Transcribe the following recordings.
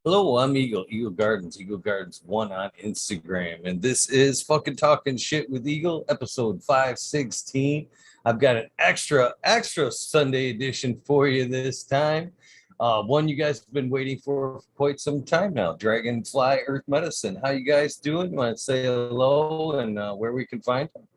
Hello, I'm Eagle Gardens 1 on Instagram, and this is fucking talking shit with Eagle, episode 516. I've got an extra Sunday edition for you this time. One you guys have been waiting for quite some time now. Dragonfly Earth Medicine. How you guys doing? You want to say hello and where we can find them?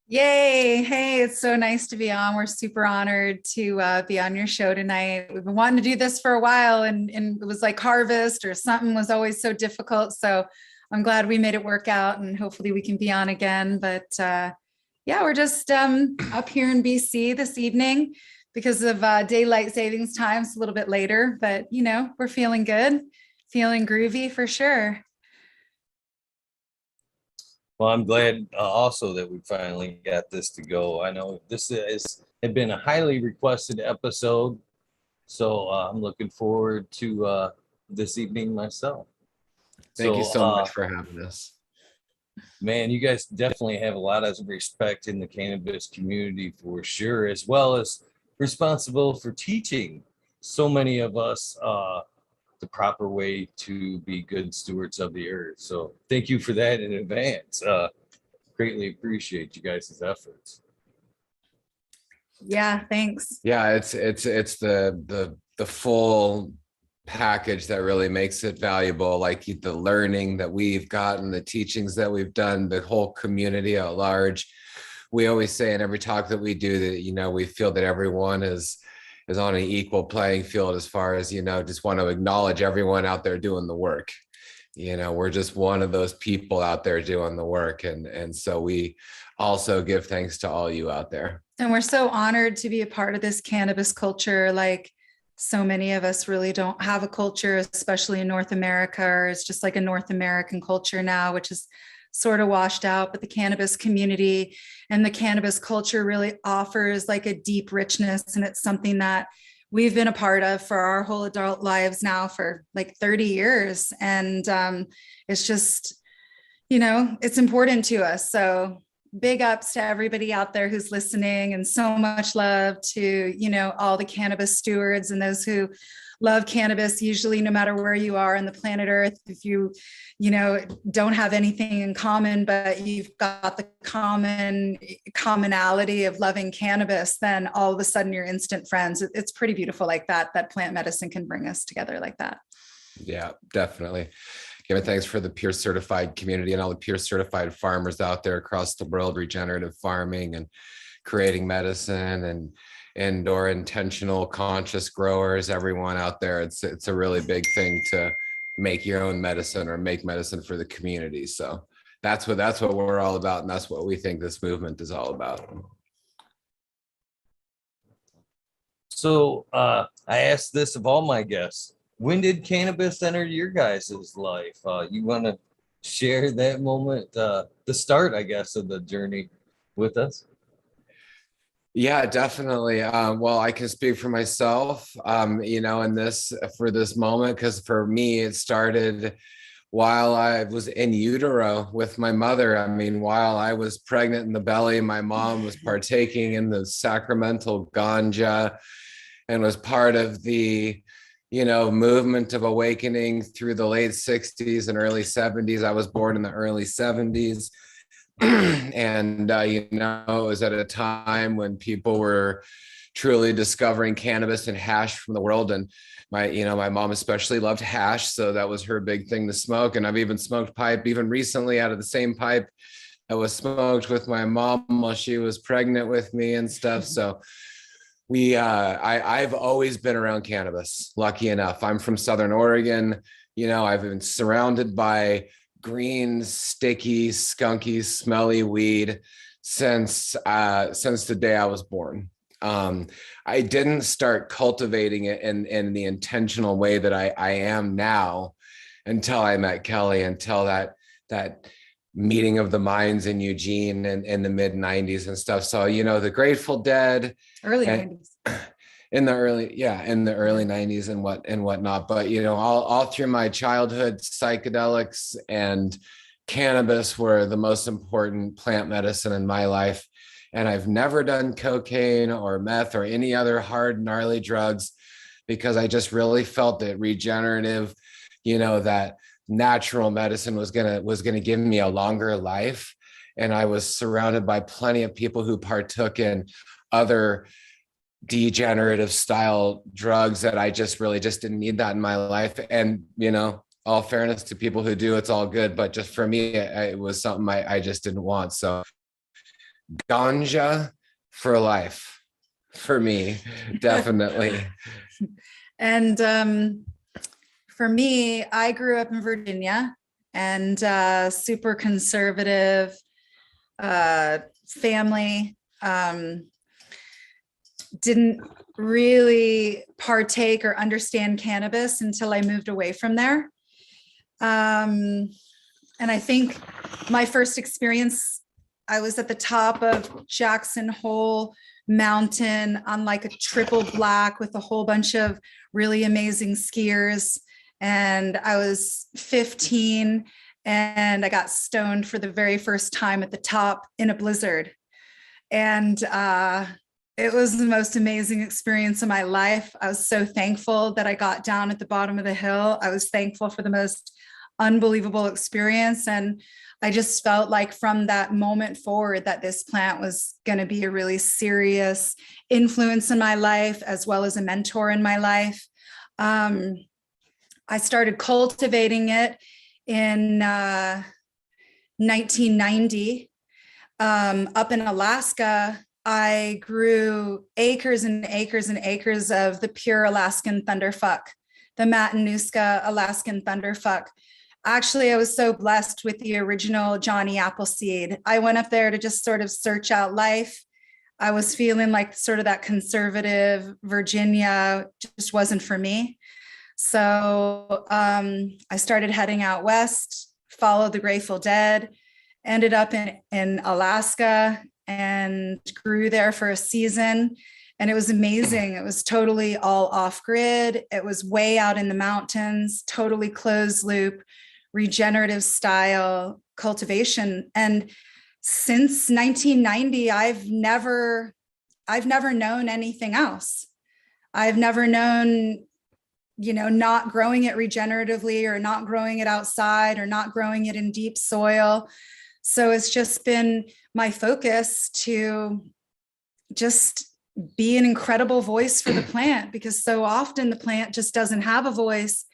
Yay. Hey, it's so nice to be on. We're super honored to be on your show tonight. We've been wanting to do this for a while and it was like harvest or something was always so difficult. So I'm glad we made it work out and hopefully we can be on again. But yeah, we're just up here in BC this evening because of daylight savings time. It's a little bit later, but you know, we're feeling good, feeling groovy for sure. Well, I'm glad also that we finally got this to go. I know had been a highly requested episode, so I'm looking forward to this evening myself. Thank you so much for having us. Man, you guys definitely have a lot of respect in the cannabis community for sure, as well as responsible for teaching so many of us the proper way to be good stewards of the earth. So thank you for that in advance. Greatly appreciate you guys' efforts. Yeah, thanks. Yeah, it's the full package that really makes it valuable, like the learning that we've gotten, the teachings that we've done, the whole community at large. We always say in every talk that we do that, you know, we feel that everyone is on an equal playing field as far as, you know, just want to acknowledge everyone out there doing the work. You know, we're just one of those people out there doing the work. And so we also give thanks to all you out there. And we're so honored to be a part of this cannabis culture. Like so many of us really don't have a culture, especially in North America, or it's just like a North American culture now, which is sort of washed out, but the cannabis community and the cannabis culture really offers like a deep richness. And it's something that we've been a part of for our whole adult lives now for like 30 years. And it's just, you know, it's important to us. So big ups to everybody out there who's listening, and so much love to, you know, all the cannabis stewards and those who love cannabis, usually no matter where you are on the planet Earth. If you know, don't have anything in common, but you've got the commonality of loving cannabis, then all of a sudden you're instant friends. It's pretty beautiful like that plant medicine can bring us together like that. Yeah, definitely. Giving thanks for the peer certified community and all the peer certified farmers out there across the world, regenerative farming and creating medicine and indoor intentional conscious growers, everyone out there. It's a really big thing to make your own medicine or make medicine for the community. So that's what we're all about, and that's what we think this movement is all about. So I asked this of all my guests: when did cannabis enter your guys' life? You want to share that moment, the start, I guess, of the journey with us? Yeah, definitely. Well, I can speak for myself, you know, for this moment, because for me, it started while I was in utero with my mother. I mean, while I was pregnant in the belly, my mom was partaking in the sacramental ganja and was part of the, you know, movement of awakening through the late 60s and early 70s. I was born in the early 70s. And, you know, it was at a time when people were truly discovering cannabis and hash from the world. And my mom especially loved hash. So that was her big thing to smoke. And I've even smoked pipe even recently out of the same pipe that was smoked with my mom while she was pregnant with me and stuff. So I've always been around cannabis, lucky enough. I'm from Southern Oregon. You know, I've been surrounded by green, sticky, skunky, smelly weed since the day I was born. I didn't start cultivating it in the intentional way that I am now until I met Kelly, until that meeting of the minds in Eugene in the mid 90s and stuff. So, you know, the Grateful Dead, early 90s. In the early 90s and whatnot. But, you know, all through my childhood, psychedelics and cannabis were the most important plant medicine in my life. And I've never done cocaine or meth or any other hard, gnarly drugs because I just really felt that regenerative, you know, that natural medicine was gonna give me a longer life. And I was surrounded by plenty of people who partook in other degenerative style drugs that I just really just didn't need that in my life. And, you know, all fairness to people who do, it's all good. But just for me, it was something I just didn't want. So ganja for life for me, definitely. And for me, I grew up in Virginia, and super conservative family. Didn't really partake or understand cannabis until I moved away from there. And I think my first experience, I was at the top of Jackson Hole Mountain on like a triple black with a whole bunch of really amazing skiers. And I was 15 and I got stoned for the very first time at the top in a blizzard. And it was the most amazing experience of my life. I was so thankful that I got down at the bottom of the hill. I was thankful for the most unbelievable experience. And I just felt like from that moment forward that this plant was going to be a really serious influence in my life, as well as a mentor in my life. I started cultivating it in 1990. Up in Alaska, I grew acres and acres and acres of the pure Alaskan thunderfuck, the Matanuska Alaskan thunderfuck. Actually, I was so blessed with the original Johnny Appleseed. I went up there to just sort of search out life. I was feeling like sort of that conservative Virginia just wasn't for me. So I started heading out west, followed the Grateful Dead, ended up in Alaska and grew there for a season. And it was amazing. It was totally all off grid. It was way out in the mountains, totally closed loop, regenerative style cultivation. And since 1990, I've never known anything else. I've never known, you know, not growing it regeneratively or not growing it outside or not growing it in deep soil. So it's just been my focus to just be an incredible voice for the plant, because so often the plant just doesn't have a voice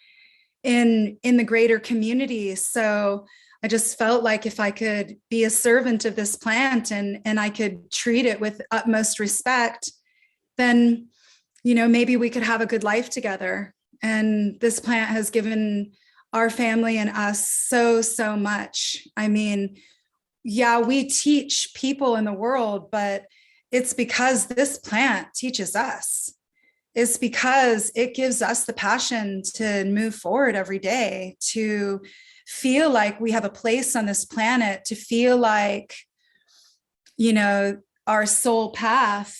in the greater community. So I just felt like if I could be a servant of this plant and I could treat it with utmost respect, then, you know, maybe we could have a good life together. And this plant has given our family and us so much. I mean, yeah, we teach people in the world, but it's because this plant teaches us. It's because it gives us the passion to move forward every day, to feel like we have a place on this planet, to feel like, you know, our soul path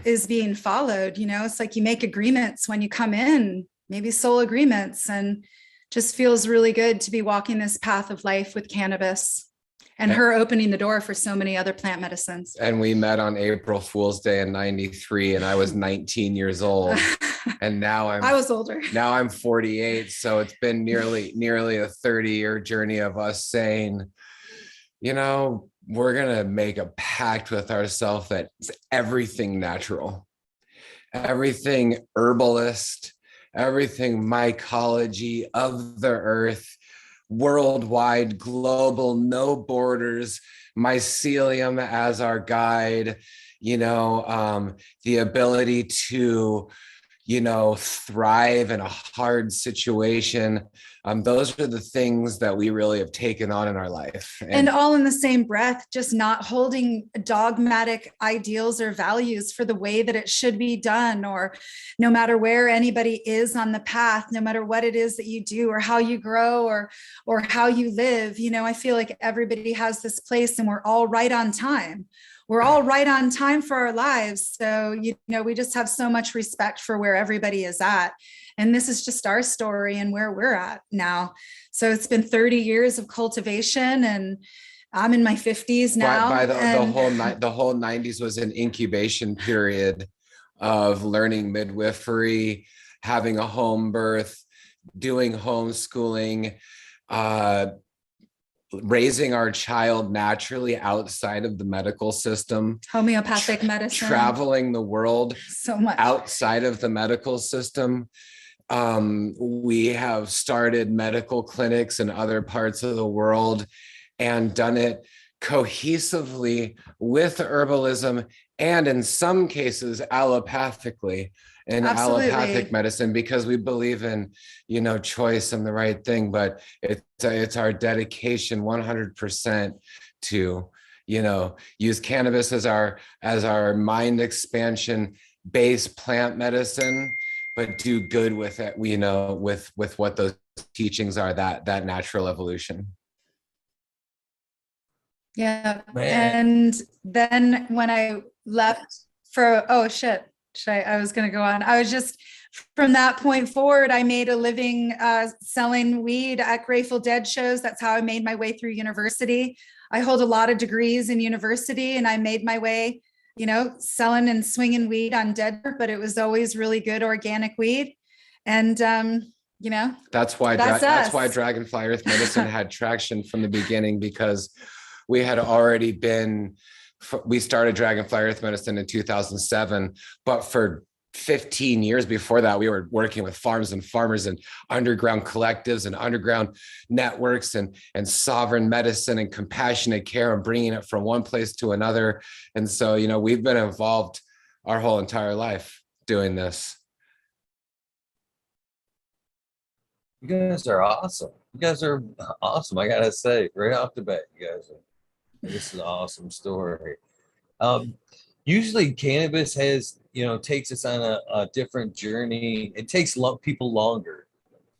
is being followed. You know, it's like you make agreements when you come in, maybe soul agreements, and just feels really good to be walking this path of life with cannabis. And her opening the door for so many other plant medicines. And we met on April Fool's Day in '93, and I was 19 years old. And now I was older. Now I'm 48. So it's been nearly a 30-year journey of us saying, you know, we're going to make a pact with ourselves that it's everything natural, everything herbalist, everything mycology of the earth, worldwide, global, no borders, mycelium as our guide, you know, the ability to, you know, thrive in a hard situation. Those are the things that we really have taken on in our life. And all in the same breath, just not holding dogmatic ideals or values for the way that it should be done, or no matter where anybody is on the path, no matter what it is that you do or how you grow or how you live. You know, I feel like everybody has this place and we're all right on time. We're all right on time for our lives. So, you know, we just have so much respect for where everybody is at. And this is just our story and where we're at now. So it's been 30 years of cultivation, and I'm in my 50s now. The whole 90s was an incubation period of learning midwifery, having a home birth, doing homeschooling, raising our child naturally outside of the medical system, Homeopathic medicine, traveling the world so much outside of the medical system. We have started medical clinics in other parts of the world and done it cohesively with herbalism and in some cases allopathically in allopathic medicine, because we believe in, you know, choice and the right thing, but it's our dedication 100% to, you know, use cannabis as our mind expansion based plant medicine, but do good with it, you know, with what those teachings are, that natural evolution. Yeah. Man. And then when I left for, oh shit, I was going to go on. I was just, from that point forward, I made a living selling weed at Grateful Dead shows. That's how I made my way through university. I hold a lot of degrees in university, and I made my way, you know, selling and swinging weed on Dead, but it was always really good organic weed. And, you know, that's why Dragonfly Earth Medicine had traction from the beginning, because we had already we started Dragonfly Earth Medicine in 2007, but for 15 years before that, we were working with farms and farmers and underground collectives and underground networks and sovereign medicine and compassionate care, and bringing it from one place to another. And so, you know, we've been involved our whole entire life doing this. You guys are awesome. You guys are awesome. I gotta say, right off the bat, you guys are. This is an awesome story. Usually cannabis has, you know, takes us on a different journey. It takes people longer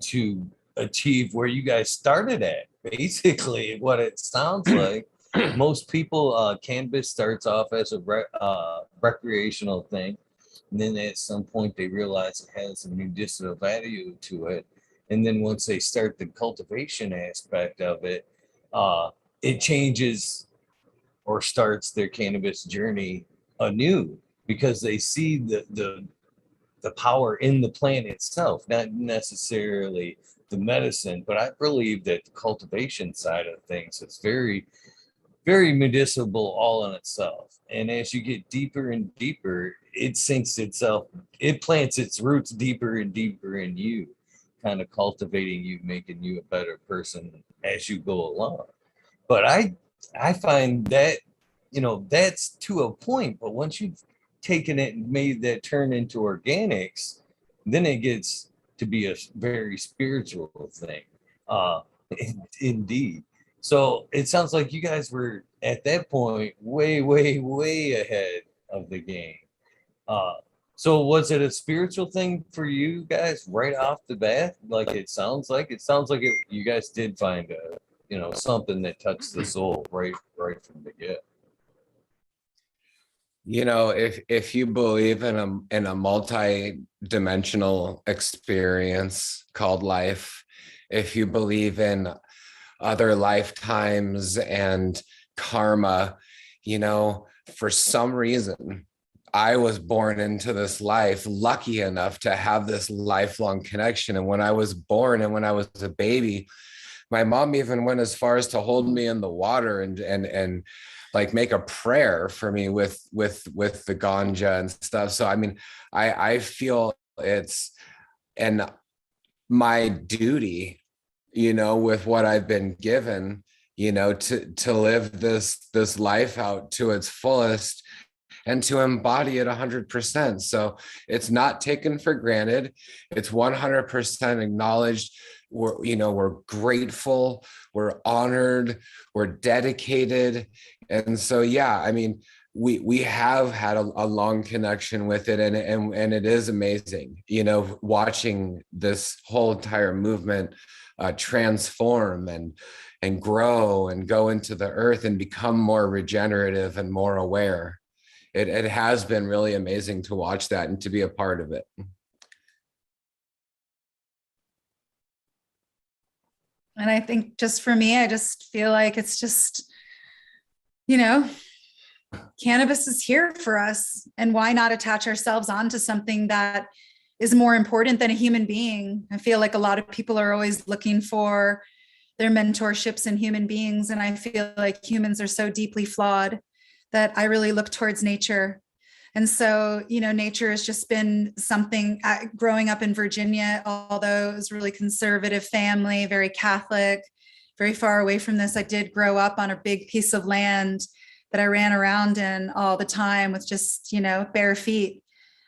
to achieve where you guys started at. Basically, what it sounds like, most people, cannabis starts off as a recreational thing. And then at some point they realize it has a medicinal value to it. And then once they start the cultivation aspect of it, it changes or starts their cannabis journey anew, because they see the power in the plant itself, not necessarily the medicine. But I believe that the cultivation side of things is very, very medicinal all in itself. And as you get deeper and deeper, it sinks itself, it plants its roots deeper and deeper in you, kind of cultivating you, making you a better person as you go along. But I find that, you know, that's to a point, but once you've taken it and made that turn into organics, then it gets to be a very spiritual thing. Uh, indeed. So it sounds like you guys were at that point way, way, way ahead of the game. Uh, so was it a spiritual thing for you guys right off the bat? Like it sounds like you guys did find a, you know, something that touched the soul right from the get. You know, if you believe in a multi-dimensional experience called life, if you believe in other lifetimes and karma, you know, for some reason, I was born into this life, lucky enough to have this lifelong connection. And when I was born and when I was a baby, my mom even went as far as to hold me in the water and like make a prayer for me with the ganja and stuff. So I mean, I feel it's and my duty, you know, with what I've been given, you know, to live this life out to its fullest and to embody it 100%. So it's not taken for granted. It's 100% acknowledged. We're grateful, we're honored, we're dedicated. And so, yeah, I mean, we have had a long connection with it, and it is amazing, you know, watching this whole entire movement transform and grow and go into the earth and become more regenerative and more aware. It has been really amazing to watch that and to be a part of it. And I think just for me, I just feel like it's just, you know, cannabis is here for us, and why not attach ourselves onto something that is more important than a human being? I feel like a lot of people are always looking for their mentorships in human beings, and I feel like humans are so deeply flawed that I really look towards nature. And so, nature has just been something. Growing up in Virginia, although it was a really conservative family, very Catholic, very far away from this, I did grow up on a big piece of land that I ran around in all the time with just, bare feet.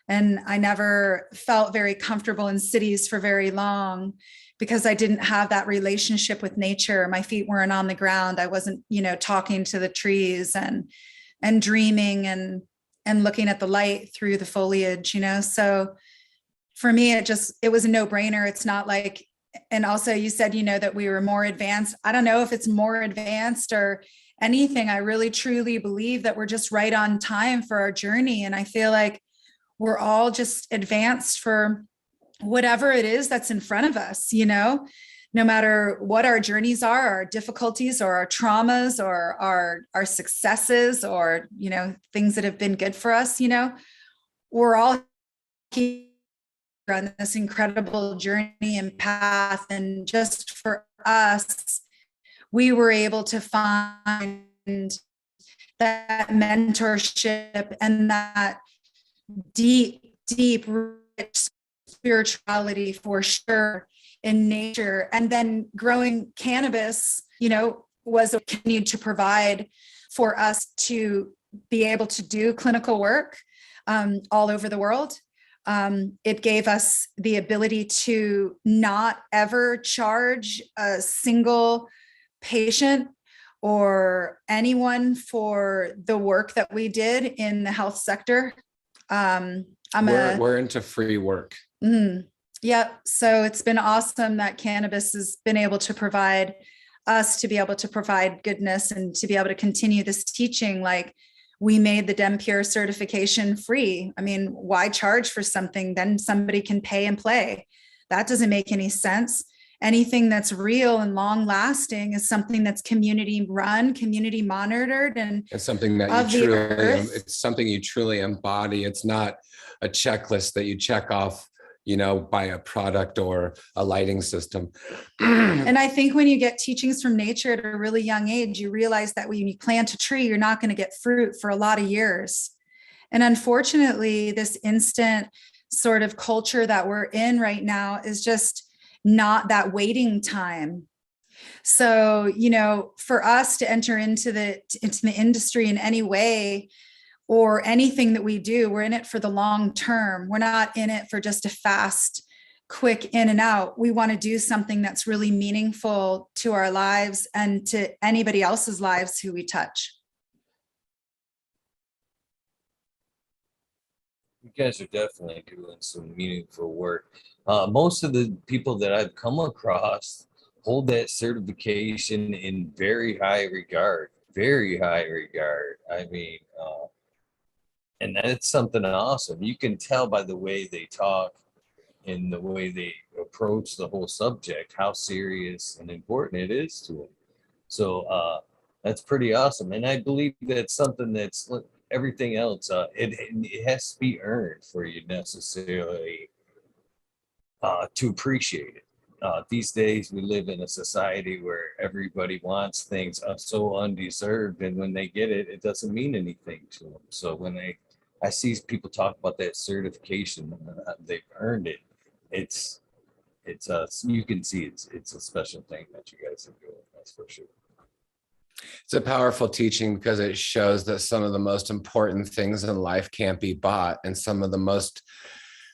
And I never felt very comfortable in cities for very long because I didn't have that relationship with nature. My feet weren't on the ground. I wasn't, talking to the trees and dreaming and looking at the light through the foliage, So for me, it was a no-brainer. It's not like, and also you said, that we were more advanced. I don't know if it's more advanced or anything. I really truly believe that we're just right on time for our journey. And I feel like we're all just advanced for whatever it is that's in front of us, no matter what our journeys are, our difficulties or our traumas or our successes or, things that have been good for us, we're all here on this incredible journey and path. And just for us, we were able to find that mentorship and that deep, rich spirituality for sure in nature. And then growing cannabis, was continued to provide for us to be able to do clinical work all over the world. It gave us the ability to not ever charge a single patient or anyone for the work that we did in the health sector. We're into free work. Yeah. So it's been awesome that cannabis has been able to provide us to be able to provide goodness and to be able to continue this teaching. Like, we made the DemPure certification free. I mean, why charge for something? Then somebody can pay and play. That doesn't make any sense. Anything that's real and long lasting is something that's community run, community monitored, and it's something that it's something you truly embody. It's not a checklist that you check off, by a product or a lighting system. And I think when you get teachings from nature at a really young age, you realize that when you plant a tree, you're not going to get fruit for a lot of years. And unfortunately, this instant sort of culture that we're in right now is just not that waiting time. So, for us to enter into the industry in any way or anything that we do, we're in it for the long term. We're not in it for just a fast, quick in and out. We want to do something that's really meaningful to our lives and to anybody else's lives who we touch. You guys are definitely doing some meaningful work. Most of the people that I've come across hold that certification in very high regard. I mean, and that's something awesome. You can tell by the way they talk and the way they approach the whole subject, how serious and important it is to them. So that's pretty awesome. And I believe that's something that's everything else. It has to be earned for you necessarily to appreciate it. These days, we live in a society where everybody wants things so undeserved, and when they get it, it doesn't mean anything to them. So when I see people talk about that certification, they've earned it. It's you can see it's a special thing that you guys are doing. That's for sure. It's a powerful teaching because it shows that some of the most important things in life can't be bought, and some of the most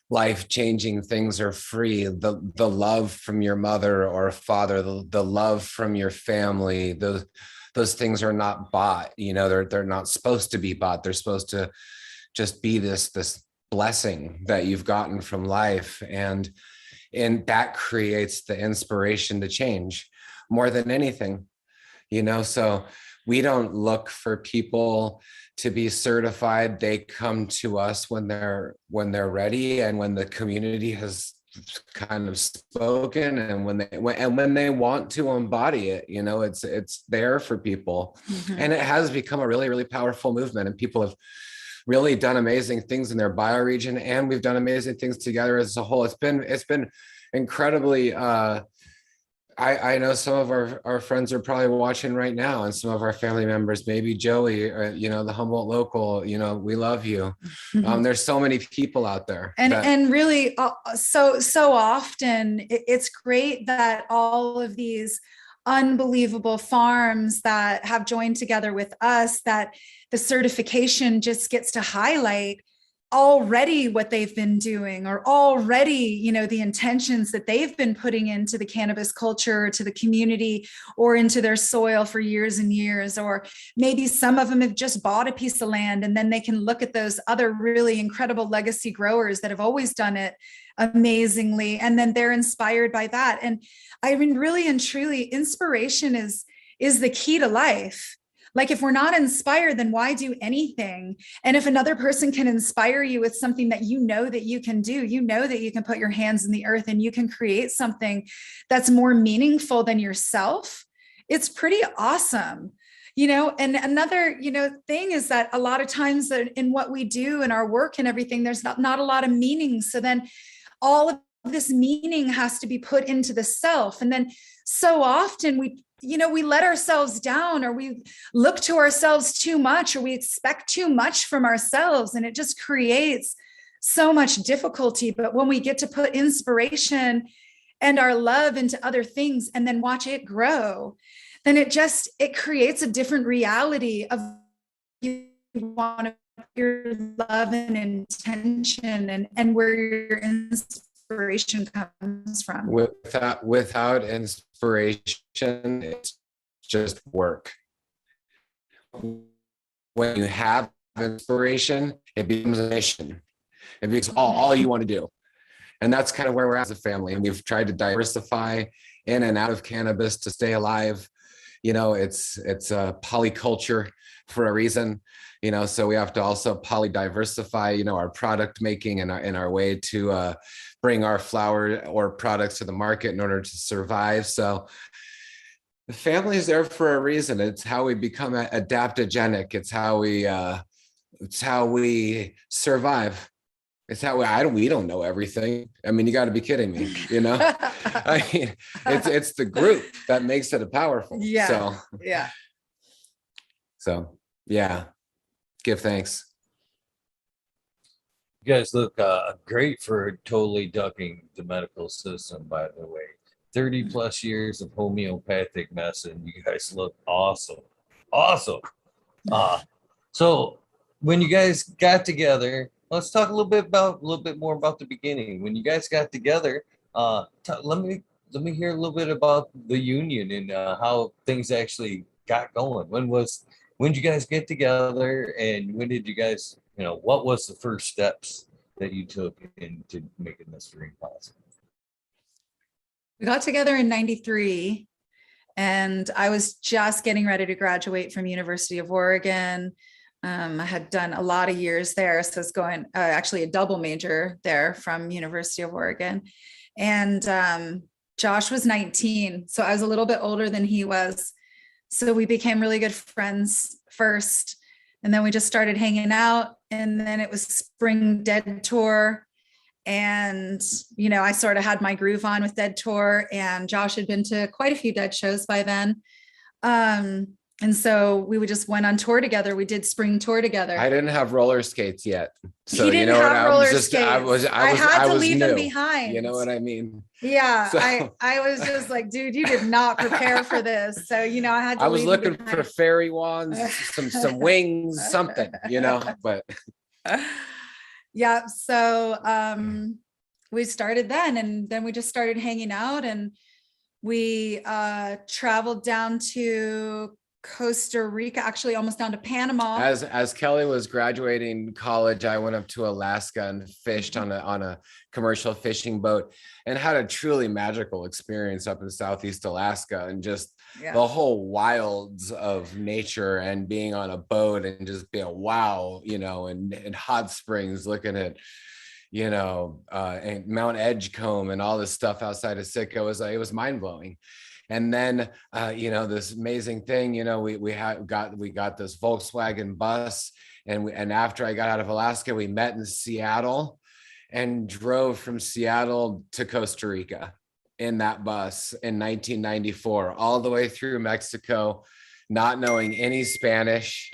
life-changing things are free. The love from your mother or father, the love from your family, those things are not bought. They're not supposed to be bought. They're supposed to just be this blessing that you've gotten from life, and that creates the inspiration to change more than anything. So we don't look for people to be certified. They come to us when they're ready, and when the community has kind of spoken, and when they want to embody it, you know, it's there for people. And it has become a really, really powerful movement, and people have really done amazing things in their bioregion, and we've done amazing things together as a whole. It's been incredibly I know some of our friends are probably watching right now, and some of our family members, maybe Joey, or, you know, the Humboldt local, you know, we love you. There's so many people out there. And really, so often it's great that all of these unbelievable farms that have joined together with us, that the certification just gets to highlight already what they've been doing, or already, you know, the intentions that they've been putting into the cannabis culture, to the community, or into their soil for years and years. Or maybe some of them have just bought a piece of land, and then they can look at those other really incredible legacy growers that have always done it amazingly, and then they're inspired by that. And I mean, really and truly, inspiration is the key to life. Like, if we're not inspired, then why do anything? And if another person can inspire you with something that you know that you can do, you know that you can put your hands in the earth and you can create something that's more meaningful than yourself, it's pretty awesome. You know, and another, you know, thing is that a lot of times in what we do in our work and everything, there's not a lot of meaning. So then all of this meaning has to be put into the self. And then so often we let ourselves down, or we look to ourselves too much, or we expect too much from ourselves, and it just creates so much difficulty. But when we get to put inspiration and our love into other things and then watch it grow, then it creates a different reality of you want to your love and intention, and where your inspiration comes from. Without inspiration, it's just work. When you have inspiration, it becomes a mission. It becomes all you want to do. And that's kind of where we're at as a family. And we've tried to diversify in and out of cannabis to stay alive. You know, it's a polyculture for a reason. You know, so we have to also polydiversify, you know, our product making and our way to bring our flower or products to the market in order to survive. So the family is there for a reason. It's how we become adaptogenic. It's how we survive. It's how we don't know everything. I mean, you got to be kidding me, you know? I mean, it's the group that makes it a powerful. Yeah. So yeah. Give thanks. You guys look great for totally ducking the medical system, by the way. 30 plus years of homeopathic medicine. You guys look awesome. Awesome. So when you guys got together, let's talk a little bit more about the beginning. When you guys got together, let me hear a little bit about the union and how things actually got going. When did you guys get together, and when did you guys, you know, what was the first steps that you took into making this dream possible? We got together in 93, and I was just getting ready to graduate from University of Oregon. I had done a lot of years there. So I was going actually a double major there from University of Oregon. And Josh was 19. So I was a little bit older than he was. So we became really good friends first. And then we just started hanging out. And then it was spring Dead Tour. And, you know, I sort of had my groove on with Dead Tour, and Josh had been to quite a few Dead shows by then. And so we would just went on tour together. We did spring tour together. I didn't have roller skates yet. So he didn't you know have what, roller I was just, skates. I had to leave him behind. You know what I mean? Yeah. So, I was just like, dude, you did not prepare for this. So, you know, I had to I was leave looking for fairy wands, some wings, something, you know, but yeah. So we started then, and then we just started hanging out, and we traveled down to Costa Rica, actually almost down to Panama. As Kelly was graduating college, I went up to Alaska and fished on a commercial fishing boat, and had a truly magical experience up in Southeast Alaska, and just the whole wilds of nature, and being on a boat and just being wow, you know, and hot springs, looking at, and Mount Edgecombe and all this stuff outside of Sitka. It was mind blowing. And then, this amazing thing, we got this Volkswagen bus, and after I got out of Alaska, we met in Seattle and drove from Seattle to Costa Rica in that bus in 1994, all the way through Mexico, not knowing any Spanish.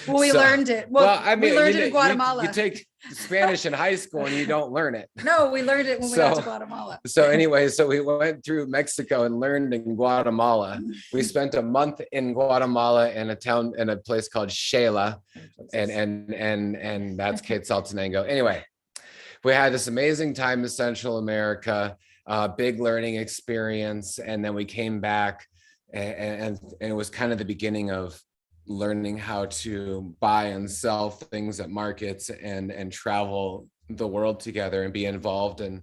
Well, we learned it. Well, I mean, we learned it in Guatemala. You take Spanish in high school and you don't learn it. No, we learned it when we got to Guatemala. So anyway, so we went through Mexico and learned in Guatemala. We spent a month in Guatemala in a place called Xela, and that's Quetzaltenango. Anyway, we had this amazing time in Central America, big learning experience, and then we came back, and it was kind of the beginning of learning how to buy and sell things at markets and travel the world together and be involved in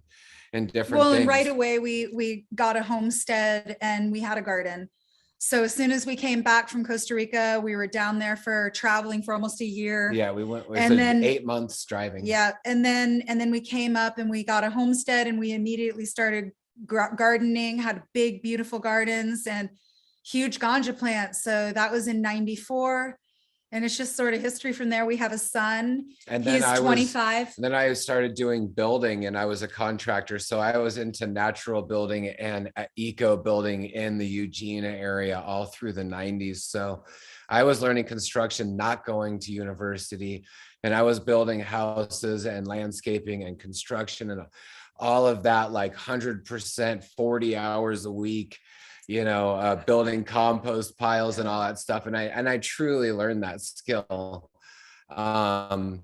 different things. And right away we got a homestead and we had a garden. So as soon as we came back from Costa Rica, we were down there for traveling for almost a year. Yeah, we went, and then 8 months driving. Yeah. And then we came up and we got a homestead and we immediately started gardening, had big, beautiful gardens and huge ganja plants. So that was in 94. And it's just sort of history from there. We have a son. And then he's 25. Then I started doing building, and I was a contractor. So I was into natural building and eco building in the Eugene area all through the 90s. So I was learning construction, not going to university. And I was building houses and landscaping and construction and all of that, like 100%, 40 hours a week. Building compost piles and all that stuff. And I truly learned that skill. And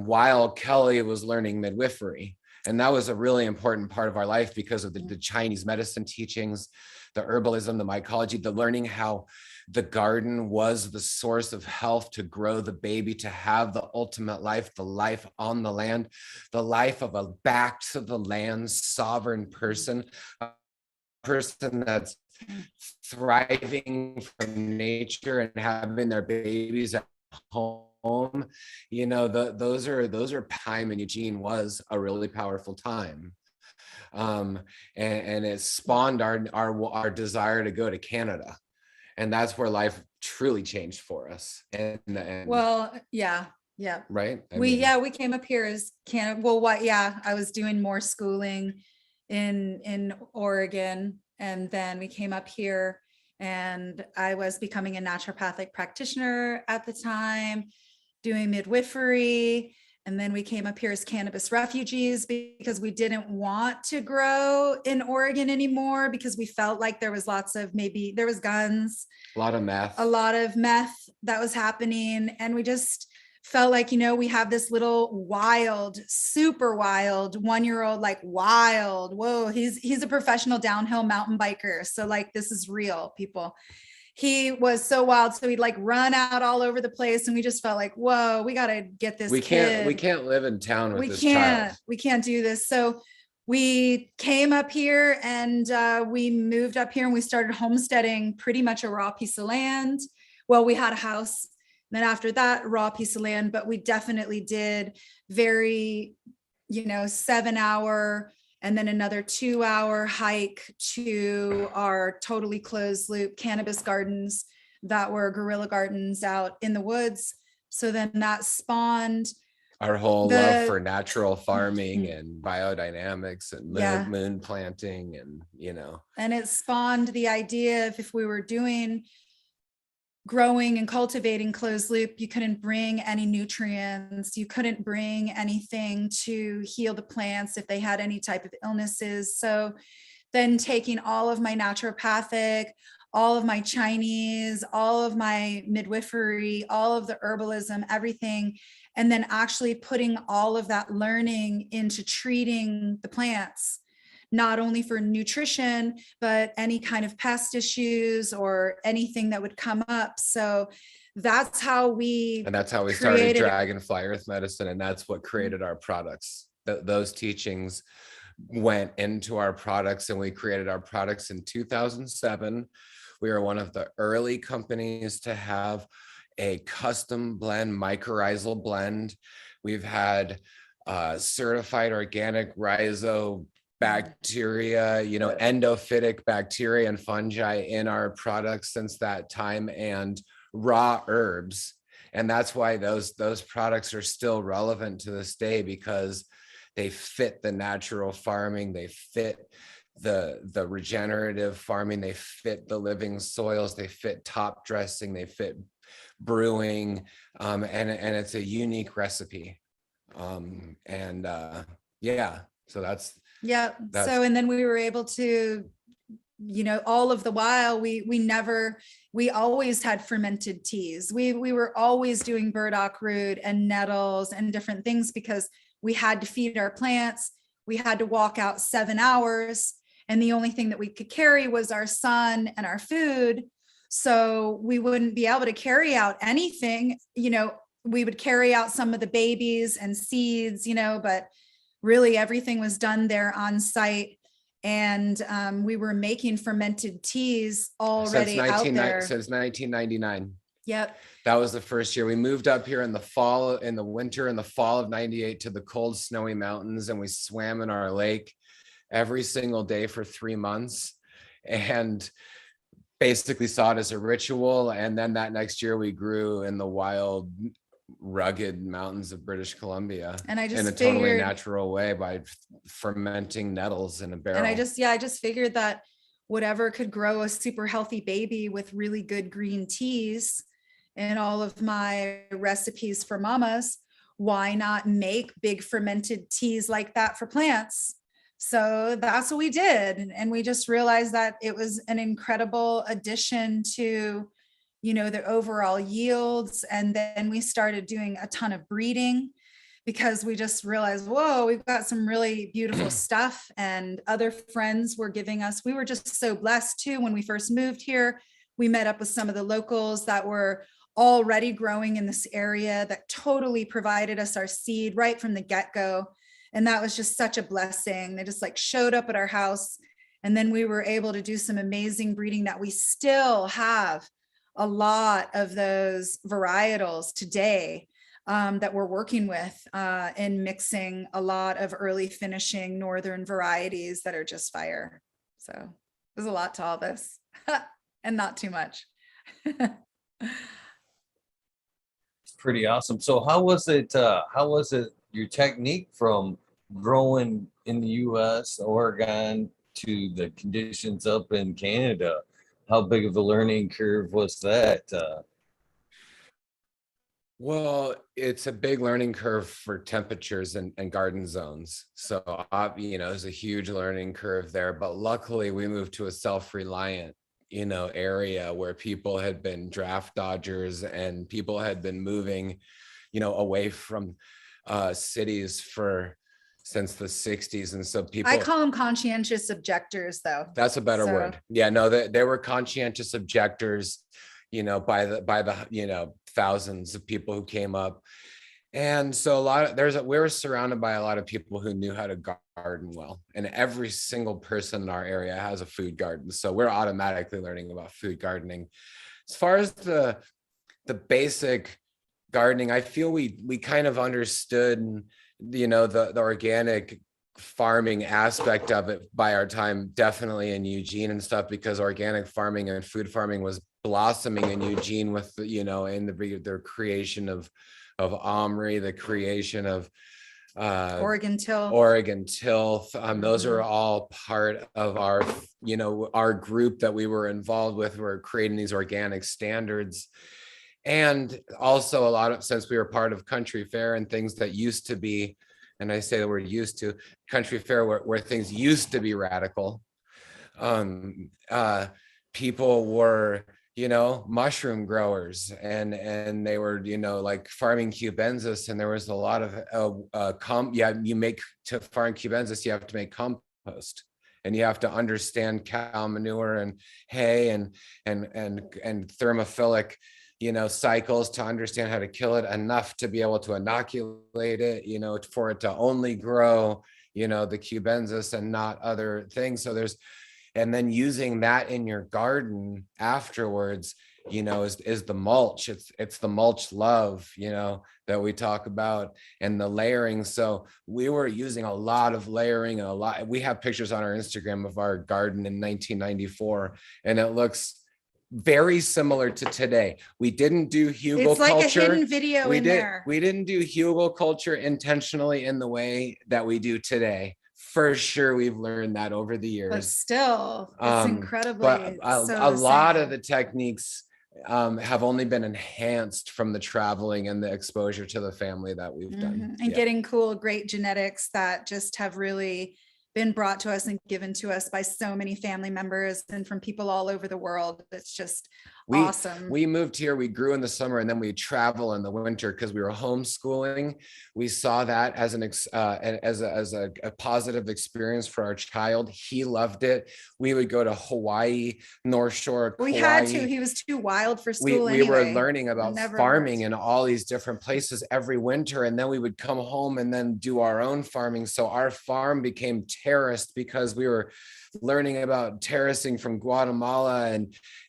while Kelly was learning midwifery, and that was a really important part of our life because of the Chinese medicine teachings, the herbalism, the mycology, the learning how the garden was the source of health to grow the baby, to have the ultimate life, the life on the land, the life of a back to the land sovereign person, a person that's thriving from nature and having their babies at home. Those are time, and Eugene was a really powerful time. And it spawned our desire to go to Canada. And that's where life truly changed for us. Well, yeah. Right. We came up here as Canada. Well, I was doing more schooling in Oregon, and then we came up here, and I was becoming a naturopathic practitioner at the time, doing midwifery. And then we came up here as cannabis refugees because we didn't want to grow in Oregon anymore, because we felt like there was there was guns, a lot of meth that was happening. And we just felt like, we have this little wild, super wild 1-year-old, like wild. Whoa, he's a professional downhill mountain biker. So like, this is real, people. He was so wild. So he'd like run out all over the place. And we just felt like, whoa, we got to get this kid. We can't live in town with this child. We can't do this. So we came up here and we moved up here and we started homesteading pretty much a raw piece of land. Well, we had a house. Then after that, raw piece of land, but we definitely did very, 7-hour and then another 2-hour hike to our totally closed loop cannabis gardens that were guerrilla gardens out in the woods. So then that spawned our whole love for natural farming and biodynamics and moon planting and, And it spawned the idea of, if we were doing growing and cultivating closed loop, you couldn't bring any nutrients, you couldn't bring anything to heal the plants if they had any type of illnesses. So then taking all of my naturopathic, all of my Chinese, all of my midwifery, all of the herbalism, everything, and then actually putting all of that learning into treating the plants, not only for nutrition, but any kind of pest issues or anything that would come up. So that's how we started Dragonfly Earth Medicine. And that's what created our products. Those teachings went into our products, and we created our products in 2007. We were one of the early companies to have a custom blend, mycorrhizal blend We've had certified organic rhizobacteria, endophytic bacteria and fungi in our products since that time, and raw herbs. And that's why those products are still relevant to this day, because they fit the natural farming, they fit the regenerative farming, they fit the living soils, they fit top dressing, they fit brewing, and it's a unique recipe. So that's so and then we were able to, all of the while we always had fermented teas. We were always doing burdock root and nettles and different things, because we had to feed our plants. We had to walk out 7 hours, and the only thing that we could carry was our sun and our food. So we wouldn't be able to carry out anything. We would carry out some of the babies and seeds, but really everything was done there on site. And we were making fermented teas already out there since 1999. Yep. That was the first year. We moved up here in the fall of 98 to the cold, snowy mountains, and we swam in our lake every single day for 3 months and basically saw it as a ritual. And then that next year we grew in the wild, rugged mountains of British Columbia, and I just in a totally natural way by fermenting nettles in a barrel. And I just figured that whatever could grow a super healthy baby with really good green teas in all of my recipes for mamas, why not make big fermented teas like that for plants? So that's what we did. And we just realized that it was an incredible addition to, the overall yields. And then we started doing a ton of breeding, because we just realized, whoa, we've got some really beautiful stuff. And other friends were giving us, we were just so blessed too. When we first moved here, we met up with some of the locals that were already growing in this area that totally provided us our seed right from the get-go. And that was just such a blessing. They just showed up at our house. And then we were able to do some amazing breeding that we still have a lot of those varietals today that we're working with in mixing a lot of early finishing northern varieties that are just fire. So there's a lot to all this and not too much. It's pretty awesome. So how was it your technique from growing in the US, Oregon, to the conditions up in Canada? How big of a learning curve was that? Well, it's a big learning curve for temperatures and garden zones. So, it's a huge learning curve there. But luckily, we moved to a self-reliant, area where people had been draft dodgers and people had been moving, away from cities since the 60s. And so people, I call them conscientious objectors, though. That's a better word. Yeah, no, they were conscientious objectors, by the thousands of people who came up. And so we were surrounded by a lot of people who knew how to garden well, and every single person in our area has a food garden. So we're automatically learning about food gardening. As far as the basic gardening, I feel we kind of understood, the organic farming aspect of it by our time, definitely in Eugene and stuff, because organic farming and food farming was blossoming in Eugene with, in the creation of Omri, the creation of Oregon Tilth. Those are all part of our group that we were involved with. We're creating these organic standards. And also since we were part of Country Fair and things that used to be, and I say the word used to, Country Fair where things used to be radical. People were, mushroom growers and they were, farming cubensis, and there was a lot of to farm cubensis, you have to make compost, and you have to understand cow manure and hay and thermophilic cycles to understand how to kill it enough to be able to inoculate it, for it to only grow, the cubensis and not other things. So and then using that in your garden afterwards is the mulch. It's the mulch love, that we talk about, and the layering. So we were using a lot of layering, we have pictures on our Instagram of our garden in 1994, and it looks very similar to today. We didn't do hugel It's like culture. a hidden video there. We didn't do hugel culture intentionally in the way that we do today. For sure, we've learned that over the years. But still, it's incredibly. But a lot of the techniques have only been enhanced from the traveling and the exposure to the family that we've done. And getting cool, great genetics that just have really been brought to us and given to us by so many family members and from people all over the world. It's just awesome. We moved here, we grew in the summer, and then we travel in the winter because we were homeschooling. We saw that as a positive experience for our child. He loved it. We would go to Hawaii, North Shore. We had to. He was too wild for school. We were learning about farming in all these different places every winter, and then we would come home and then do our own farming. So our farm became terraced because we were learning about terracing from Guatemala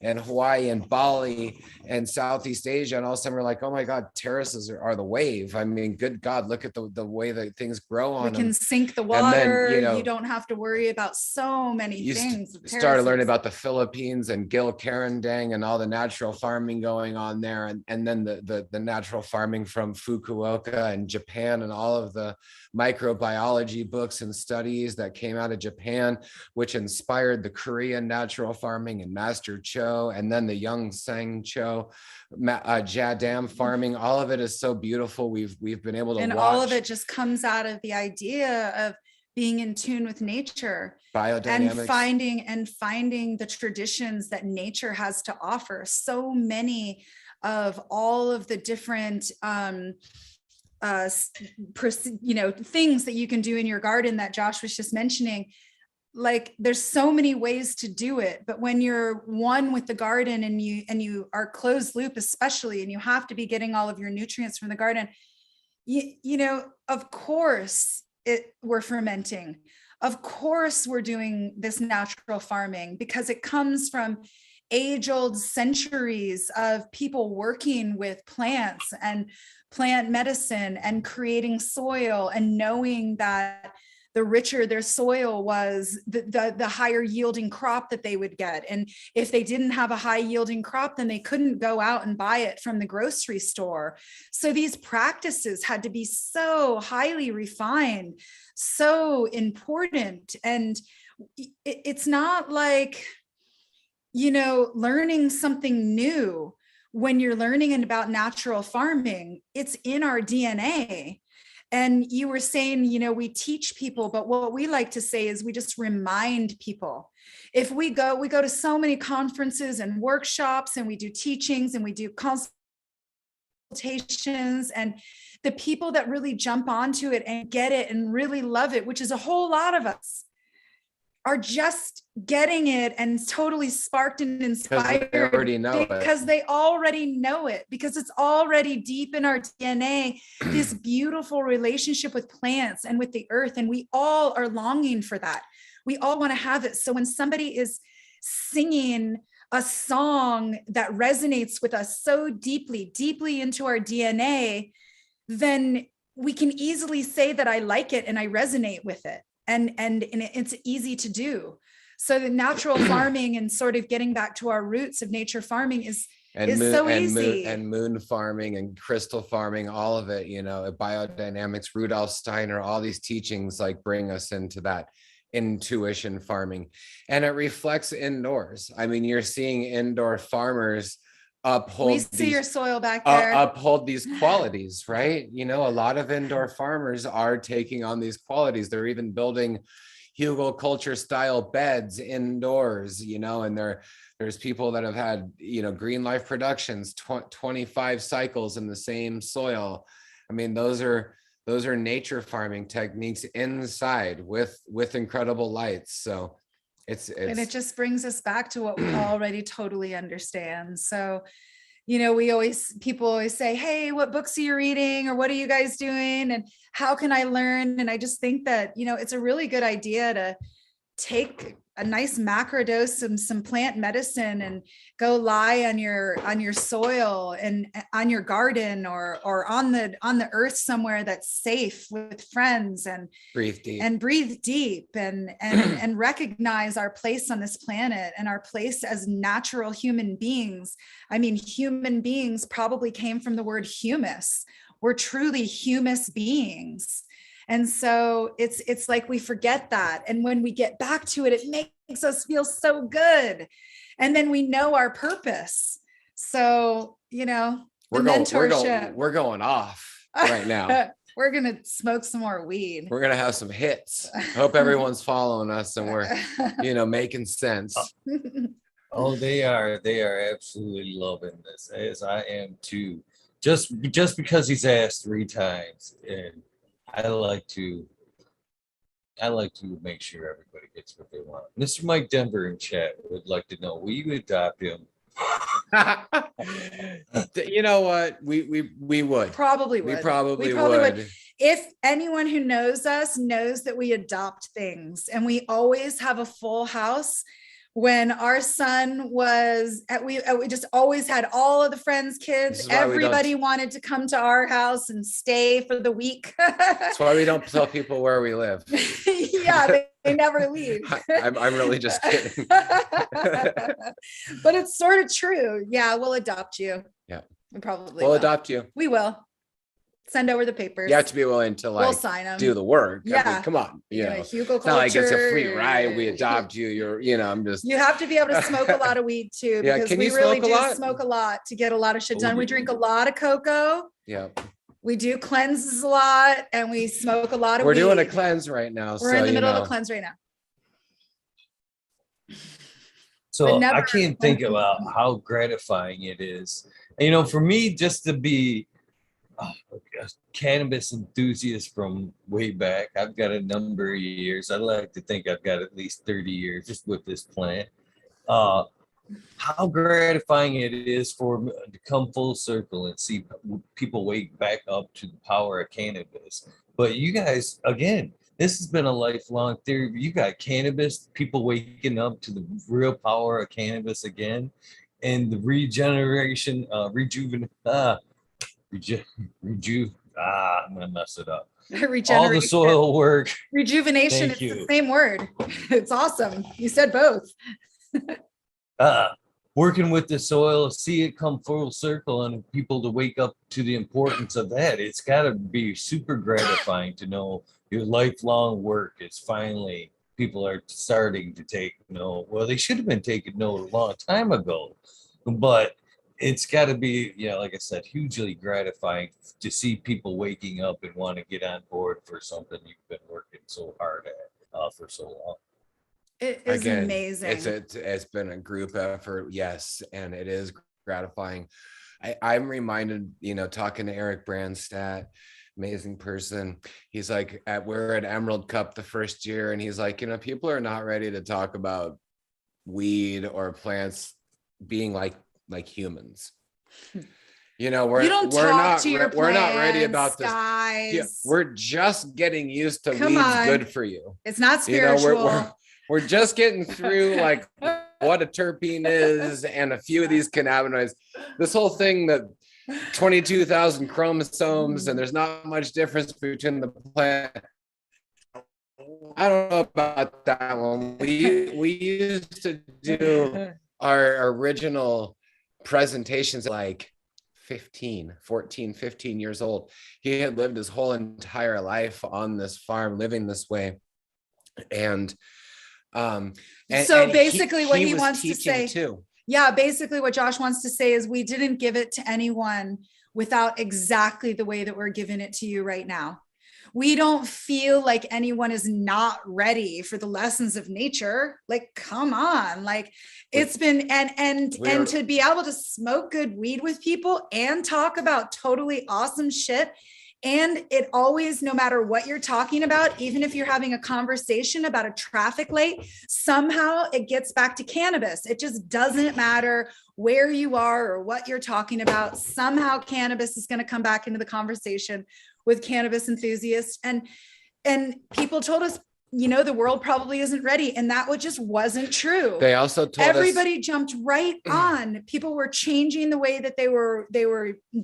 and Hawaii and Bali and Southeast Asia. And all of a sudden we're like, oh my God, terraces are the wave. I mean, good God, look at the way that things grow on them. We can sink the water. Then, you don't have to worry about so many things. You started learning about the Philippines and Gil Carandang and all the natural farming going on there. And then the natural farming from Fukuoka and Japan and all of the microbiology books and studies that came out of Japan, which inspired the Korean natural farming and Master Cho, and then the Young Sang Cho, Jadam farming. All of it is so beautiful. We've been able to watch. All of it just comes out of the idea of being in tune with nature, biodynamics, and finding the traditions that nature has to offer. So many of all of the different things that you can do in your garden that Josh was just mentioning. Like, there's so many ways to do it, but when you're one with the garden and you are closed loop, especially, and you have to be getting all of your nutrients from the garden, of course we're fermenting. Of course we're doing this natural farming because it comes from age-old centuries of people working with plants and plant medicine and creating soil and knowing that the richer their soil was, the higher yielding crop that they would get. And if they didn't have a high yielding crop, then they couldn't go out and buy it from the grocery store. So these practices had to be so highly refined, so important. And it's not like, learning something new. When you're learning about natural farming, it's in our DNA. And you were saying, we teach people, but what we like to say is we just remind people. If we go to so many conferences and workshops, and we do teachings and we do consultations, and the people that really jump onto it and get it and really love it, which is a whole lot of us, are just getting it and totally sparked and inspired because they already know it, because it's already deep in our DNA, this beautiful relationship with plants and with the earth. And we all are longing for that. We all want to have it. So when somebody is singing a song that resonates with us so deeply, deeply into our DNA, then we can easily say that I like it and I resonate with it. And it's easy to do. So the natural farming and sort of getting back to our roots of nature farming is so easy. And moon farming and crystal farming, all of it, biodynamics, Rudolf Steiner, all these teachings like bring us into that intuition farming. And it reflects indoors. I mean, you're seeing indoor farmers uphold your soil back there, uphold these qualities, right? A lot of indoor farmers are taking on these qualities. They're even building hugel culture style beds indoors, and there's people that have had, Green Life Productions, 25 cycles in the same soil. I mean, those are nature farming techniques inside with incredible lights. So and it just brings us back to what we already totally understand. So, people always say, hey, what books are you reading? Or what are you guys doing? And how can I learn? And I just think that, it's a really good idea take a nice macro dose of some plant medicine and go lie on your soil and on your garden or on the earth somewhere that's safe with friends and breathe deep and recognize our place on this planet and our place as natural human beings. I mean, human beings probably came from the word humus. We're truly humus beings. And so it's like we forget that. And when we get back to it, it makes us feel so good. And then we know our purpose. So, you know, mentorship. We're going off right now. We're going to smoke some more weed. We're going to have some hits. I hope everyone's following us and we're, you know, making sense. Oh, they are absolutely loving this, as I am too. Just because he's asked 3 times, and I like to make sure everybody gets what they want. Mr. Mike Denver in chat would like to know, will you adopt him? You know what? We would. Probably would. We probably would. If anyone who knows us knows that we adopt things, and we always have a full house. When our son was we just always had all of the friends' kids. Everybody wanted to come to our house and stay for the week. That's why we don't tell people where we live. Yeah, they never leave. I'm really just kidding. But it's sort of true. Yeah, we'll adopt you. Yeah, we'll will adopt you. We will. Send over the papers. You have to be willing to we'll sign them. Do the work. Yeah. I mean, come on. You know, it's not like it's a free ride. We adopt you. I'm just. You have to be able to smoke a lot of weed too, because we really do smoke a lot to get a lot of shit done. We drink a lot of cocoa. Yeah. We do cleanses a lot, and we smoke a lot of weed. We're doing a cleanse right now. We're in the middle of a cleanse right now. So I can't think about how gratifying it is. And, for me, just to be a cannabis enthusiast from way back, I've got a number of years. I like to think I've got at least 30 years just with this plant. How gratifying it is to come full circle and see people wake back up to the power of cannabis. But you guys, again, this has been a lifelong theory. You got cannabis, people waking up to the real power of cannabis again, and the regeneration, I'm gonna mess it up. All the soil work. Rejuvenation, it's the same word. It's awesome. You said both. Working with the soil, see it come full circle and people to wake up to the importance of that. It's got to be super gratifying to know your lifelong work is finally, people are starting to take note. Well, they should have been taking note a long time ago, but it's got to be, like I said, hugely gratifying to see people waking up and want to get on board for something you've been working so hard at for so long. It is amazing. It's been a group effort, yes, and it is gratifying. I'm reminded, talking to Eric Brandstadt, amazing person. He's like, we're at Emerald Cup the first year, and he's like, people are not ready to talk about weed or plants being like humans. We're not ready about this, guys. Yeah, we're just getting used to weed's good for you. It's not spiritual. We're just getting through like what a terpene is and a few of these cannabinoids. This whole thing that 22,000 chromosomes and there's not much difference between the plant. I don't know about that one. We used to do our original presentations like 15 years old. He had lived his whole entire life on this farm, living this way. And basically what he wants to say too. Yeah, basically what Josh wants to say is we didn't give it to anyone without exactly the way that we're giving it to you right now. We don't feel like anyone is not ready for the lessons of nature. Like, come on, like it's been, and to be able to smoke good weed with people and talk about totally awesome shit. And it always, no matter what you're talking about, even if you're having a conversation about a traffic light, somehow it gets back to cannabis. It just doesn't matter where you are or what you're talking about. Somehow cannabis is going to come back into the conversation with cannabis enthusiasts. And people told us the world probably isn't ready. And that just wasn't true. They also told everybody jumped right on. People were changing the way that they were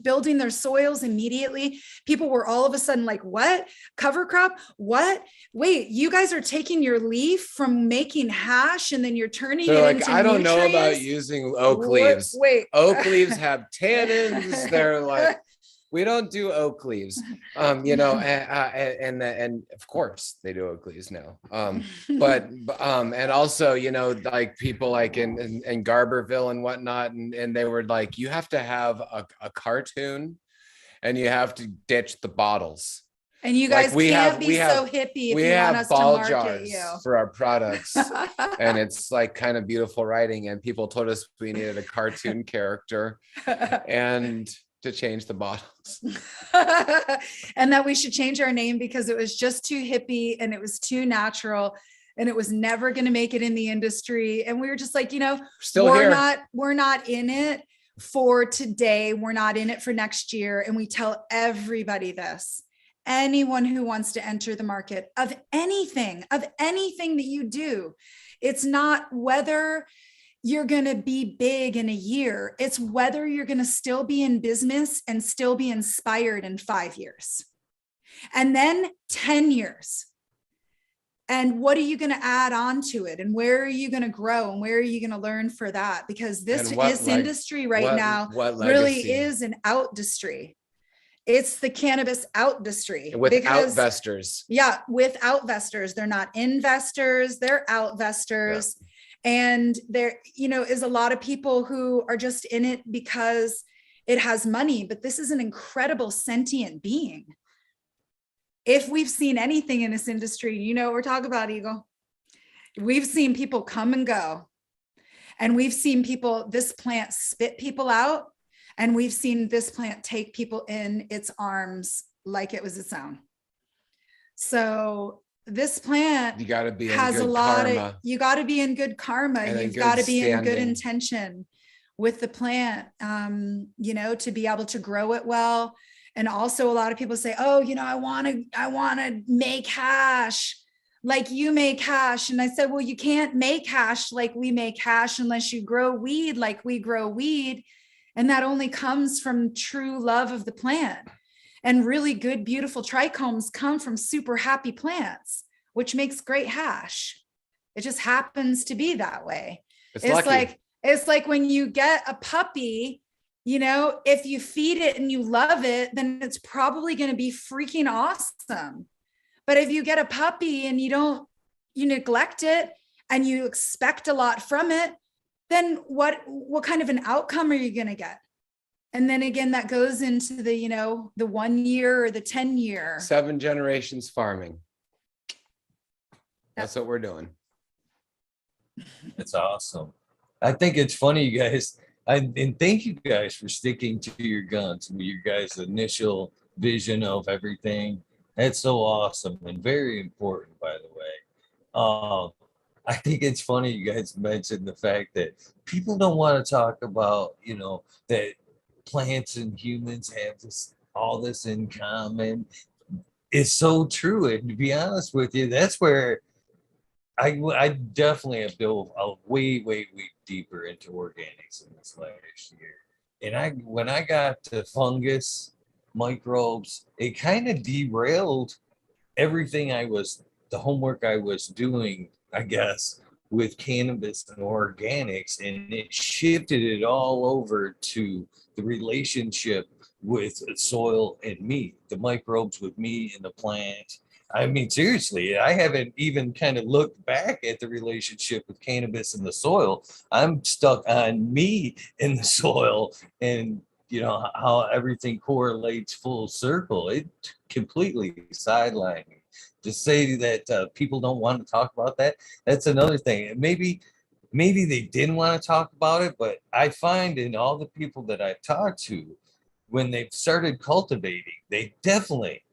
building their soils immediately. People were all of a sudden like, what? Cover crop? What? Wait, you guys are taking your leaf from making hash and then you're turning it into I don't know about nutrients? using oak leaves. Wait. Oak leaves have tannins. They're like, we don't do oak leaves, and of course they do oak leaves now. But and also, like people like in Garberville and whatnot, and they were like, you have to have a cartoon, and you have to ditch the bottles. And you guys can't be so hippie if you want us to market you for our products. And it's like kind of beautiful writing. And people told us we needed a cartoon character and to change the bottles. And that we should change our name because it was just too hippie and it was too natural and it was never going to make it in the industry. And we were just like, we're not in it for today. We're not in it for next year. And we tell everybody this. Anyone who wants to enter the market of anything that you do, it's not whether you're going to be big in a year. It's whether you're going to still be in business and still be inspired in 5 years and then 10 years. And what are you going to add on to it? And where are you going to grow? And where are you going to learn for that? Because this industry right now really is an out industry. It's the cannabis out industry. Without investors. Yeah, without investors. They're not investors, they're out investors. Yeah. And there, is a lot of people who are just in it because it has money, but this is an incredible sentient being. If we've seen anything in this industry, we're talking about, Eagle. We've seen people come and go. And we've seen this plant spit people out. And we've seen this plant take people in its arms like it was its own. So this plant you got to be has a lot of, you got to be in good karma. You've got to be in good intention with the plant, to be able to grow it well. And also a lot of people say, oh, I want to make hash like you make hash. And I said, well, you can't make hash like we make hash unless you grow weed like we grow weed. And that only comes from true love of the plant. And really good, beautiful trichomes come from super happy plants, which makes great hash. It just happens to be that way. It's like when you get a puppy, if you feed it and you love it, then it's probably going to be freaking awesome. But if you get a puppy and you neglect it and you expect a lot from it, then what kind of an outcome are you going to get? And then again, that goes into the 1 year or the 10 year. 7 generations farming. That's what we're doing. It's awesome. I think it's funny, you guys. And thank you guys for sticking to your guns, your guys' initial vision of everything. That's so awesome and very important, by the way. I think it's funny you guys mentioned the fact that people don't want to talk about, that plants and humans have all this in common. It's so true. And to be honest with you, that's where I definitely have dove way, way, way deeper into organics in this last year. And when I got to fungus, microbes, it kind of derailed everything the homework I was doing, I guess, with cannabis and organics, and it shifted it all over to the relationship with soil and me, the microbes with me and the plant. I mean, seriously, I haven't even kind of looked back at the relationship with cannabis and the soil. I'm stuck on me in the soil and, how everything correlates full circle. It completely sidelined me. To say that people don't want to talk about that, that's another thing. And maybe they didn't want to talk about it, but I find in all the people that I've talked to, when they've started cultivating, they definitely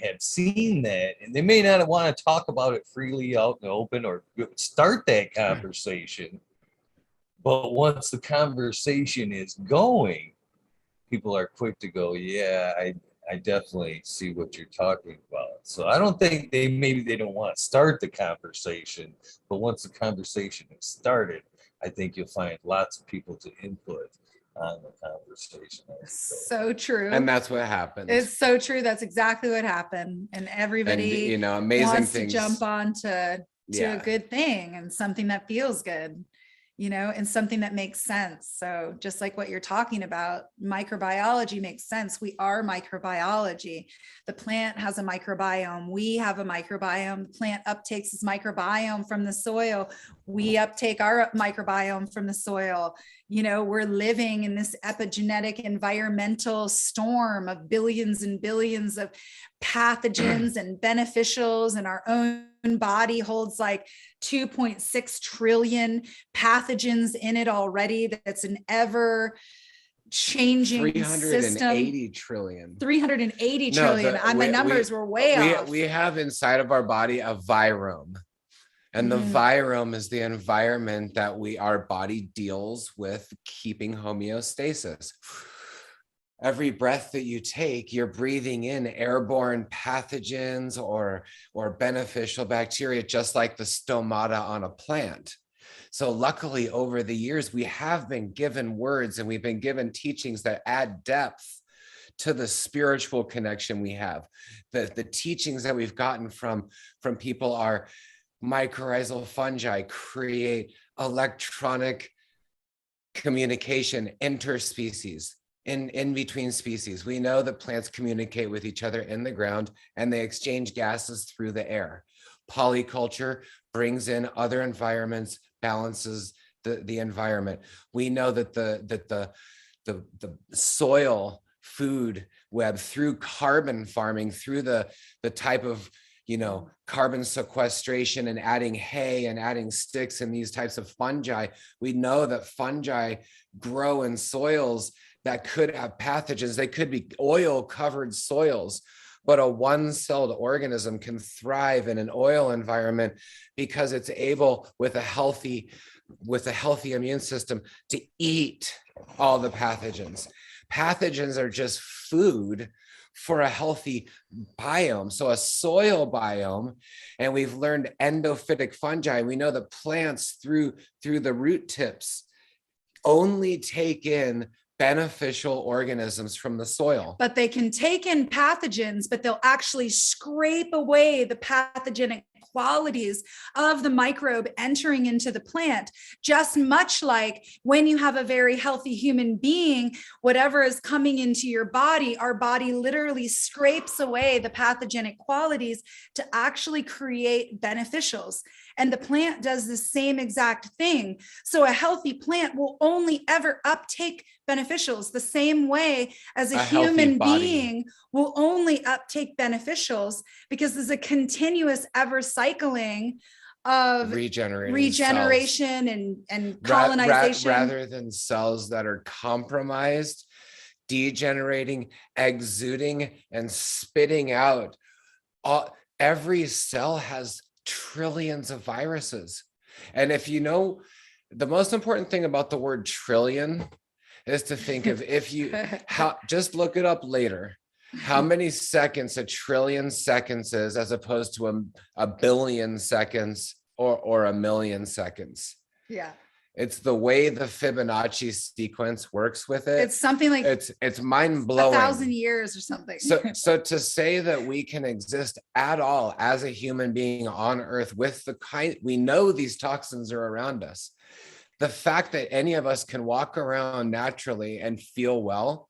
have seen that, and they may not want to talk about it freely out in the open or start that conversation. But once the conversation is going, people are quick to go, yeah, I definitely see what you're talking about. So I don't think maybe they don't want to start the conversation, but once the conversation is started, I think you'll find lots of people to input on the conversation. So true. And that's what happened. It's so true. That's exactly what happened. And everybody and, amazing wants things. to jump on to a good thing and something that feels good, and something that makes sense. So just like what you're talking about, microbiology makes sense. We are microbiology. The plant has a microbiome. We have a microbiome. The plant uptakes its microbiome from the soil. We uptake our microbiome from the soil. We're living in this epigenetic environmental storm of billions and billions of pathogens and beneficials, and our own body holds like 2.6 trillion pathogens in it already. That's an ever changing 380 trillion. 380 trillion. My numbers were way off. We have inside of our body a virome. And the virome is the environment that our body deals with keeping homeostasis. Every breath that you take, you're breathing in airborne pathogens or beneficial bacteria, just like the stomata on a plant. So luckily, over the years, we have been given words and we've been given teachings that add depth to the spiritual connection we have. The teachings that we've gotten from people are mycorrhizal fungi create electronic communication interspecies. In between species. We know that plants communicate with each other in the ground and they exchange gases through the air. Polyculture brings in other environments, balances the environment. We know that the soil food web through carbon farming, through the type of carbon sequestration and adding hay and adding sticks and these types of fungi, we know that fungi grow in soils that could have pathogens. They could be oil-covered soils, but a one-celled organism can thrive in an oil environment because it's able, with a healthy immune system, to eat all the pathogens. Pathogens are just food for a healthy biome. So a soil biome, and we've learned endophytic fungi. We know that plants through the root tips only take in beneficial organisms from the soil. But they can take in pathogens, but they'll actually scrape away the pathogenic qualities of the microbe entering into the plant. Just much like when you have a very healthy human being, whatever is coming into your body, our body literally scrapes away the pathogenic qualities to actually create beneficials. And the plant does the same exact thing. So a healthy plant will only ever uptake beneficials the same way as a human being will only uptake beneficials, because there's a continuous ever cycling of regeneration and colonization. Rather than cells that are compromised, degenerating, exuding, and spitting out. Every cell has trillions of viruses. And if you know, the most important thing about the word trillion is to think of, just look it up later, how many seconds a trillion seconds is, as opposed to a billion seconds or a million seconds. Yeah. It's the way the Fibonacci sequence works with it. It's something like it's mind blowing. 1,000 years or something. So to say that we can exist at all as a human being on Earth with we know these toxins are around us. The fact that any of us can walk around naturally and feel well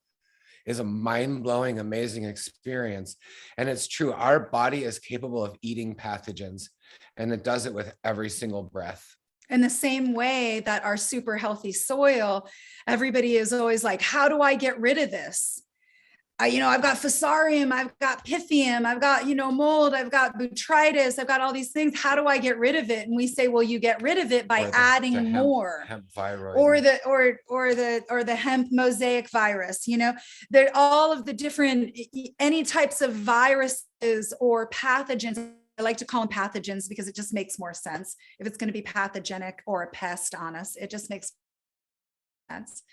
is a mind-blowing, amazing experience. And it's true, our body is capable of eating pathogens, and it does it with every single breath. In the same way that our super healthy soil, everybody is always like, how do I get rid of this? I've got fusarium, I've got pythium, I've got, mold, I've got botrytis, I've got all these things. How do I get rid of it? And we say, well, you get rid of it by adding more, hemp viroid, or the hemp mosaic virus. That all of the different, any types of viruses or pathogens. I like to call them pathogens because it just makes more sense. If it's going to be pathogenic or a pest on us, it just makes sense.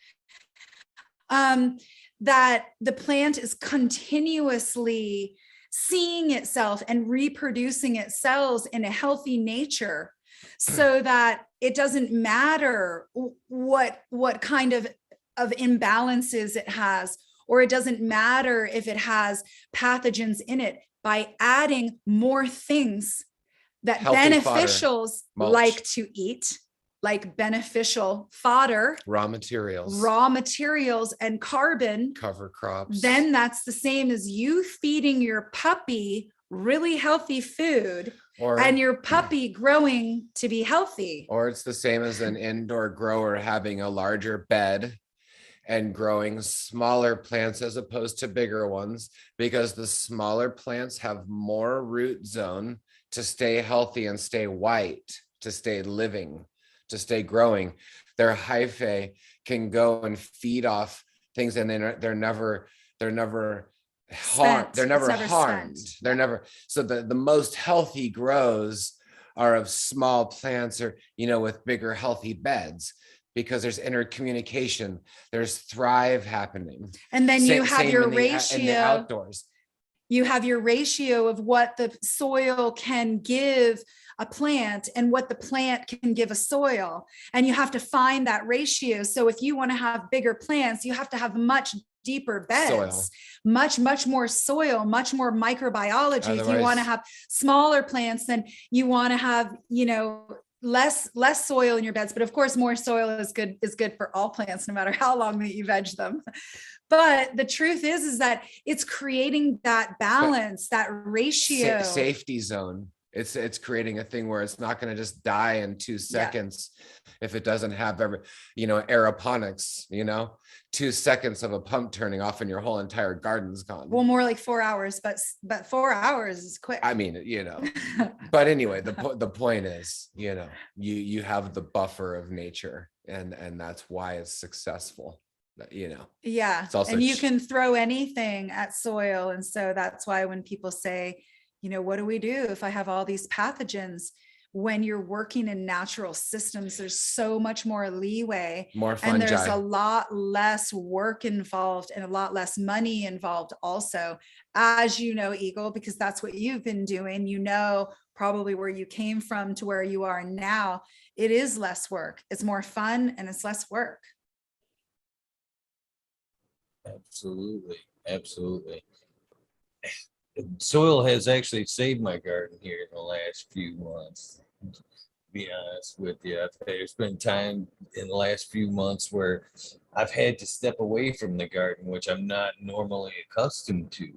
that the plant is continuously seeing itself and reproducing its cells in a healthy nature, so that it doesn't matter what kind of imbalances it has, or it doesn't matter if it has pathogens in it. By adding more things that Healthy beneficials fodder, like to eat, like beneficial fodder, raw materials, and carbon, cover crops, then that's the same as you feeding your puppy really healthy food, and your puppy growing to be healthy. Or it's the same as an indoor grower having a larger bed and growing smaller plants as opposed to bigger ones, because the smaller plants have more root zone to stay healthy and stay white, to stay living, to stay growing. Their hyphae can go and feed off things, and they're never harmed. They're never harmed. They're never. So the most healthy grows are of small plants, or with bigger healthy beds, because there's intercommunication, there's thrive happening. And then you have your ratio in the outdoors. You have your ratio of what the soil can give a plant and what the plant can give a soil. And you have to find that ratio. So if you want to have bigger plants, you have to have much deeper beds, much more soil, much more microbiology. Otherwise, if you want to have smaller plants, then you want to have, less soil in your beds. But of course, more soil is good for all plants, no matter how long that you veg them. But the truth is that it's creating that balance, that ratio. Safety zone. It's creating a thing where it's not going to just die in 2 seconds if it doesn't have aeroponics, 2 seconds of a pump turning off and your whole entire garden's gone. Well, more like 4 hours, but 4 hours is quick. I mean, but anyway, the point is, you have the buffer of nature, and that's why it's successful. Yeah. And you can throw anything at soil. And so that's why when people say, what do we do if I have all these pathogens? When you're working in natural systems, there's so much more leeway, more fungi. And there's a lot less work involved and a lot less money involved also, as Eagle, because that's what you've been doing, probably where you came from to where you are now. It is less work. It's more fun and it's less work. Absolutely. Soil has actually saved my garden here in the last few months, to be honest with you. There's been time in the last few months where I've had to step away from the garden, which I'm not normally accustomed to.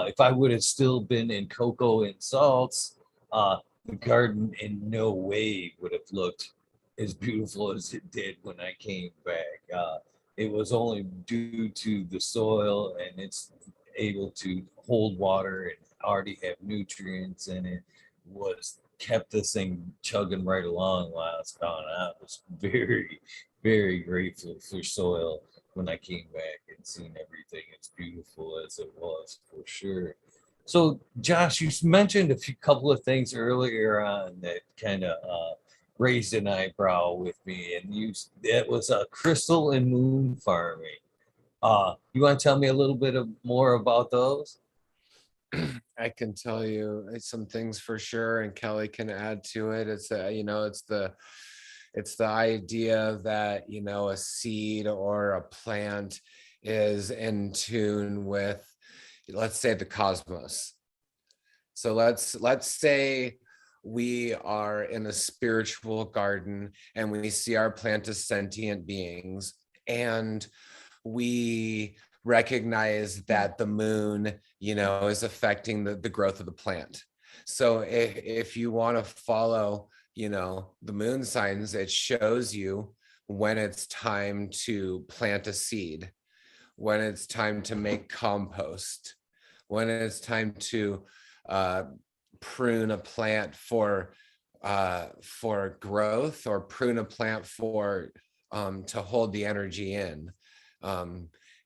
If I would have still been in cocoa and salts, the garden in no way would have looked as beautiful as it did when I came back. It was only due to the soil, and it's able to hold water and already have nutrients in it, kept this thing chugging right along while it's gone out. I was very, very grateful for soil when I came back and seen everything as beautiful as it was, for sure. So Josh, you mentioned a couple of things earlier on that kind of raised an eyebrow with me, and it was crystal and moon farming. You want to tell me a little bit more about those? I can tell you some things for sure, and Kelly can add to it. It's the idea that a seed or a plant is in tune with, let's say, the cosmos. So let's say we are in a spiritual garden and we see our plant as sentient beings, and we recognize that the moon, is affecting the growth of the plant. So if you want to follow, the moon signs, it shows you when it's time to plant a seed, when it's time to make compost, when it's time to prune a plant for growth, or prune a plant for to hold the energy in.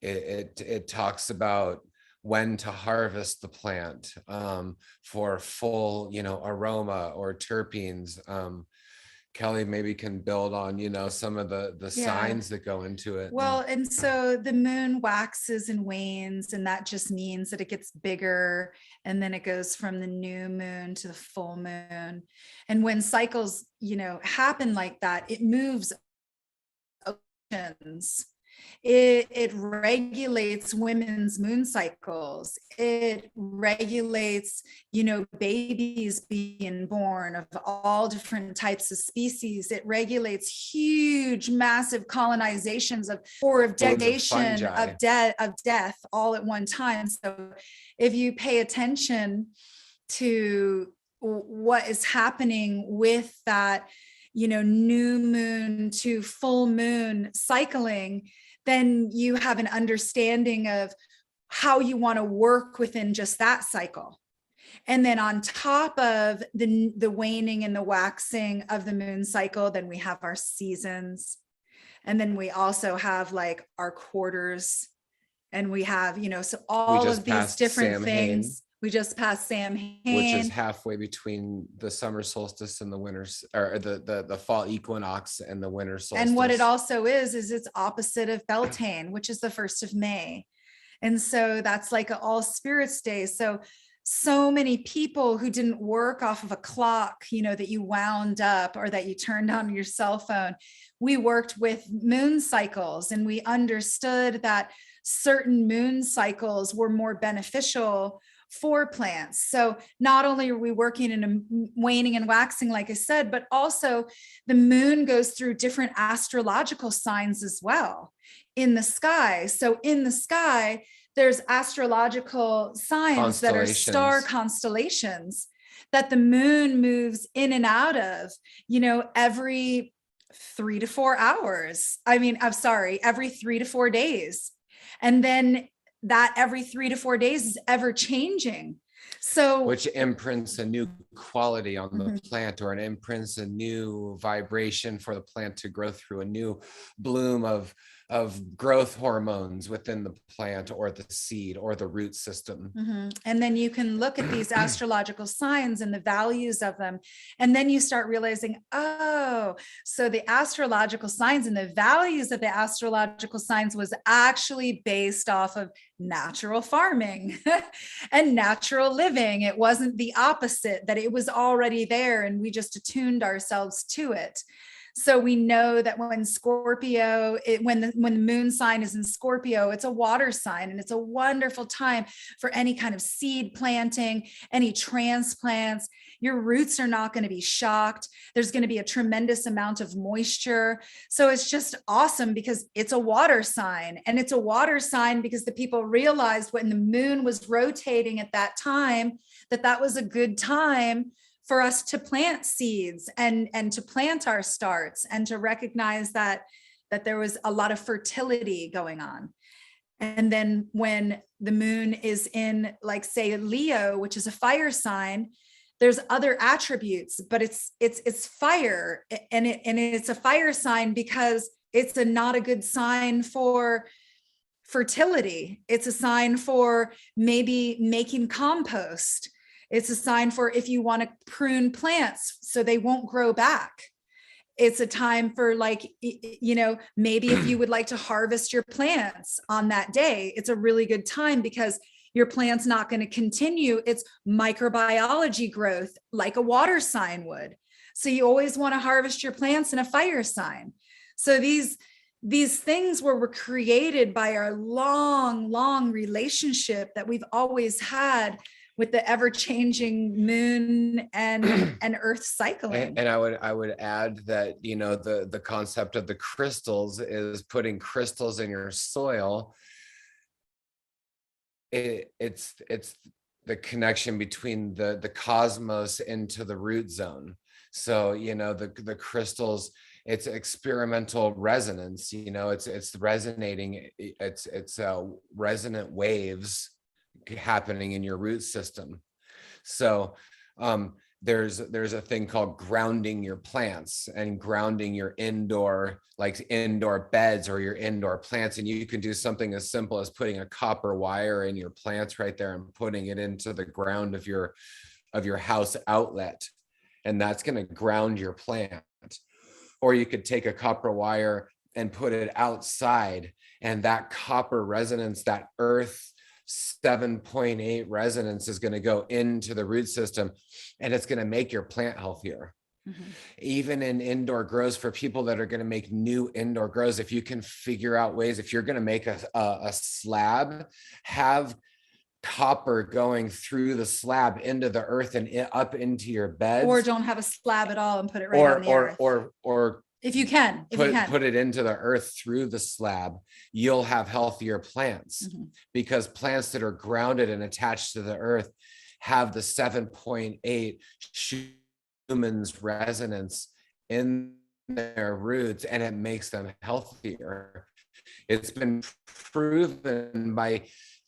It talks about when to harvest the plant for full, aroma or terpenes. Kelly maybe can build on, you know, some of the Yeah. signs that go into it. Well, and so the moon waxes and wanes, and that just means that it gets bigger, and then it goes from the new moon to the full moon. And when cycles, you know, happen like that, it moves oceans. It regulates women's moon cycles. It regulates, you know, babies being born of all different types of species. It regulates huge, massive colonizations of degradation, of death all at one time. So if you pay attention to what is happening with that, you know, new moon to full moon cycling, then you have an understanding of how you want to work within just that cycle. And then on top of the waning and the waxing of the moon cycle, then we have our seasons. And then we also have like our quarters. And we have, you know, so all of these different things. We just passed Samhain, which is halfway between the summer solstice and the winter, or the fall equinox and the winter solstice. And what it also is it's opposite of Beltane, which is the 1st of May. And so that's like an all spirits day. So many people who didn't work off of a clock, you know, that you wound up or that you turned on your cell phone, we worked with moon cycles, and we understood that certain moon cycles were more beneficial for plants. So not only are we working in a waning and waxing, like I said, but also the moon goes through different astrological signs as well in the sky. So in the sky, there's astrological signs that are star constellations that the moon moves in and out of, you know, every 3 to 4 hours. Every 3 to 4 days. And then that every 3 to 4 days is ever changing. So which imprints a new quality on the plant, or it imprints a new vibration for the plant to grow through, a new bloom of growth hormones within the plant or the seed or the root system. And then you can look at these astrological signs and the values of them. And then you start realizing, oh, so the astrological signs and the values of the astrological signs was actually based off of natural farming and natural living. It wasn't the opposite, that it was already there and we just attuned ourselves to it. So we know that when Scorpio, when the moon sign is in Scorpio, it's a water sign, and it's a wonderful time for any kind of seed planting, any transplants. Your roots are not going to be shocked. There's going to be a tremendous amount of moisture. So it's just awesome because it's a water sign, and it's a water sign because the people realized when the moon was rotating at that time, that was a good time for us to plant seeds and to plant our starts, and to recognize that there was a lot of fertility going on. And then when the moon is in, like, say, Leo, which is a fire sign, there's other attributes, but it's fire, and it's a fire sign because it's not a good sign for fertility. It's a sign for maybe making compost. It's a sign for if you want to prune plants so they won't grow back. It's a time for, like, you know, maybe if you would like to harvest your plants on that day, it's a really good time because your plant's not going to continue its microbiology growth like a water sign would. So you always want to harvest your plants in a fire sign. So these things were created by our long relationship that we've always had with the ever-changing moon and earth cycling. And I would add that, you know, the concept of the crystals is putting crystals in your soil. It's the connection between the cosmos into the root zone. So, you know, the crystals, it's experimental resonance, you know, it's resonating, it's resonant waves happening in your root system. So there's a thing called grounding your plants and grounding your indoor beds or your indoor plants. And you can do something as simple as putting a copper wire in your plants right there and putting it into the ground of your house outlet. And that's going to ground your plant. or you could take a copper wire and put it outside, and that copper resonance, that earth 7.8 resonance is going to go into the root system, and it's going to make your plant healthier. Even in indoor grows, for people that are going to make new indoor grows, if you can figure out ways, if you're going to make a slab, have copper going through the slab into the earth and up into your beds, or don't have a slab at all and put it right on the earth. Or if you can, put it into the earth through the slab, you'll have healthier plants, because plants that are grounded and attached to the earth have the 7.8 Schumann's resonance in their roots, and it makes them healthier. It's been proven by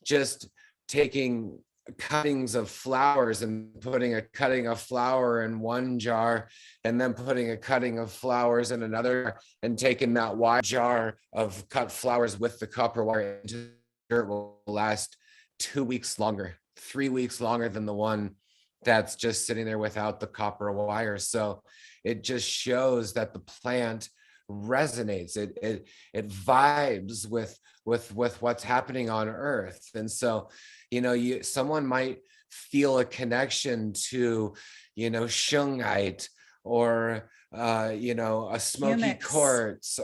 just taking cuttings of flowers and putting a cutting of flower in one jar, and then putting a cutting of flowers in another, and taking that wide jar of cut flowers with the copper wire into dirt will last 2 weeks longer, 3 weeks longer than the one that's just sitting there without the copper wire. So it just shows that the plant resonates, it vibes with what's happening on earth. And so, someone might feel a connection to, shungite, or a smoky Humics. quartz,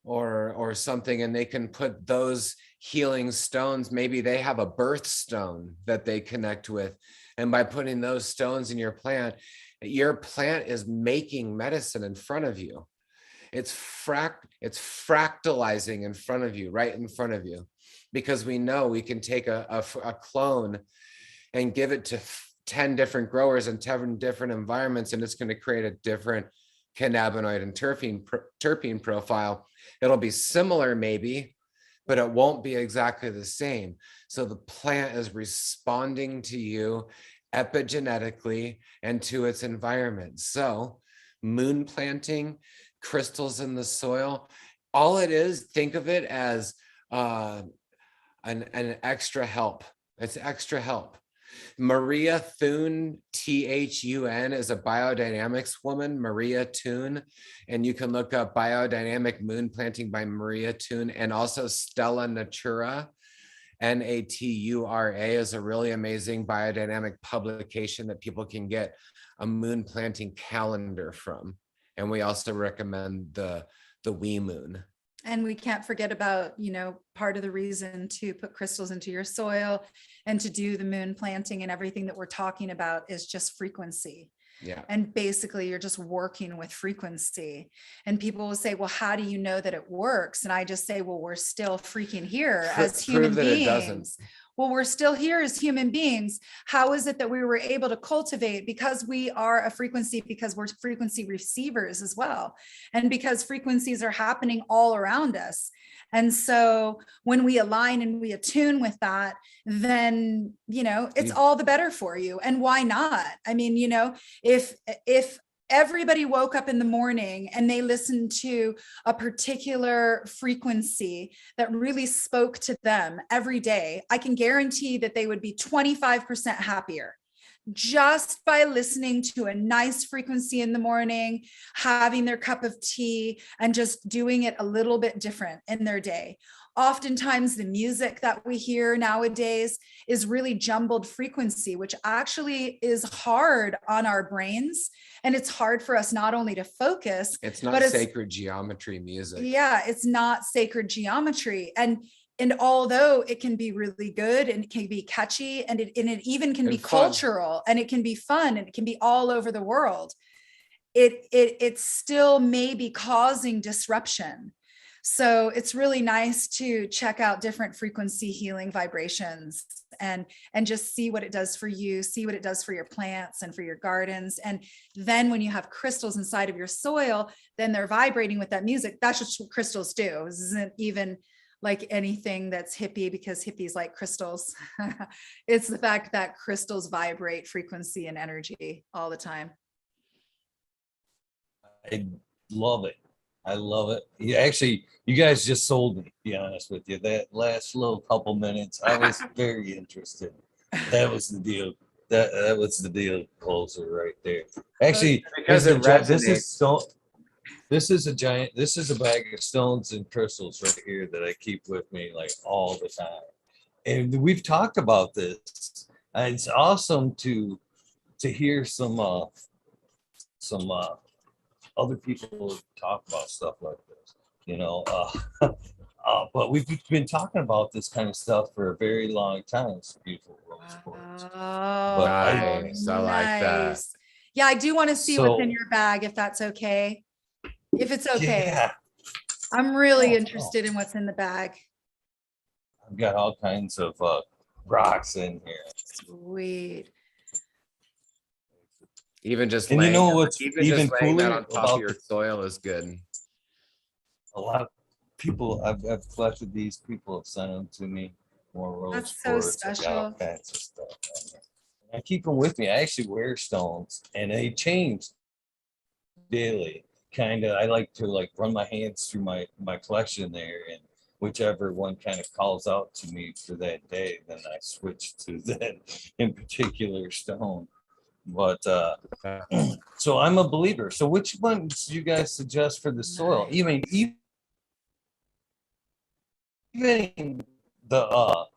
or something, and they can put those healing stones. Maybe they have a birth stone that they connect with, and by putting those stones in your plant is making medicine in front of you. It's fractalizing in front of you, right in front of you, because we know we can take a clone and give it to 10 different growers in 10 different environments, and it's going to create a different cannabinoid and terpene profile. It'll be similar maybe, but it won't be exactly the same. So the plant is responding to you epigenetically and to its environment. So moon planting, crystals in the soil, all it is, think of it as an extra help. It's extra help. Maria Thune, Thun, is a biodynamics woman, Maria Thune, and you can look up Biodynamic Moon Planting by Maria Thune, and also Stella Natura, Natura, is a really amazing biodynamic publication that people can get a moon planting calendar from. And we also recommend the Wee Moon. And we can't forget about, part of the reason to put crystals into your soil and to do the moon planting and everything that we're talking about is just frequency. Yeah. And basically you're just working with frequency. And people will say, well, how do you know that it works? And I just say, well, we're still freaking here as human beings. Well, we're still here as human beings. How is it that we were able to cultivate? Because we are a frequency, because we're frequency receivers as well. And because frequencies are happening all around us. And so when we align and we attune with that, then, it's all the better for you. And why not? I mean, if everybody woke up in the morning and they listened to a particular frequency that really spoke to them every day, I can guarantee that they would be 25% happier just by listening to a nice frequency in the morning, having their cup of tea, and just doing it a little bit different in their day. Oftentimes the music that we hear nowadays is really jumbled frequency, which actually is hard on our brains. And it's hard for us not only to focus. It's not sacred geometry music. Yeah, it's not sacred geometry. And although it can be really good and it can be catchy and it even can be cultural and it can be fun and it can be all over the world, it still may be causing disruption. So it's really nice to check out different frequency healing vibrations and just see what it does for you, see what it does for your plants and for your gardens. And then when you have crystals inside of your soil, then they're vibrating with that music. That's just what crystals do. This isn't even like anything that's hippie, because hippies like crystals. It's the fact that crystals vibrate frequency and energy all the time. I love it. I love it. Yeah, actually, you guys just sold me, to be honest with you. That last little couple minutes, I was very interested. That was the deal. That was the deal closer right there. Actually, because it resonates. This is a bag of stones and crystals right here that I keep with me like all the time. And we've talked about this. And it's awesome to hear some other people talk about stuff like this, you know. But we've been talking about this kind of stuff for a very long time. It's beautiful rose quartz. Oh, Nice. I like that. nice. Yeah, I do want to see what's in So your bag, if that's okay. If it's okay. yeah, I'm really Oh, interested in what's in the bag. I've got all kinds of rocks in here. Sweet. Even just And you laying, know what's even even just laying that cooler on top about of your soil is good. a lot of people I've collected these, people have sent them to me, more rose That's so quartz. I've got all special. kinds of stuff on there. I keep them with me. I actually wear stones and they change daily. Kind of, I like to like run my hands through my collection there, and whichever one kind of calls out to me for that day, then I switch to that in particular stone. But so I'm a believer. So which ones do you guys suggest for the soil? Nice. You mean even the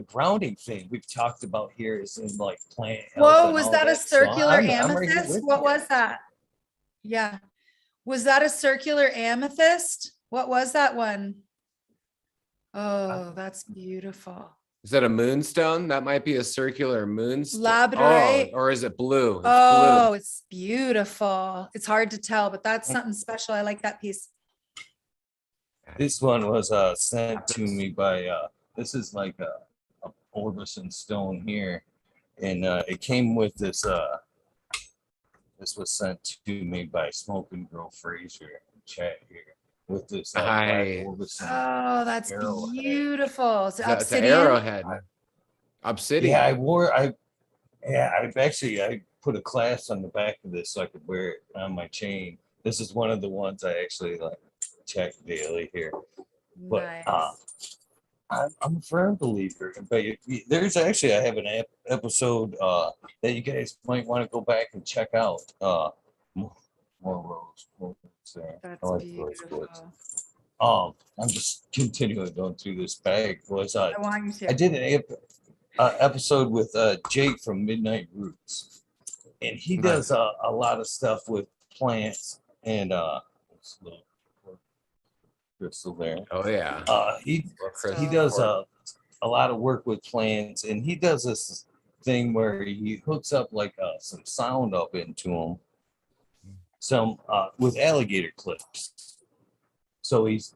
grounding thing we've talked about here is in like plant health. Whoa, and was all that a that. So circular I'm right here amethyst? with What you was guys. that? Yeah. Was that a circular amethyst? What was that one? Oh, that's beautiful. Is that a moonstone? That might be a circular moonstone. Labradorite. Oh, or is it blue? It's Oh, blue. it's beautiful. It's hard to tell, but that's something special. I like that piece. This one was sent to me by this is like a Orbison stone here, and it came with this. This was sent to me by Smoke and Grow Fraser in chat here with this black Nice. Orbison Oh, that's arrowhead. beautiful. Is it It's an obsidian? arrowhead. Yeah, Obsidian. I put a clasp on the back of this so I could wear it on my chain. This is one of the ones I actually like check daily here. But Nice. I'm a firm believer. But there's actually I have an episode that you guys might want to go back and check out. More rose quartz there. I That's like rose beautiful. quartz. I'm just continuing going through this bag. Was I want you I to. did an episode with Jake from Midnight Roots, and he does a lot of stuff with plants and this little crystal there. Oh yeah. He Crystal. does a lot of work with plants, and he does this thing where he hooks up like some sound up into them, some with alligator clips. So he's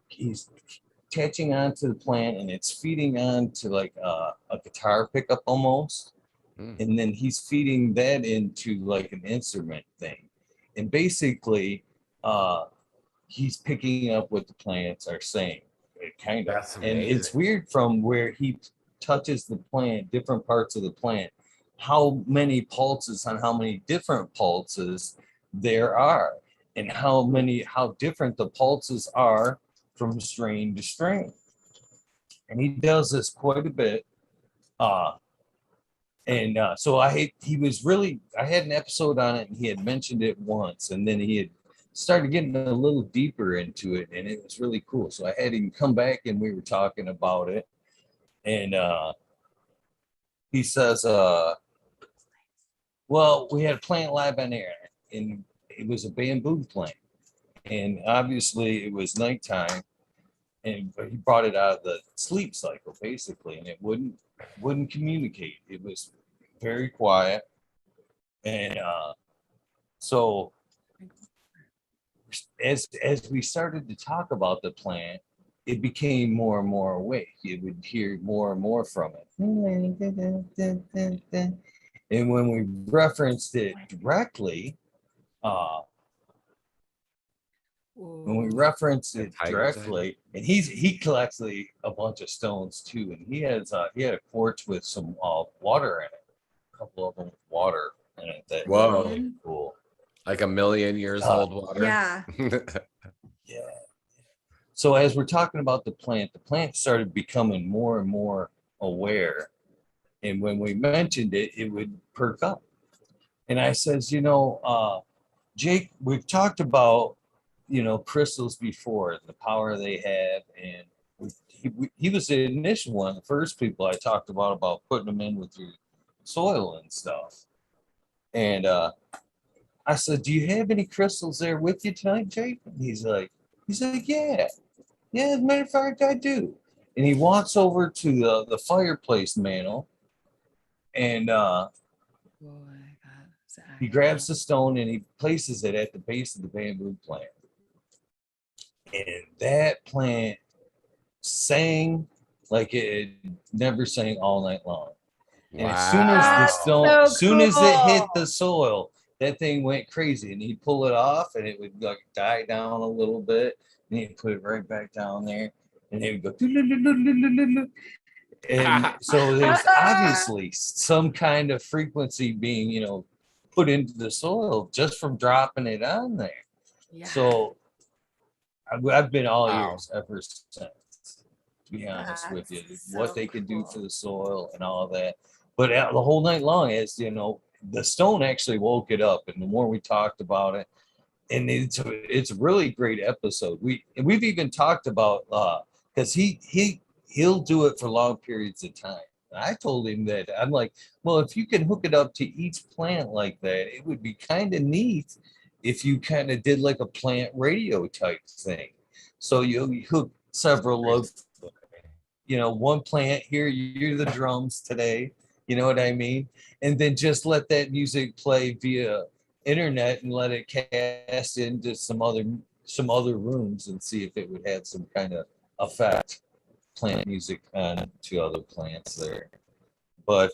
attaching onto the plant, and it's feeding onto like a guitar pickup almost, and then he's feeding that into like an instrument thing, and basically he's picking up what the plants are saying, kind of. That's And amazing. it's weird from where he touches the plant, different parts of the plant, how many pulses on how many different pulses there are, and how different the pulses are from strain to strain. And he does this quite a bit. So I had an episode on it, and he had mentioned it once, and then he had started getting a little deeper into it, and it was really cool. So I had him come back, and we were talking about it, and he says, well, we had a plant live on air, and it was a bamboo plant, and obviously it was nighttime, and he brought it out of the sleep cycle basically, and it wouldn't communicate. It was very quiet, and so as we started to talk about the plant, it became more and more awake. You would hear more and more from it. And when we referenced it directly, and he collects a bunch of stones too, and he had a quartz with some water in it, a couple of them with water in it that were really cool. Like 1,000,000 years old water. Yeah. Yeah. So as we're talking about the plant started becoming more and more aware. And when we mentioned it, it would perk up. And I says, Jake, we've talked about, crystals before and the power they have. And he was the initial one of the first people I talked about putting them in with your soil and stuff. And I said, "Do you have any crystals there with you tonight, Jake?" And he's like, "Yeah, yeah. As a matter of fact, I do." And he walks over to the fireplace mantle, and Boy, that's he active. grabs the stone and he places it at the base of the bamboo plant. And that plant sang like it never sang all night long. And as soon as the That's Wow. stone, so as soon as it hit cool. the soil, that thing went crazy. And he'd pull it off, and it would like die down a little bit, and he'd put it right back down there, and it would go. "Doo-doo-doo-doo-doo-doo-doo." And so there's obviously some kind of frequency being, put into the soil just from dropping it on there. Yeah, So I've been all Wow. ears ever since, to be honest with you, that's what so they could do cool. for the soil and all that. But the whole night long, as the stone actually woke it up, and the more we talked about it, and it's a really great episode. We've even talked about because he'll do it for long periods of time. And I told him that I'm like, well, if you can hook it up to each plant like that, it would be kind of neat if you kind of did like a plant radio type thing. So you hook several of, one plant here, you're the drums today, you know what I mean? And then just let that music play via internet and let it cast into some other rooms and see if it would have some kind of effect, plant music on to other plants there. But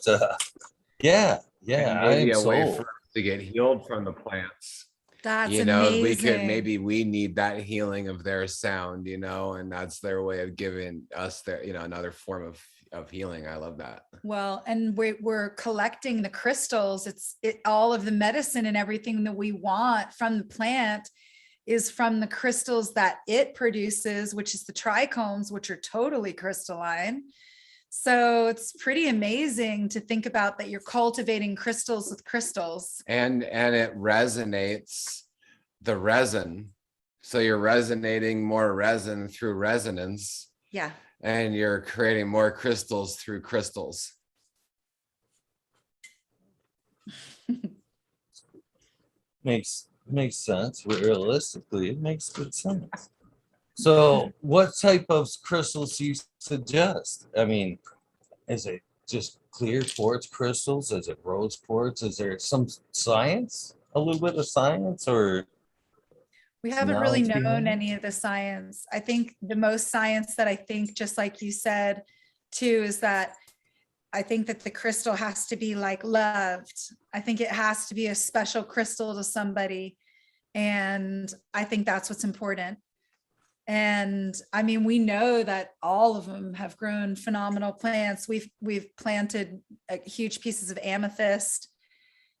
yeah, And I maybe am a way for sold. us to get healed from the plants. That's Maybe amazing. we need that healing of their sound, and that's their way of giving us their, another form of healing. I love that. Well, and we're collecting the crystals. All of the medicine and everything that we want from the plant is from the crystals that it produces, which is the trichomes, which are totally crystalline. So it's pretty amazing to think about that you're cultivating crystals with crystals. And it resonates the resin. So you're resonating more resin through resonance, Yeah. and you're creating more crystals through crystals. Makes sense. Realistically, it makes good sense. So, what type of crystals do you suggest? I mean, is it just clear quartz crystals? Is it rose quartz? Is there some science? A little bit of science or We some haven't really knowledge known behind it? any of the science. I think the most science that I think, just like you said, too, is that I think that the crystal has to be like loved. I think it has to be a special crystal to somebody. And I think that's what's important. And I mean, we know that all of them have grown phenomenal plants. We've planted huge pieces of amethyst,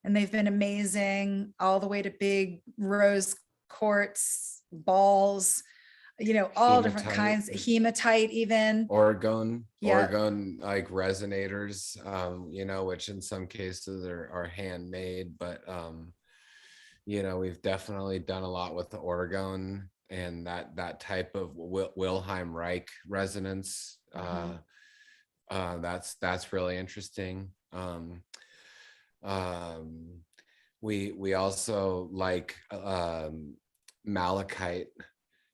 and they've been amazing, all the way to big rose quartz balls, all different Hematite. kinds, hematite even. Orgone Yeah. like resonators, which in some cases are handmade, but we've definitely done a lot with the orgone and that type of Wilhelm Reich resonance. That's really interesting. We also like malachite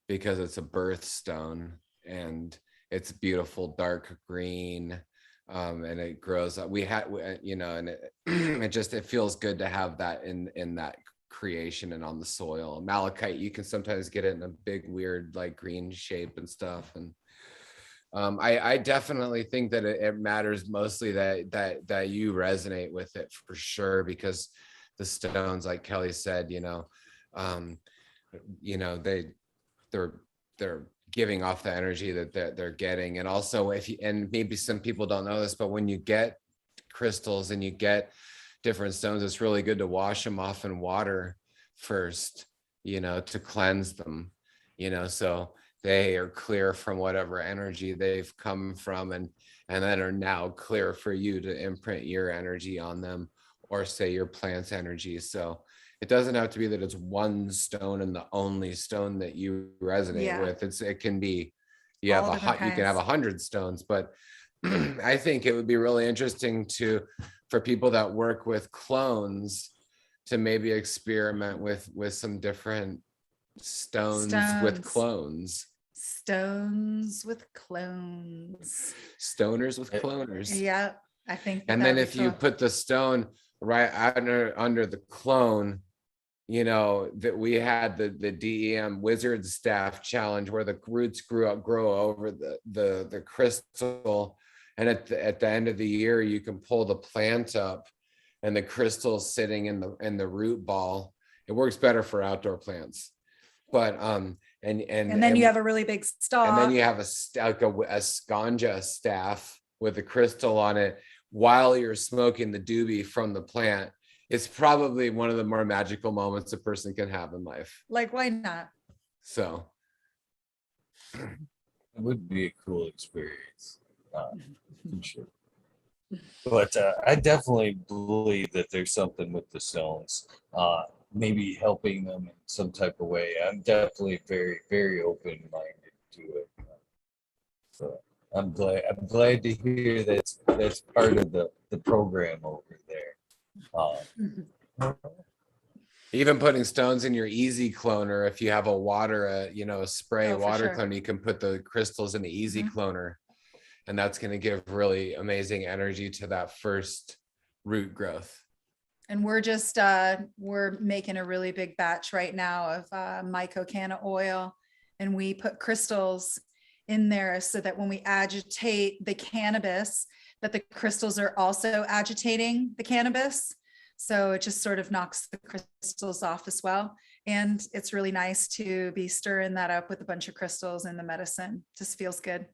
because it's a birthstone and it's beautiful dark green, and it grows up. And it feels good to have that in that creation and on the soil. Malachite, you can sometimes get it in a big weird like green shape and stuff. And I definitely think that it matters mostly that you resonate with it for sure, because the stones, like Kelly said, they're giving off the energy that they're getting. And also and maybe some people don't know this, but when you get crystals and you get different stones, it's really good to wash them off in water first, to cleanse them, so they are clear from whatever energy they've come from, and then are now clear for you to imprint your energy on them, or say your plant's energy. So it doesn't have to be that it's one stone and the only stone that you resonate with. It can be, you All have different you can have kinds. 100 stones, but I think it would be really interesting for people that work with clones to maybe experiment with some different stones with clones. Stones with clones. Stoners with cloners. Yeah, I think. And then if you put the stone right under the clone, you know, that we had the DEM wizard staff challenge where the roots grow over the crystal, and at the end of the year you can pull the plant up and the crystal's sitting in the root ball. It works better for outdoor plants, but and then you have a really big stalk, and then you have a scanja staff with a crystal on it while you're smoking the doobie from the plant. It's probably one of the more magical moments a person can have in life. Like, why not? So it would be a cool experience, for sure. But I definitely believe that there's something with the stones, maybe helping them in some type of way. I'm definitely very, very open-minded to it. So I'm glad to hear that's part of the program over there. Even putting stones in your easy cloner, if you have a spray water cloner, you can put the crystals in the easy cloner, and that's going to give really amazing energy to that first root growth. And we're just we're making a really big batch right now of mycocanna oil, and we put crystals in there so that when we agitate the cannabis, that the crystals are also agitating the cannabis. So it just sort of knocks the crystals off as well. And it's really nice to be stirring that up with a bunch of crystals in the medicine. Just feels good.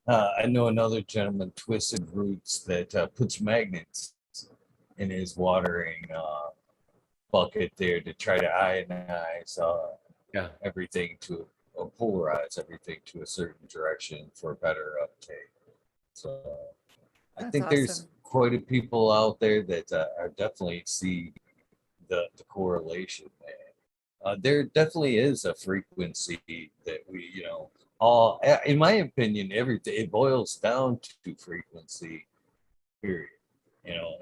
I know another gentleman, Twisted Roots, that puts magnets in his watering bucket there to try to ionize everything or polarize everything to a certain direction for better uptake. So I think there's quite a people out there that are definitely see the correlation there. There definitely is a frequency that we, all, in my opinion, everything, it boils down to frequency, period.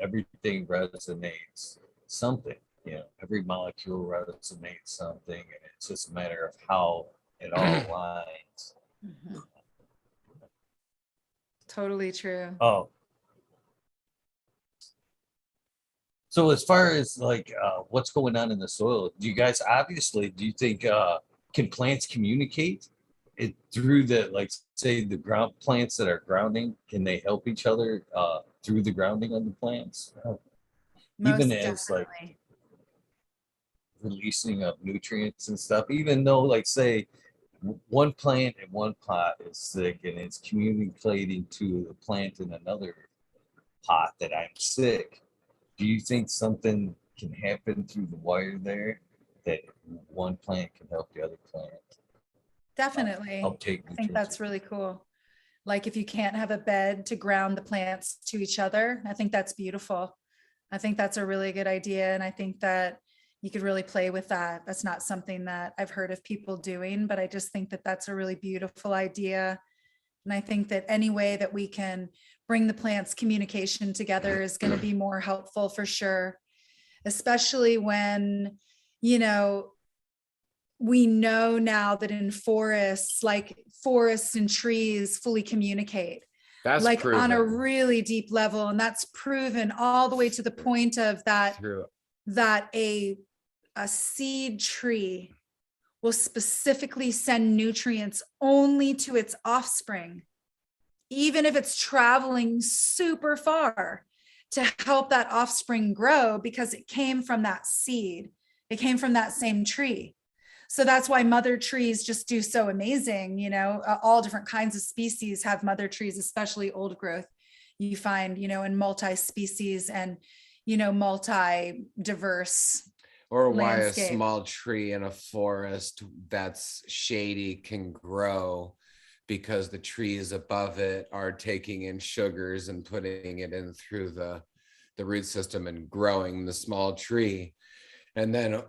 Everything resonates something, every molecule resonates something, and it's just a matter of how it all aligns. Totally true. Oh. So as far as what's going on in the soil, do you think can plants communicate it through say the ground plants that are grounding? Can they help each other through the grounding of the plants? Even as releasing of nutrients and stuff, even though say one plant in one pot is sick and it's communicating to the plant in another pot that I'm sick. Do you think something can happen through the wire there that one plant can help the other plant? Definitely. Uptake I think that's really cool. Like if you can't have a bed to ground the plants to each other, I think that's beautiful. I think that's a really good idea. And I think that you could really play with that. That's not something that I've heard of people doing, but I just think that that's a really beautiful idea. And I think that any way that we can bring the plants' communication together is going to be more helpful for sure, especially when, we know now that in forests, forests and trees fully communicate. That's proven on a really deep level. And that's proven all the way to the point of that a seed tree will specifically send nutrients only to its offspring, even if it's traveling super far, to help that offspring grow because it came from that seed. It came from that same tree. So that's why mother trees just do so amazing. All different kinds of species have mother trees, especially old growth. You find, in multi-species and, multi-diverse. Or why landscape. A small tree in a forest that's shady can grow because the trees above it are taking in sugars and putting it in through the the root system and growing the small tree. And then,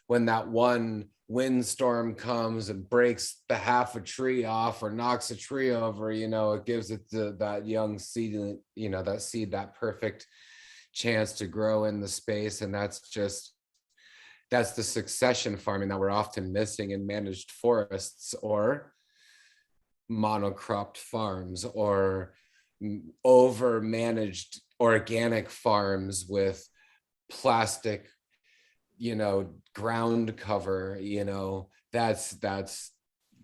when that one windstorm comes and breaks the half a tree off or knocks a tree over, it gives it that young seed, that seed, that perfect chance to grow in the space. And that's the succession farming that we're often missing in managed forests or monocropped farms or over managed organic farms with plastic ground cover. That's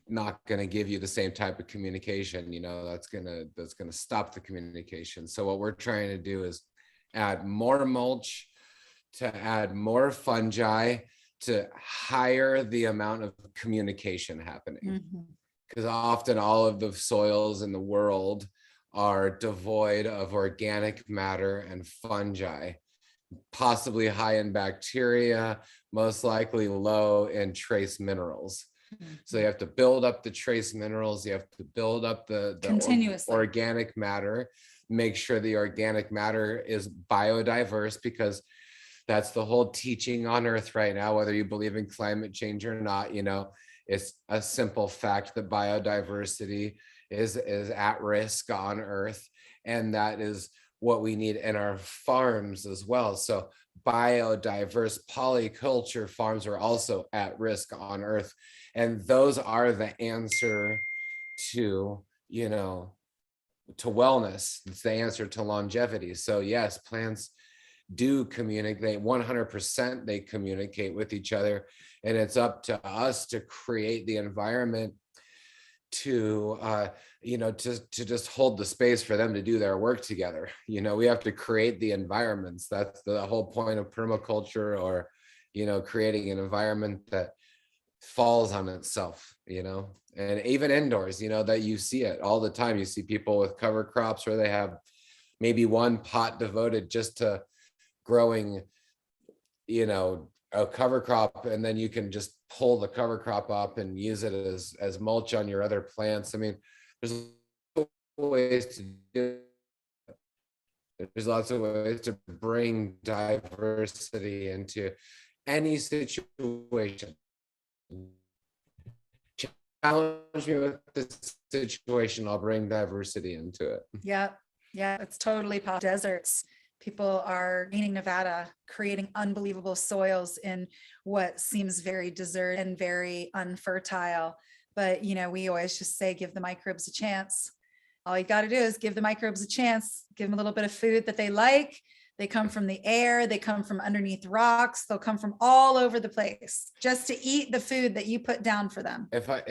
not going to give you the same type of communication. That's going to stop the communication. So what we're trying to do is add more mulch, to add more fungi, to higher the amount of communication happening. Because often all of the soils in the world are devoid of organic matter and fungi, possibly high in bacteria, most likely low in trace minerals. So you have to build up the trace minerals, you have to build up the continuously organic matter, make sure the organic matter is biodiverse, because that's the whole teaching on Earth right now, whether you believe in climate change or not. It's a simple fact that biodiversity is at risk on Earth, and that is what we need in our farms as well. So biodiverse polyculture farms are also at risk on Earth, and those are the answer to wellness. It's the answer to longevity. So yes, plants do communicate 100%. They communicate with each other, and it's up to us to create the environment to to just hold the space for them to do their work together. We have to create the environments. That's the whole point of permaculture, or creating an environment that falls on itself, and even indoors, that you see it all the time. You see people with cover crops where they have maybe one pot devoted just to growing a cover crop, and then you can just pull the cover crop up and use it as mulch on your other plants. I mean, there's ways to do it. There's lots of ways to bring diversity into any situation. Challenge me with this situation, I'll bring diversity into it. Yeah, it's totally possible. Deserts. People are gaining Nevada, creating unbelievable soils in what seems very desert and very unfertile. But, we always just say, give the microbes a chance. All you got to do is give the microbes a chance, give them a little bit of food that they like. They come from the air, they come from underneath rocks, they'll come from all over the place just to eat the food that you put down for them. If I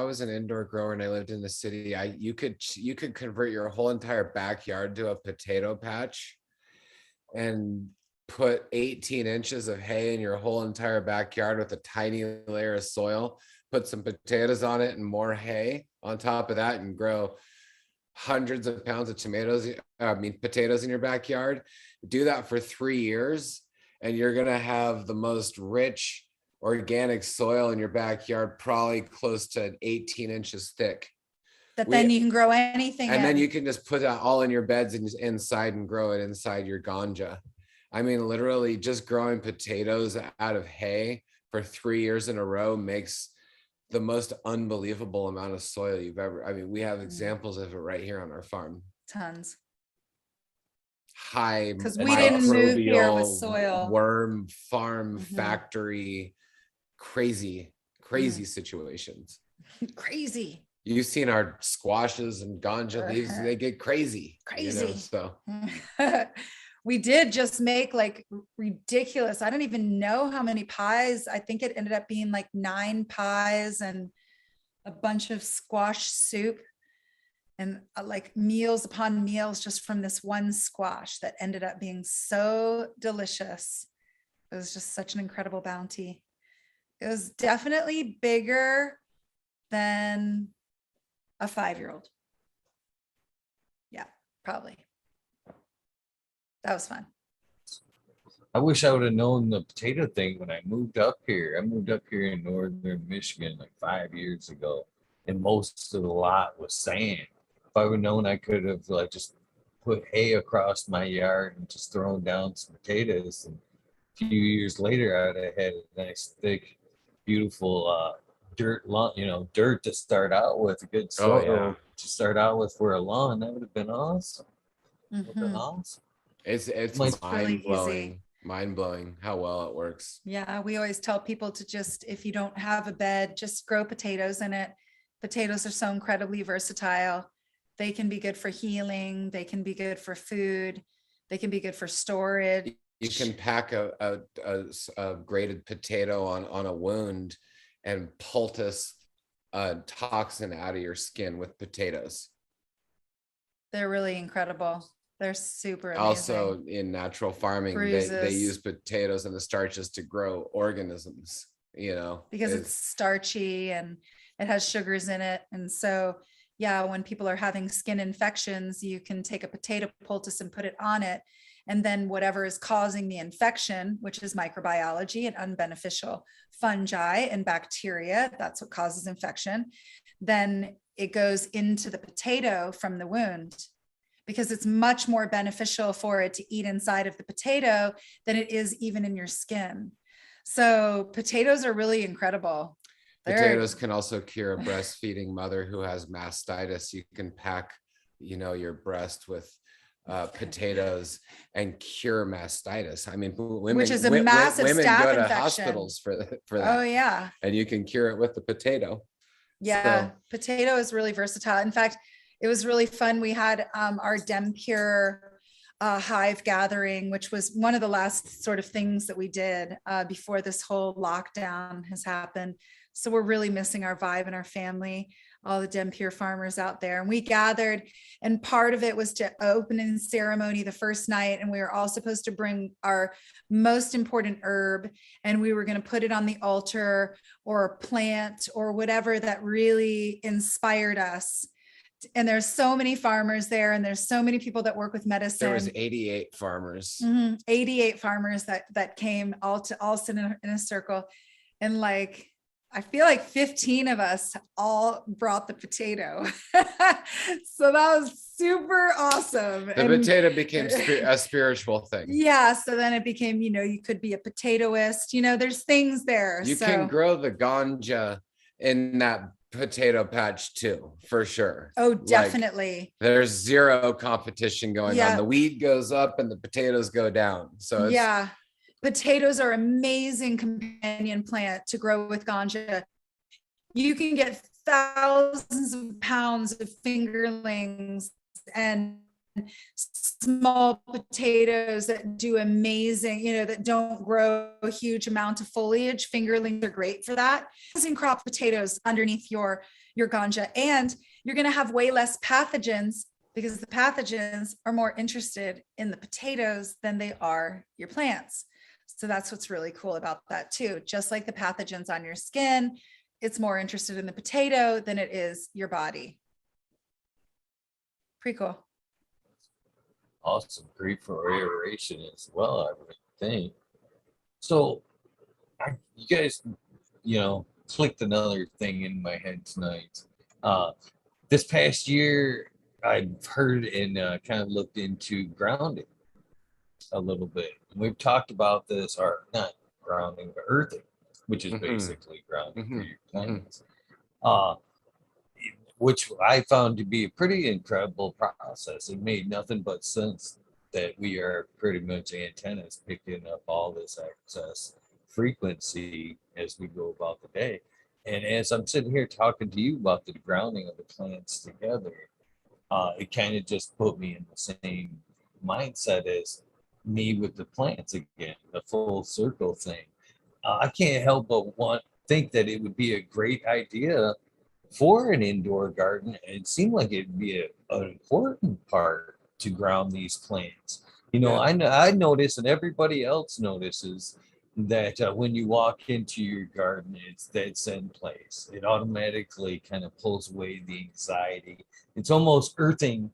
was an indoor grower and I lived in the city, you could convert your whole entire backyard to a potato patch and put 18 inches of hay in your whole entire backyard with a tiny layer of soil, put some potatoes on it and more hay on top of that, and grow hundreds of pounds of potatoes in your backyard. Do that for 3 years, and you're going to have the most rich organic soil in your backyard, probably close to 18 inches thick. Then you can grow anything. And then you can just put that all in your beds and just inside and grow it inside your ganja. I mean, literally just growing potatoes out of hay for 3 years in a row makes the most unbelievable amount of soil you've ever. I mean, we have examples of it right here on our farm. Tons. High, because we didn't move here with soil. Worm farm factory, crazy situations. Crazy. You've seen our squashes and ganja leaves; they get crazy. So we did just make like ridiculous. I don't even know how many pies. I think it ended up being like 9 pies and a bunch of squash soup, and like meals upon meals just from this one squash that ended up being so delicious. It was just such an incredible bounty. It was definitely bigger than a 5-year-old. Yeah, probably. That was fun. I wish I would have known the potato thing when I moved up here. I moved up here in northern Michigan like 5 years ago, and most of the lot was sand. If I would have known, I could have like just put hay across my yard and just throwing down some potatoes. And a few years later, I'd have had a nice, thick, beautiful dirt lawn, dirt to start out with, a good Oh, soil yeah. to start out with for a lawn. That would have been awesome. Would have been Mhm. awesome. It's It's really easy. mind blowing how well it works. Yeah, we always tell people to just, if you don't have a bed, just grow potatoes in it. Potatoes are so incredibly versatile. They can be good for healing. They can be good for food. They can be good for storage. You can pack a grated potato on a wound and poultice a toxin out of your skin with potatoes. They're really incredible. They're super amazing. Also, in natural farming, they Bruises. use potatoes and the starches to grow organisms, because it's starchy and it has sugars in it. And so, yeah, when people are having skin infections, you can take a potato poultice and put it on it. And then whatever is causing the infection, which is microbiology and unbeneficial fungi and bacteria, that's what causes infection, then it goes into the potato from the wound, because it's much more beneficial for it to eat inside of the potato than it is even in your skin. So potatoes are really incredible. Potatoes can also cure a breastfeeding mother who has mastitis. You can pack, your breast with potatoes and cure mastitis. I mean, women, which is a massive women staph go to infection. hospitals for that. Oh yeah. And you can cure it with the potato. Yeah, So, potato is really versatile. In fact, it was really fun. We had our DemPure hive gathering, which was one of the last sort of things that we did before this whole lockdown has happened. So we're really missing our vibe and our family, all the DemPure farmers out there. And we gathered, and part of it was to opening ceremony the first night. And we were all supposed to bring our most important herb, and we were going to put it on the altar or a plant or whatever that really inspired us. And there's so many farmers there, and there's so many people that work with medicine. there was 88 farmers. 88 farmers that came all sit in a circle. And like, I feel like 15 of us all brought the potato. So that was super awesome. The potato became a spiritual thing. Yeah. So then it became, you could be a potatoist, there's things there. You can grow the ganja in that potato patch too, for sure. Oh, definitely. Like, there's zero competition going on. The weed goes up and the potatoes go down. So yeah. Potatoes are amazing companion plant to grow with ganja. You can get thousands of pounds of fingerlings and small potatoes that do amazing, that don't grow a huge amount of foliage. Fingerlings are great for that. Using crop potatoes underneath your ganja, and you're going to have way less pathogens, because the pathogens are more interested in the potatoes than they are your plants. So that's what's really cool about that too. Just like the pathogens on your skin, it's more interested in the potato than it is your body. Pretty cool. Awesome. Great for aeration as well, I would think. So you guys, clicked another thing in my head tonight. This past year, I've heard and kind of looked into grounding a little bit. We've talked about this, or not grounding, but earthing, which is basically grounding for your plants. Which I found to be a pretty incredible process. It made nothing but sense that we are pretty much antennas picking up all this excess frequency as we go about the day. And as I'm sitting here talking to you about the grounding of the plants together, it kind of just put me in the same mindset as me with the plants again, the full circle thing. I can't help but think that it would be a great idea for an indoor garden. It seemed like it'd be an important part to ground these plants. I notice, and everybody else notices, that when you walk into your garden, it's that Zen place. It automatically kind of pulls away the anxiety. It's almost earthing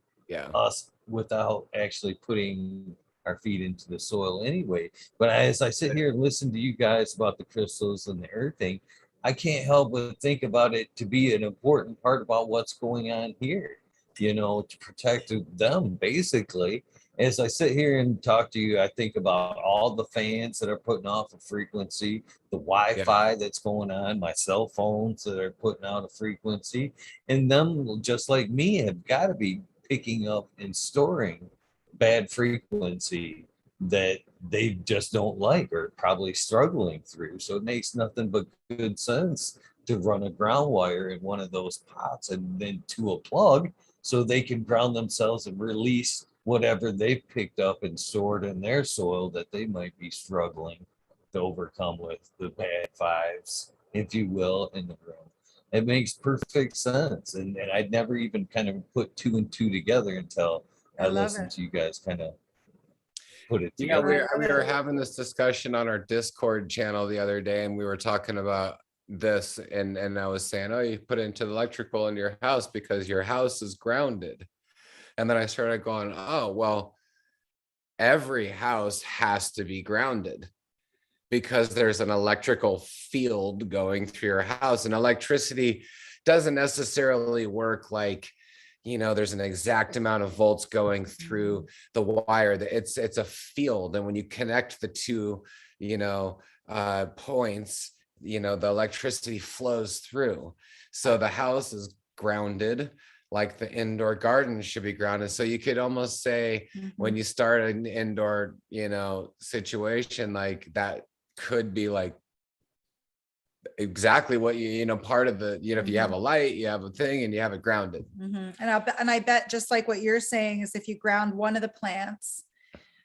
us without actually putting our feet into the soil anyway. But as I sit here and listen to you guys about the crystals and the earthing, I can't help but think about it to be an important part about what's going on here. to protect them basically. As I sit here and talk to you, I think about all the fans that are putting off a frequency, the Yeah. Wi-Fi that's going on, my cell phones that are putting out a frequency, and them just like me have got to be picking up and storing bad frequency that they just don't like or probably struggling through. So it makes nothing but good sense to run a ground wire in one of those pots and then to a plug so they can ground themselves and release whatever they've picked up and stored in their soil that they might be struggling to overcome with the bad fives, if you will, in the ground. It makes perfect sense. And I'd never even kind of put two and two together until I I love listened it. to you guys kind of put it Yeah, together. we were having this discussion on our Discord channel the other day, and we were talking about this, and I was saying, oh, you put it into the electrical in your house because your house is grounded. And then I started going, oh, well, every house has to be grounded because there's an electrical field going through your house, and electricity doesn't necessarily work like, there's an exact amount of volts going through the wire. That it's a field, and when you connect the two, points, the electricity flows through. So the house is grounded, like the indoor garden should be grounded. So you could almost say when you start an indoor, situation like that, could be like exactly what part of the, if you have a light, you have a thing, and you have it grounded. And I bet just like what you're saying is if you ground one of the plants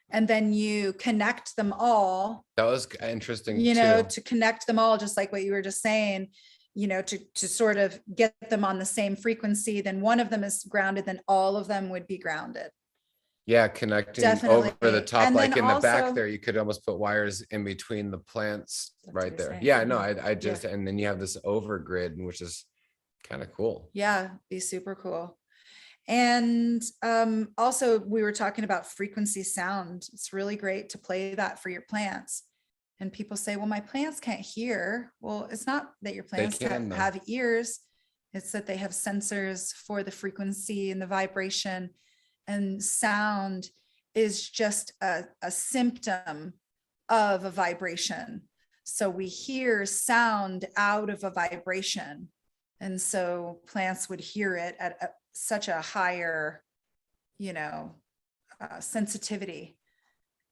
and then you connect them all, that was interesting too. to connect them all, just like what you were just saying, to sort of get them on the same frequency, then one of them is grounded, then all of them would be grounded. Yeah, connecting Definitely. over the top, And like then in the back also- there, you could almost put wires in between the plants That's what right you're there. saying. Yeah, no, I just, and then you have this over grid, which is kind of cool. Yeah, be super cool. And also we were talking about frequency sound. It's really great to play that for your plants. And people say, well, my plants can't hear. Well, it's not that your plants can, though. have ears. It's that they have sensors for the frequency and the vibration, and sound is just a symptom of a vibration. So we hear sound out of a vibration. And so plants would hear it at such a higher, sensitivity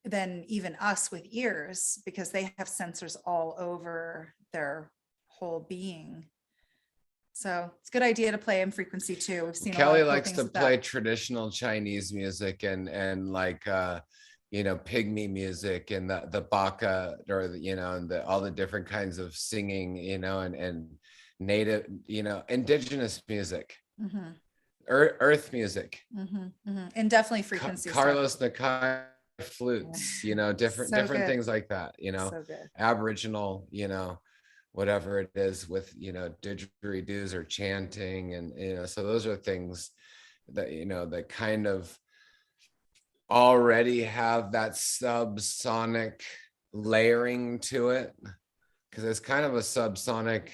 than even us with ears, because they have sensors all over their whole being. So it's a good idea to play in frequency too. We've seen Kelly a lot of cool likes things to with play that. traditional Chinese music and like pygmy music and the baka, or and all the different kinds of singing, and native, indigenous music, earth music, And definitely frequency stuff. Carlos Nakai flutes, different So good. things like that, So good. Aboriginal, whatever it is with, didgeridoos or chanting, and so those are things that, that kind of already have that subsonic layering to it, because it's kind of a subsonic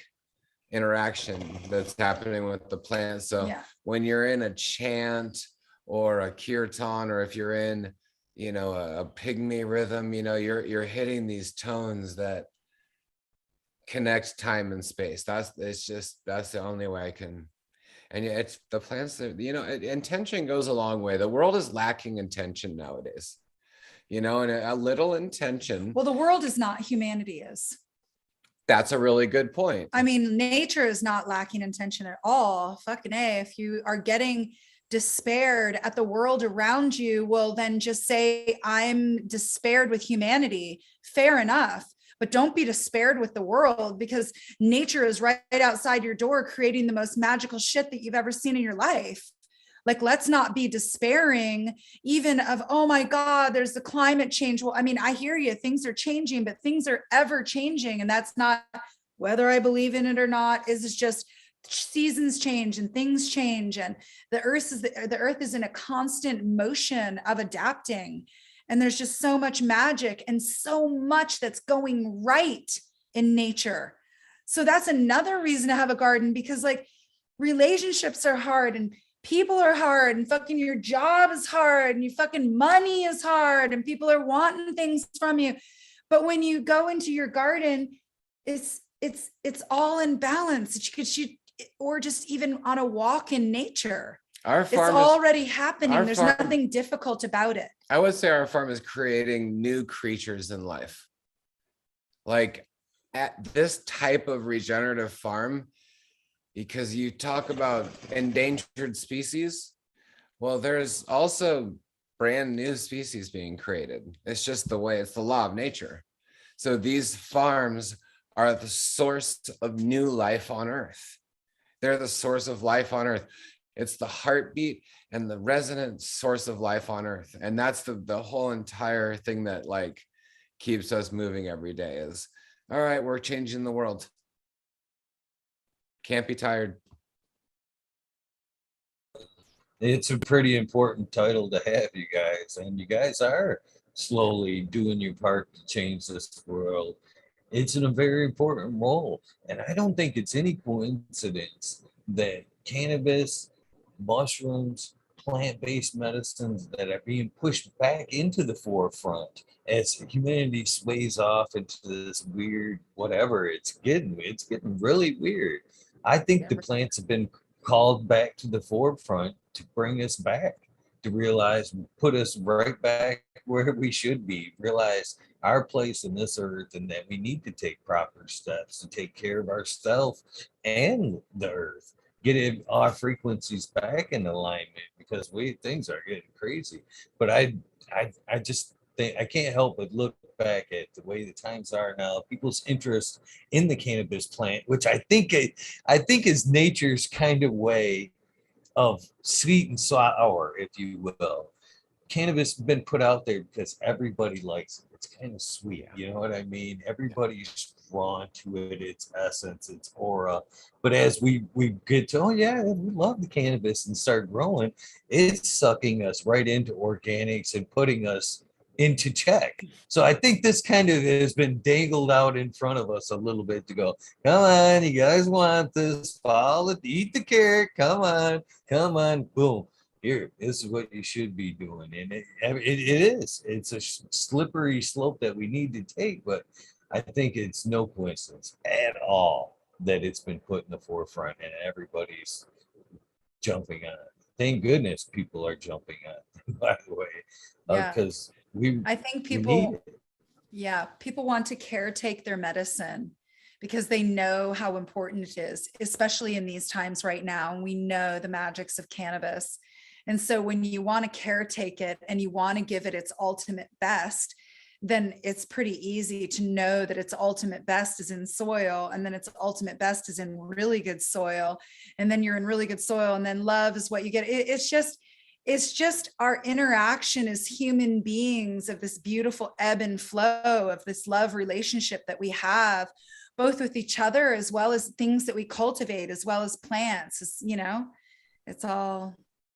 interaction that's happening with the plant. So when you're in a chant or a kirtan, or if you're in, a pygmy rhythm, you're hitting these tones that connect time and space. That's the only way I can. And it's the plants that, intention goes a long way. The world is lacking intention nowadays, and a little intention. Well, the world is not, humanity is. That's a really good point. I mean, nature is not lacking intention at all. Fucking A, if you are getting despaired at the world around you, well, then just say, I'm despaired with humanity. Fair enough. But don't be despaired with the world, because nature is right outside your door creating the most magical shit that you've ever seen in your life. Like, let's not be despairing even of, oh my God, there's the climate change. Well, I mean, I hear you, things are changing, but things are ever changing. And that's not, whether I believe in it or not, is just seasons change and things change. And the earth is in a constant motion of adapting. And there's just so much magic and so much that's going right in nature. So that's another reason to have a garden, because like relationships are hard and people are hard and fucking your job is hard and your fucking money is hard and people are wanting things from you. But when you go into your garden, it's all in balance. Or just even on a walk in nature. Our It's farm already happening. our There's farm- nothing difficult about it. I would say our farm is creating new creatures in life. Like at this type of regenerative farm, because you talk about endangered species. Well, there's also brand new species being created. It's just the way, it's the law of nature. So these farms are the source of new life on Earth. They're the source of life on Earth. It's the heartbeat and the resonant source of life on Earth. And that's the whole entire thing that like keeps us moving every day is, all right, we're changing the world. Can't be tired. It's a pretty important title to have, you guys, and you guys are slowly doing your part to change this world. It's in a very important role, and I don't think it's any coincidence that cannabis, mushrooms, plant-based medicines that are being pushed back into the forefront as humanity sways off into this weird whatever it's getting really weird. I think the plants have been called back to the forefront to bring us back, to realize, put us right back where we should be, realize our place in this earth, and that we need to take proper steps to take care of ourselves and the earth, get our frequencies back in alignment, because things are getting crazy. But I just think I can't help but look back at the way the times are now, people's interest in the cannabis plant, which I think is nature's kind of way of sweet and sour, if you will. Cannabis has been put out there because everybody likes it. It's kind of sweet, you know what I mean? Everybody's drawn to it, its essence, its aura. But as we get to, oh yeah, we love the cannabis and start growing, it's sucking us right into organics and putting us into check. So I think this kind of has been dangled out in front of us a little bit to go, come on, you guys want this, follow it, eat the carrot, come on, boom. Here, this is what you should be doing. And it's a slippery slope that we need to take, but I think it's no coincidence at all that it's been put in the forefront and everybody's jumping on it. Thank goodness people are jumping on it, by the way, because I think people want to caretake their medicine because they know how important it is, especially in these times right now. And we know the magics of cannabis. And so when you want to caretake it and you want to give it its ultimate best, then it's pretty easy to know that its ultimate best is in soil, and then its ultimate best is in really good soil. And then you're in really good soil, and then love is what you get. It's just our interaction as human beings of this beautiful ebb and flow of this love relationship that we have, both with each other as well as things that we cultivate, as well as plants.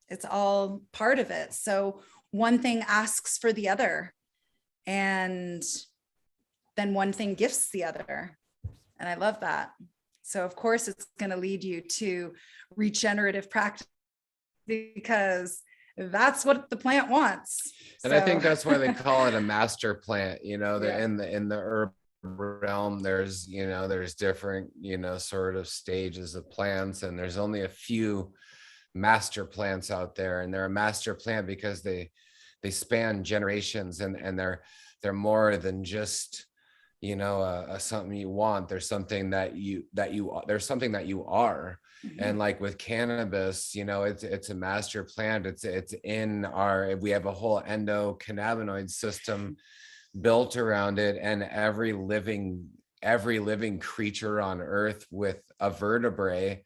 It's all part of it. So one thing asks for the other, and then one thing gifts the other. And I love that. So of course it's going to lead you to regenerative practice, because that's what the plant wants. And I think that's why they call it a master plant. In the herb realm, there's different, sort of stages of plants, and there's only a few master plants out there, and they're a master plant because they span generations, and they're more than just something you want. There's something there's something that you are. Mm-hmm. And like with cannabis, it's a master plant. It's in we have a whole endocannabinoid system built around it, and every living creature on Earth with a vertebrae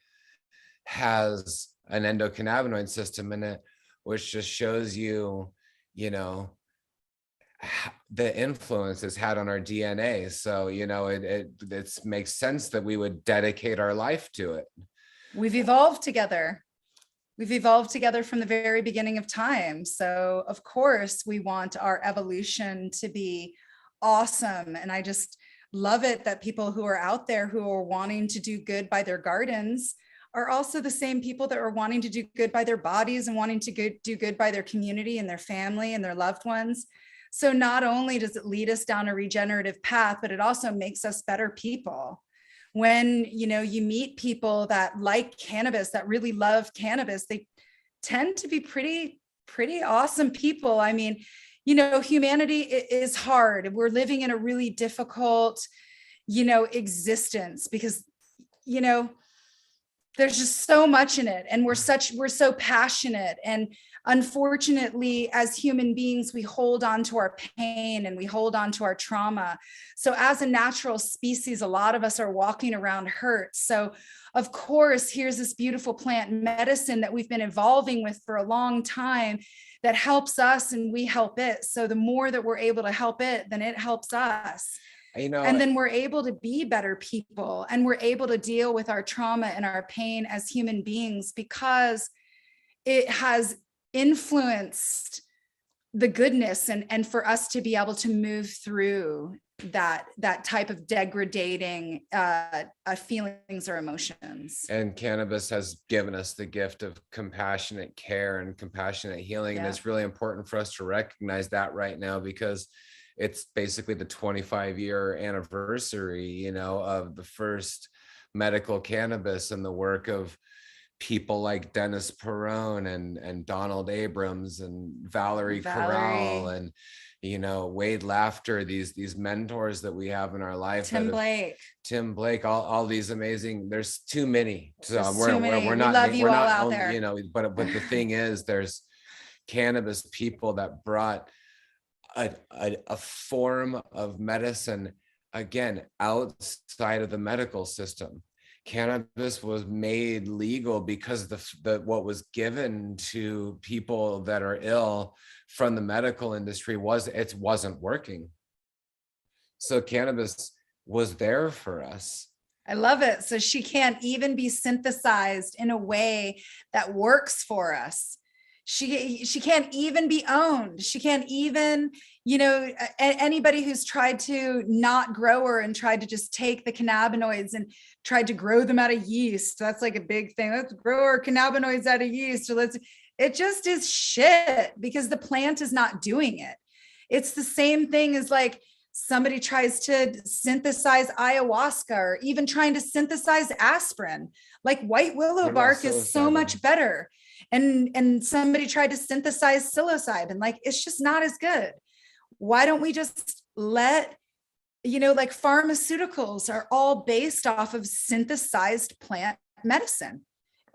has an endocannabinoid system in it, which just shows you, the influence it's had on our DNA. So, it makes sense that we would dedicate our life to it. We've evolved together. From the very beginning of time. So of course we want our evolution to be awesome. And I just love it that people who are out there who are wanting to do good by their gardens are also the same people that are wanting to do good by their bodies and wanting to do good by their community and their family and their loved ones. So not only does it lead us down a regenerative path, but it also makes us better people. When, you know, you meet people that like cannabis, that really love cannabis, they tend to be pretty awesome people. I mean, you know, humanity is hard. We're living in a really difficult, you know, existence because, you know, there's just so much in it, and we're so passionate, and unfortunately as human beings we hold on to our pain and we hold on to our trauma. So as a natural species, a lot of us are walking around hurt. So of course here's this beautiful plant medicine that we've been evolving with for a long time that helps us and we help it. So the more that we're able to help it, then it helps us. You know, and then we're able to be better people, and we're able to deal with our trauma and our pain as human beings because it has influenced the goodness and for us to be able to move through that type of degrading feelings or emotions. And cannabis has given us the gift of compassionate care and compassionate healing. Yeah. And it's really important for us to recognize that right now, because it's basically the 25-year anniversary, you know, of the first medical cannabis and the work of people like Dennis Perrone and Donald Abrams and Valerie Corral and, you know, Wade Laughter, these mentors that we have in our life. Tim Blake, all these amazing, there's too many. So we're not, love you we're all not, out there. you know, but the thing is, there's cannabis people that brought a form of medicine, again, outside of the medical system. Cannabis was made legal because the what was given to people that are ill from the medical industry wasn't working. So cannabis was there for us. I love it. So she can't even be synthesized in a way that works for us. She can't even be owned. She can't even, you know, anybody who's tried to not grow her and tried to just take the cannabinoids and tried to grow them out of yeast. That's like a big thing. Let's grow our cannabinoids out of yeast. Or it just is shit because the plant is not doing it. It's the same thing as like somebody tries to synthesize ayahuasca or even trying to synthesize aspirin. Like white willow bark is so much better. And somebody tried to synthesize psilocybin, like it's just not as good. Why don't we just let, you know, like pharmaceuticals are all based off of synthesized plant medicine.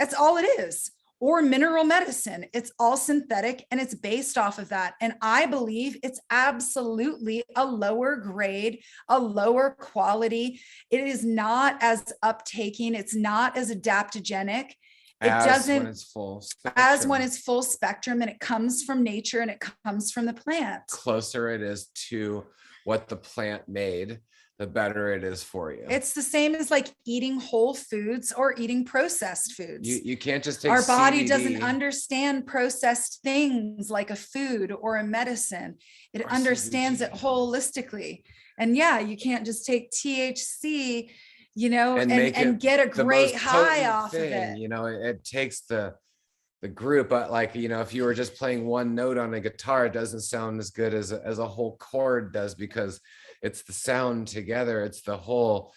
That's all it is. Or mineral medicine. It's all synthetic and it's based off of that. And I believe it's absolutely a lower grade, a lower quality. It is not as uptaking. It's not as adaptogenic. When it's full spectrum and it comes from nature and it comes from the plant. Closer it is to what the plant made, the better it is for you. It's the same as like eating whole foods or eating processed foods. You can't just take our body CBD. Doesn't understand processed things like a food or a medicine. It Or understands CBD. it holistically. And yeah, you can't just take THC, you know, and get a great high off of it. You know, it takes the group, but like, you know, if you were just playing one note on a guitar, it doesn't sound as good as a whole chord does, because it's the sound together. It's the whole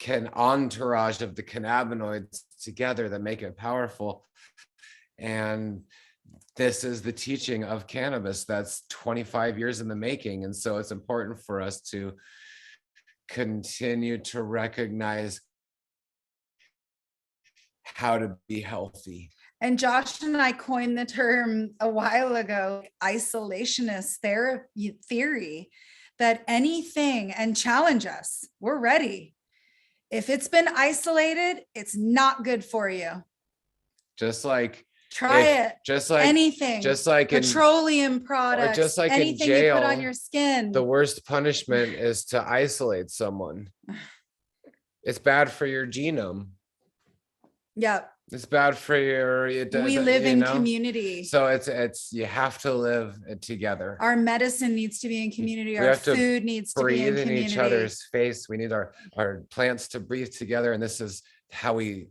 entourage of the cannabinoids together that make it powerful. And this is the teaching of cannabis that's 25 years in the making. And so it's important for us to continue to recognize how to be healthy. And Josh and I coined the term a while ago, isolationist theory, that anything, and challenge us, we're ready. If it's been isolated, it's not good for you. Just like anything, just like petroleum products, just like anything in jail, you put on your skin. The worst punishment is to isolate someone. It's bad for your genome. Yep. It's bad for we live in community. So it's you have to live together. Our medicine needs to be in community. Our food needs to be in community. Breathe in each other's face. We need our plants to breathe together. And this is how we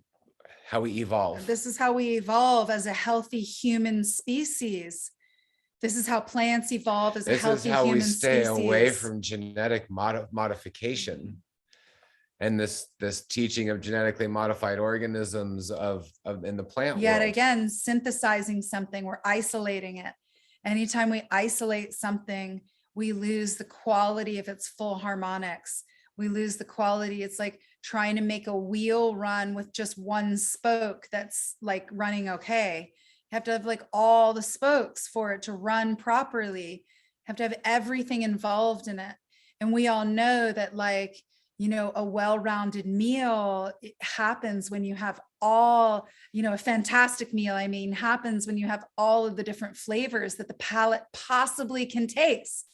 how we evolve. This is how we evolve as a healthy human species. This is how plants evolve as a healthy human species. This is how we stay away from genetic modification. And this teaching of genetically modified organisms in the plant Yet world. again, synthesizing something, we're isolating it. Anytime we isolate something, we lose the quality of its full harmonics. We lose the quality. It's like trying to make a wheel run with just one spoke that's like running okay. You have to have like all the spokes for it to run properly. You have to have everything involved in it. And we all know that, like, you know, a well-rounded meal, it happens when you have all, you know, a fantastic meal, I mean, happens when you have all of the different flavors that the palate possibly can taste.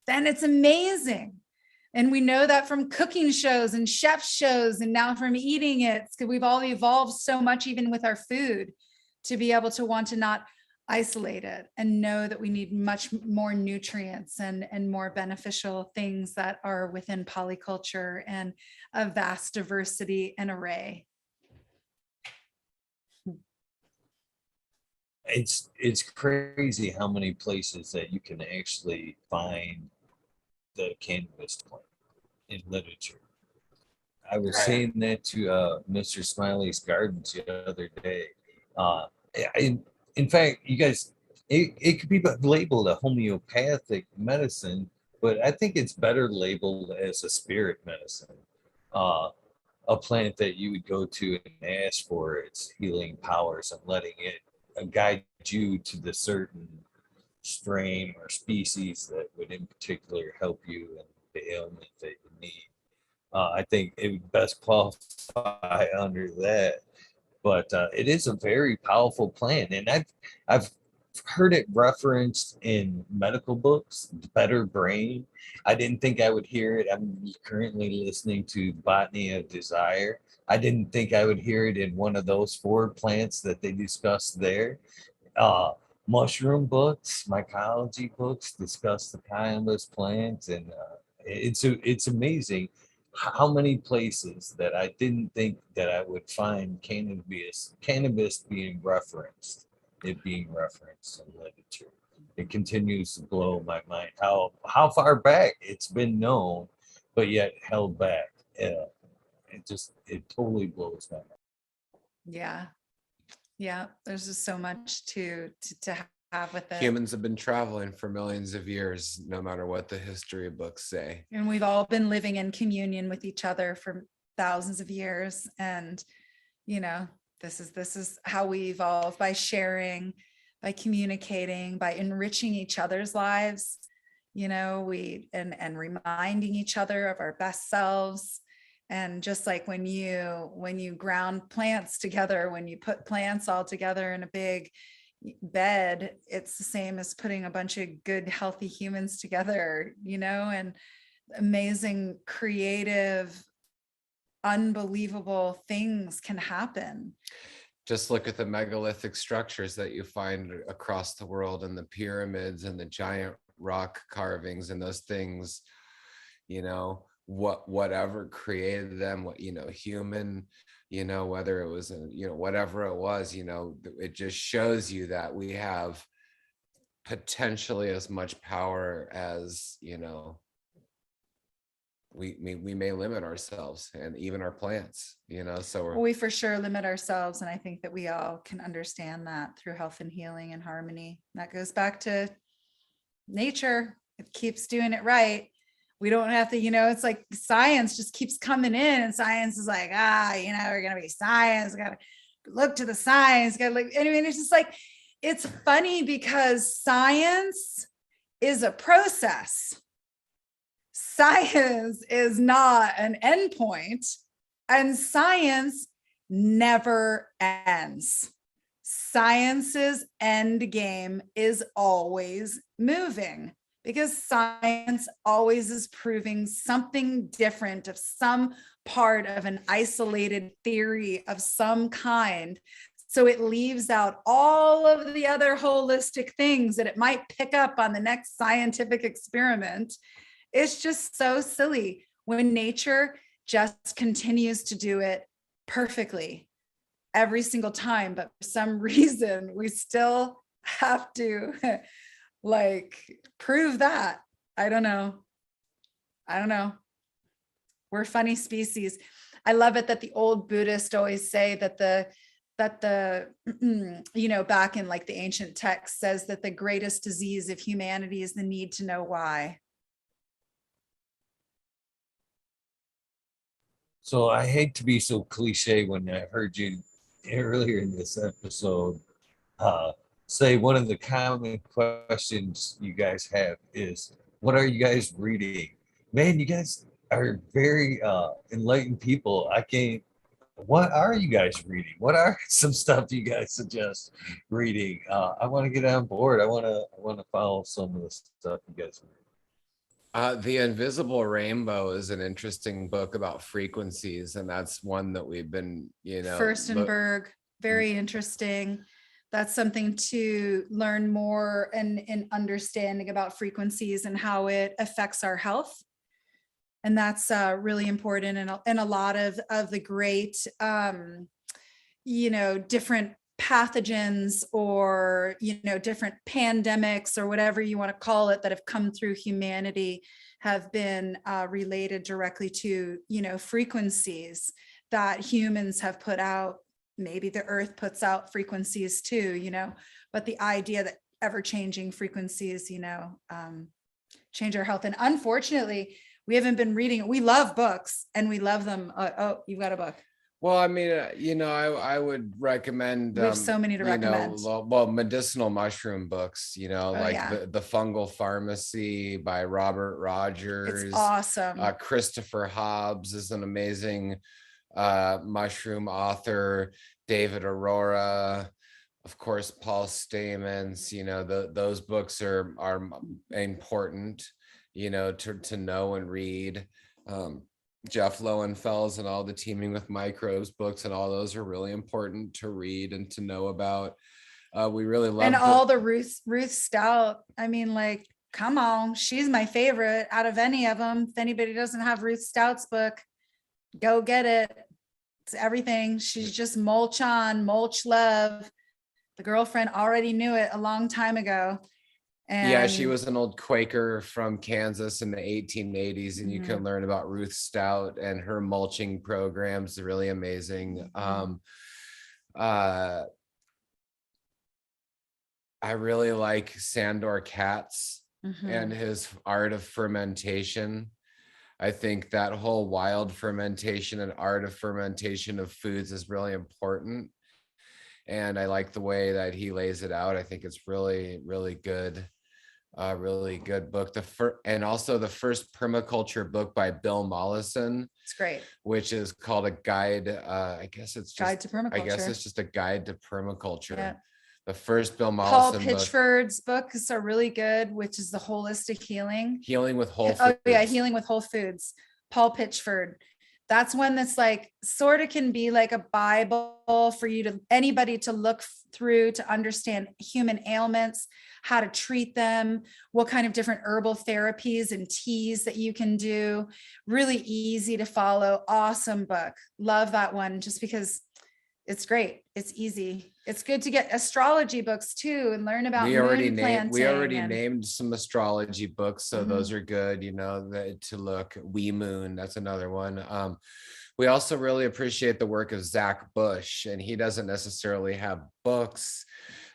Then it's amazing. And we know that from cooking shows and chef shows, and now from eating it, because we've all evolved so much, even with our food, to be able to want to not isolate it and know that we need much more nutrients and more beneficial things that are within polyculture and a vast diversity and array. It's crazy how many places that you can actually find the cannabis plant in literature. I was saying that to Mr. Smiley's Gardens the other day. In fact, you guys, it could be labeled a homeopathic medicine, but I think it's better labeled as a spirit medicine. A plant that you would go to and ask for its healing powers and letting it guide you to the certain strain or species that would in particular help you in the ailment that you need. I think it would best qualify under that. But it is a very powerful plant, and I've heard it referenced in medical books. Better Brain. I didn't think I would hear it. I'm currently listening to Botany of Desire. I didn't think I would hear it in one of those 4 plants that they discussed there. Mushroom books, mycology books discuss the cannabis plants, and it's amazing how many places that I didn't think that I would find cannabis being referenced, it being referenced in literature. It continues to blow my mind how far back it's been known, but yet held back. It totally blows my mind. Yeah. There's just so much to have with it. Humans have been traveling for millions of years, no matter what the history books say. And we've all been living in communion with each other for thousands of years. And, you know, this is how we evolve, by sharing, by communicating, by enriching each other's lives, you know, and reminding each other of our best selves. And just like when you ground plants together, when you put plants all together in a big bed, it's the same as putting a bunch of good, healthy humans together, you know, and amazing, creative, unbelievable things can happen. Just look at the megalithic structures that you find across the world, and the pyramids and the giant rock carvings and those things, you know, whatever created them, what, you know, human, you know, whether it was, you know, whatever it was, you know, it just shows you that we have potentially as much power as, you know, we may limit ourselves, and even our plants, you know, so we for sure limit ourselves. And I think that we all can understand that through health and healing and harmony. That goes back to nature. It keeps doing it right. We don't have to, you know, it's like science just keeps coming in, and science is like, you know, we're going to be science. We got to look to the science. Got to look. I mean, it's just like, it's funny because science is a process. Science is not an endpoint, and science never ends. Science's end game is always moving, because science always is proving something different of some part of an isolated theory of some kind. So it leaves out all of the other holistic things that it might pick up on the next scientific experiment. It's just so silly when nature just continues to do it perfectly every single time, but for some reason we still have to like prove that. I don't know. We're funny species. I love it that the old Buddhists always say that the back in like the ancient text says that the greatest disease of humanity is the need to know why. So I hate to be so cliche when I heard you earlier in this episode say one of the common questions you guys have is, what are you guys reading? Man, you guys are very enlightened people. What are you guys reading? What are some stuff you guys suggest reading? I want to get on board. I want to follow some of the stuff you guys read. The Invisible Rainbow is an interesting book about frequencies, and that's one that we've been, Furstenberg, very interesting. That's something to learn more and understanding about frequencies and how it affects our health. And that's really important. And a lot of the great, different pathogens or, different pandemics or whatever you want to call it that have come through humanity have been related directly to, frequencies that humans have put out. Maybe the earth puts out frequencies too, but the idea that ever-changing frequencies, change our health. And unfortunately, we haven't been reading. We love books and we love them. Oh, you've got a book. Well, I mean, I would recommend. We have so many to recommend. Medicinal mushroom books. The Fungal Pharmacy by Robert Rogers. It's awesome. Christopher Hobbs is an amazing mushroom author. David Aurora, of course, Paul Stamens. Those books are important. To know and read. Jeff Lowenfels and all the Teaming with Microbes books and all those are really important to read and to know about. We really love all the Ruth Stout. I mean, like, come on, she's my favorite out of any of them. If anybody doesn't have Ruth Stout's book, go get it. It's everything. She's just mulch on, mulch love. The girlfriend already knew it a long time ago. And she was an old Quaker from Kansas in the 1880s, and you can learn about Ruth Stout and her mulching programs. Really amazing. I really like Sandor Katz and his art of fermentation. I think that whole wild fermentation and art of fermentation of foods is really important. And I like the way that he lays it out. I think it's really, really good. Really good book. And also the first permaculture book by Bill Mollison. It's great. Which is called a guide. I guess it's just Guide to Permaculture. I guess it's just a guide to permaculture. Yeah. The first Bill Paul Mollison Pitchford's books are really good, which is the holistic healing. Healing with Whole Foods. Oh yeah, Healing with Whole Foods. Paul Pitchford. That's one that's like sort of can be like a Bible for anybody to look through to understand human ailments, how to treat them, what kind of different herbal therapies and teas that you can do. Really easy to follow. Awesome book. Love that one just because it's great. It's easy. It's good to get astrology books too and learn about we already planting named some astrology books, so those are good, to look. Wee Moon, that's another one. We also really appreciate the work of Zach Bush, and he doesn't necessarily have books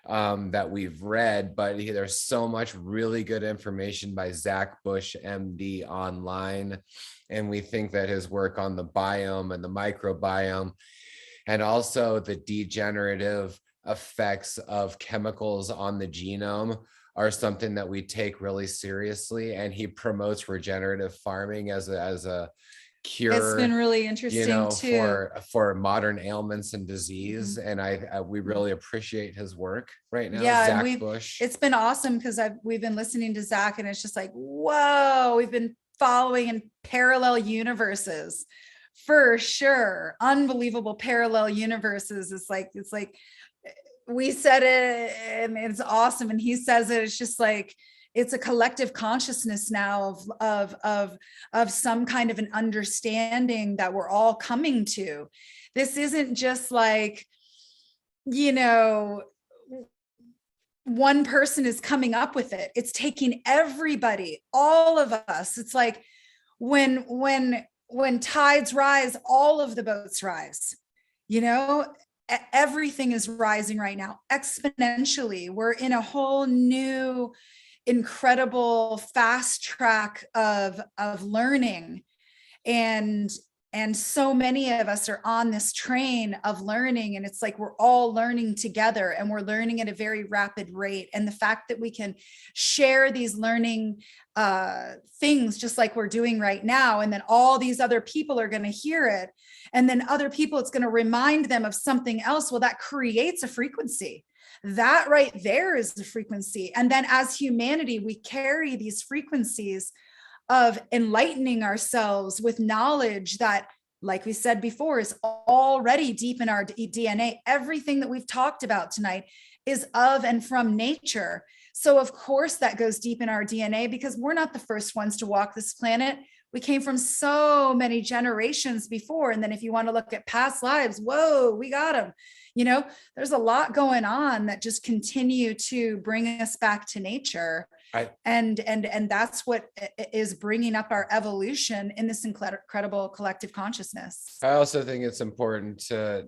that we've read, but there's so much really good information by Zach Bush, MD, online, and we think that his work on the biome and the microbiome and also the degenerative effects of chemicals on the genome are something that we take really seriously. And he promotes regenerative farming as a cure. It's been really interesting too for modern ailments and disease. And we really appreciate his work right now. Yeah, Zach Bush. It's been awesome because we've been listening to Zach, and it's just like, whoa, we've been following in parallel universes. For sure. Unbelievable parallel universes. It's like we said it and it's awesome. And he says it, it's just like, it's a collective consciousness now of some kind of an understanding that we're all coming to. This isn't just like, you know, one person is coming up with it. It's taking everybody, all of us. It's like when tides rise, all of the boats rise. You know, everything is rising right now exponentially. We're in a whole new incredible fast track of learning, and so many of us are on this train of learning, and it's like we're all learning together, and we're learning at a very rapid rate. And the fact that we can share these learning things just like we're doing right now, and then all these other people are going to hear it, and then other people, it's going to remind them of something else. Well, that creates a frequency. That right there is the frequency. And then as humanity, we carry these frequencies of enlightening ourselves with knowledge that, like we said before, is already deep in our DNA. Everything that we've talked about tonight is of and from nature. So of course that goes deep in our DNA, because we're not the first ones to walk this planet. We came from so many generations before. And then if you want to look at past lives, whoa, we got them. You know, there's a lot going on that just continue to bring us back to nature. And that's what is bringing up our evolution in this incredible collective consciousness. I also think it's important to,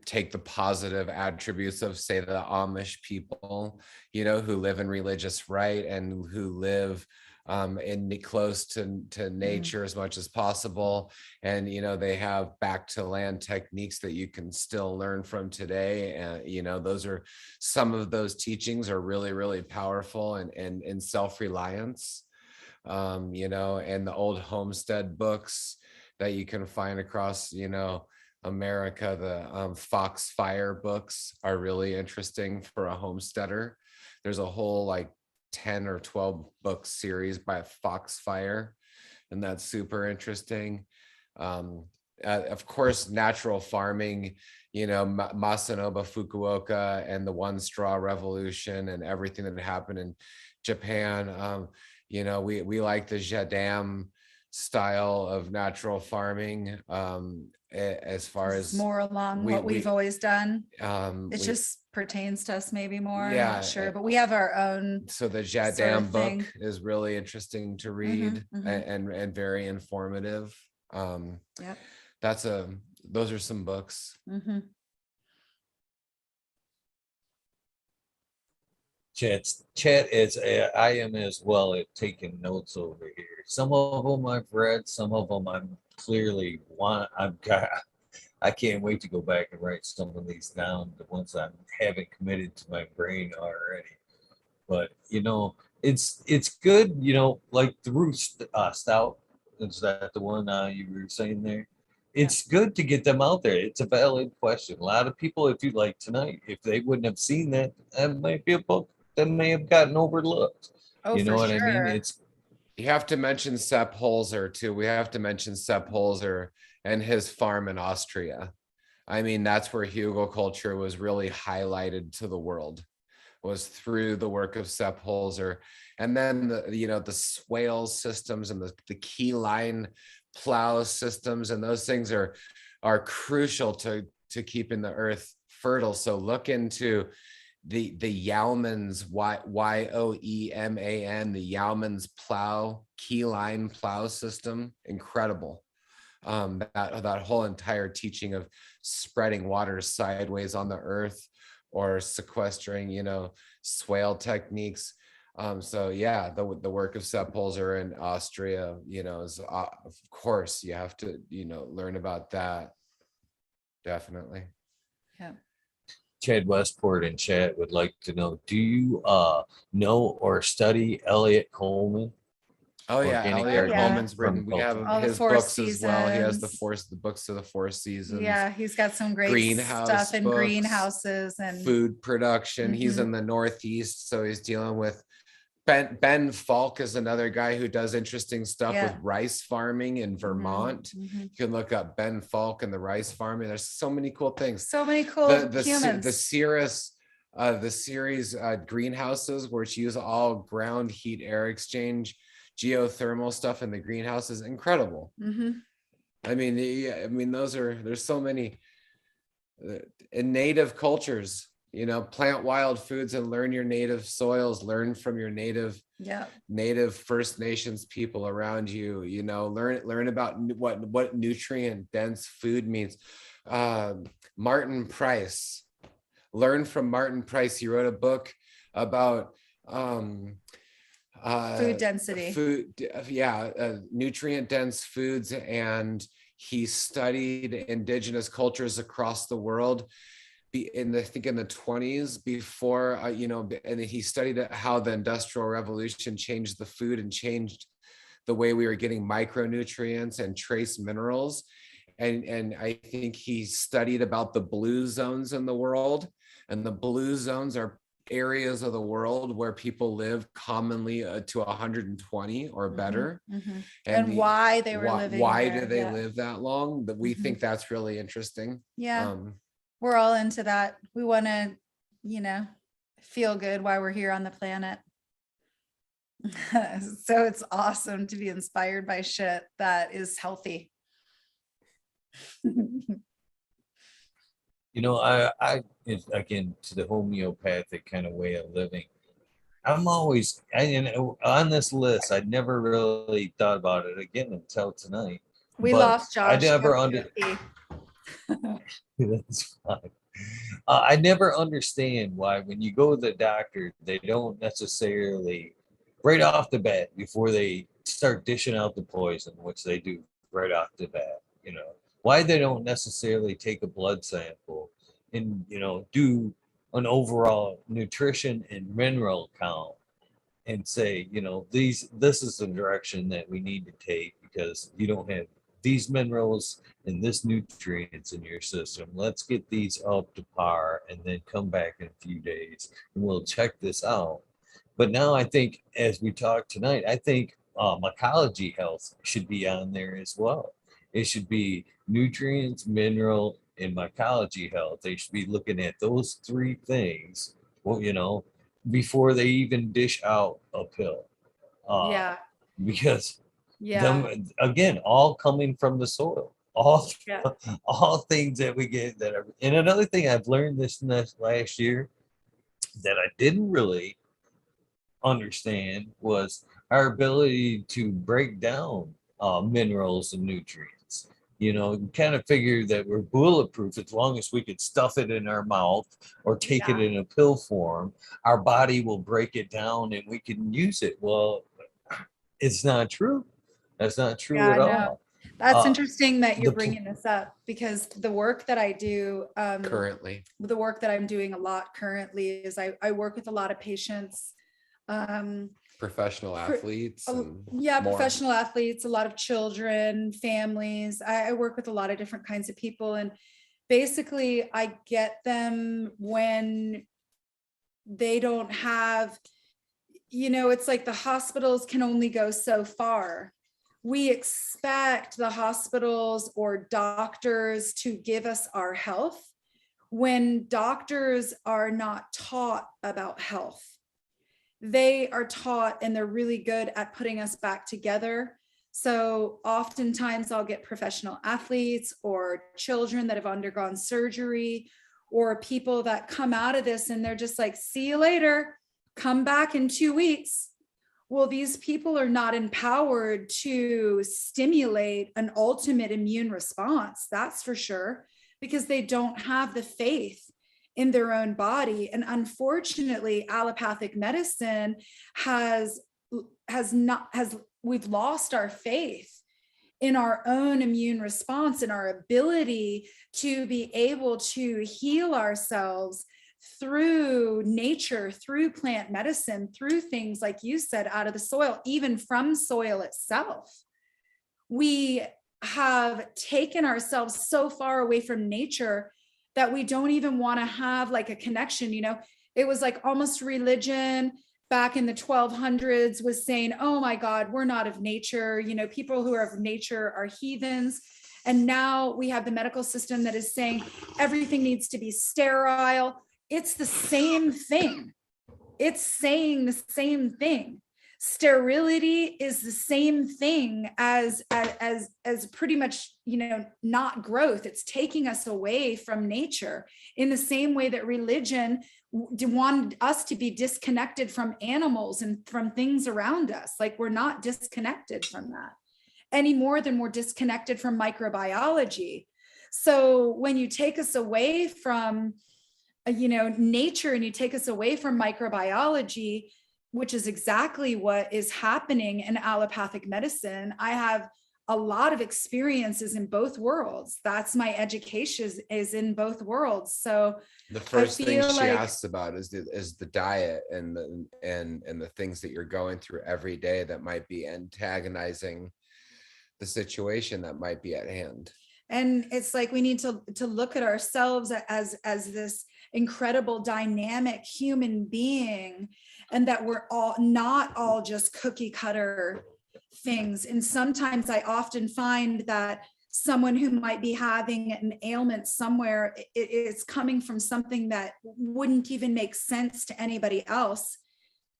take the positive attributes of, say, the Amish people, who live in religious right and who live in close to nature as much as possible. And, they have back to land techniques that you can still learn from today. And, those are some of those teachings are really, really powerful and self-reliance, and the old homestead books that you can find across, America. The Foxfire books are really interesting for a homesteader. There's a whole 10 or 12 book series by Foxfire, and that's super interesting. Of course, natural farming, Masanobu Fukuoka and the One Straw Revolution and everything that happened in Japan. We like the Jadam style of natural farming, as far as more along what we've always done. It just pertains to us maybe more. I'm not sure, but we have our own. So the Jadam book is really interesting to read, and very informative. Those are some books. Chat is I am as well at taking notes over here. Some of them I've read, some of them I'm clearly I can't wait to go back and write some of these down, the ones I haven't committed to my brain already. But it's good, like the root stout. Is that the one you were saying there? It's good to get them out there. It's a valid question. A lot of people, if you like tonight, if they wouldn't have seen that, that might be a book that may have gotten overlooked. You know what I mean? You have to mention Sepp Holzer too. We have to mention Sepp Holzer and his farm in Austria. I mean, that's where hugelkultur was really highlighted to the world, was through the work of Sepp Holzer. And then the swale systems and the key line plow systems, and those things are crucial to keeping the earth fertile. So look into the Yeomans, Yoeman, the Yeomans plow, key line plow system. Incredible. That whole entire teaching of spreading water sideways on the earth, or sequestering, swale techniques. The work of Sepp Holzer in Austria, is of course you have to, learn about that. Definitely. Yeah. Chad Westport in chat would like to know, do you know or study Elliot Coleman? Oh yeah, Elliot Coleman's written. We have his books as well. He has the books of the Four Seasons. Yeah, he's got some great stuff in greenhouses and food production. He's in the Northeast, so he's dealing with Ben Falk is another guy who does interesting stuff with rice farming in Vermont. You can look up Ben Falk and the rice farming. There's so many cool things. So many cool humans. The series greenhouses, which use all ground heat air exchange geothermal stuff in the greenhouses, incredible. I mean, there's so many in native cultures, you know, plant wild foods and learn your native soils, learn from your native First Nations people around you, you know, learn about what nutrient dense food means. Martin Price, learn from Martin Price. He wrote a book about food density, nutrient dense foods, and he studied indigenous cultures across the world I think in the 20s before, you know, and he studied how the Industrial Revolution changed the food and changed the way we were getting micronutrients and trace minerals. And I think he studied about the blue zones in the world, and the blue zones are areas of the world where people live commonly to 120 or better. And why they were living why there. do they live that long? That we think that's really interesting. We're all into that. We want to, you know, feel good while we're here on the planet. So it's awesome to be inspired by shit that is healthy. You know, again, to the homeopathic kind of way of living, I'm always, and on this list, I'd never really thought about it again until tonight. We lost Josh. I never That's fine. I never understand why when you go to the doctor, they don't necessarily, right off the bat, before they start dishing out the poison, which they do right off the bat, you know, why they don't necessarily take a blood sample and, you know, do an overall nutrition and mineral count and say, you know, this is the direction that we need to take because you don't have these minerals and this nutrients in your system. Let's get these up to par and then come back in a few days and we'll check this out. But now I think, as we talk tonight, I think mycology health should be on there as well. It should be nutrients, mineral, and mycology health. They should be looking at those three things, well, you know, before they even dish out a pill. Because them, again, all coming from the soil, all things that we get that are. And another thing I've learned this last year that I didn't really understand was our ability to break down minerals and nutrients. You know, you kind of figure that we're bulletproof as long as we could stuff it in our mouth or take it in a pill form. Our body will break it down and we can use it. Well, it's not true. That's not true at all. That's interesting that you're bringing this up because the work that I do currently, the work that I'm doing a lot currently is I work with a lot of patients. Professional athletes. Professional athletes, a lot of children, families. I work with a lot of different kinds of people. And basically I get them when they don't have, you know, it's like the hospitals can only go so far. We expect the hospitals or doctors to give us our health when doctors are not taught about health. They are taught and they're really good at putting us back together. So oftentimes I'll get professional athletes or children that have undergone surgery or people that come out of this and they're just like, see you later, come back in 2 weeks. Well, these people are not empowered to stimulate an ultimate immune response, that's for sure, because they don't have the faith in their own body. And unfortunately, allopathic medicine we've lost our faith in our own immune response and our ability to be able to heal ourselves through nature, through plant medicine, through things like you said, out of the soil, even from soil itself. We have taken ourselves so far away from nature that we don't even want to have like a connection. You know, it was like almost religion back in the 1200s was saying, oh my God, we're not of nature. You know, people who are of nature are heathens. And now we have the medical system that is saying everything needs to be sterile. It's the same thing. It's saying the same thing. Sterility is the same thing as pretty much, you know, not growth. It's taking us away from nature, in the same way that religion wanted us to be disconnected from animals and from things around us. Like, we're not disconnected from that any more than we're disconnected from microbiology. So when you take us away from, you know, nature, and you take us away from microbiology, which is exactly what is happening in allopathic medicine. I have a lot of experiences in both worlds. That's my education, is in both worlds. So the first thing she like, asks about is the diet and the things that you're going through every day that might be antagonizing the situation that might be at hand. And it's like, we need to look at ourselves as this incredible dynamic human being, and that we're all not all just cookie cutter things. And sometimes I often find that someone who might be having an ailment somewhere, it's coming from something that wouldn't even make sense to anybody else,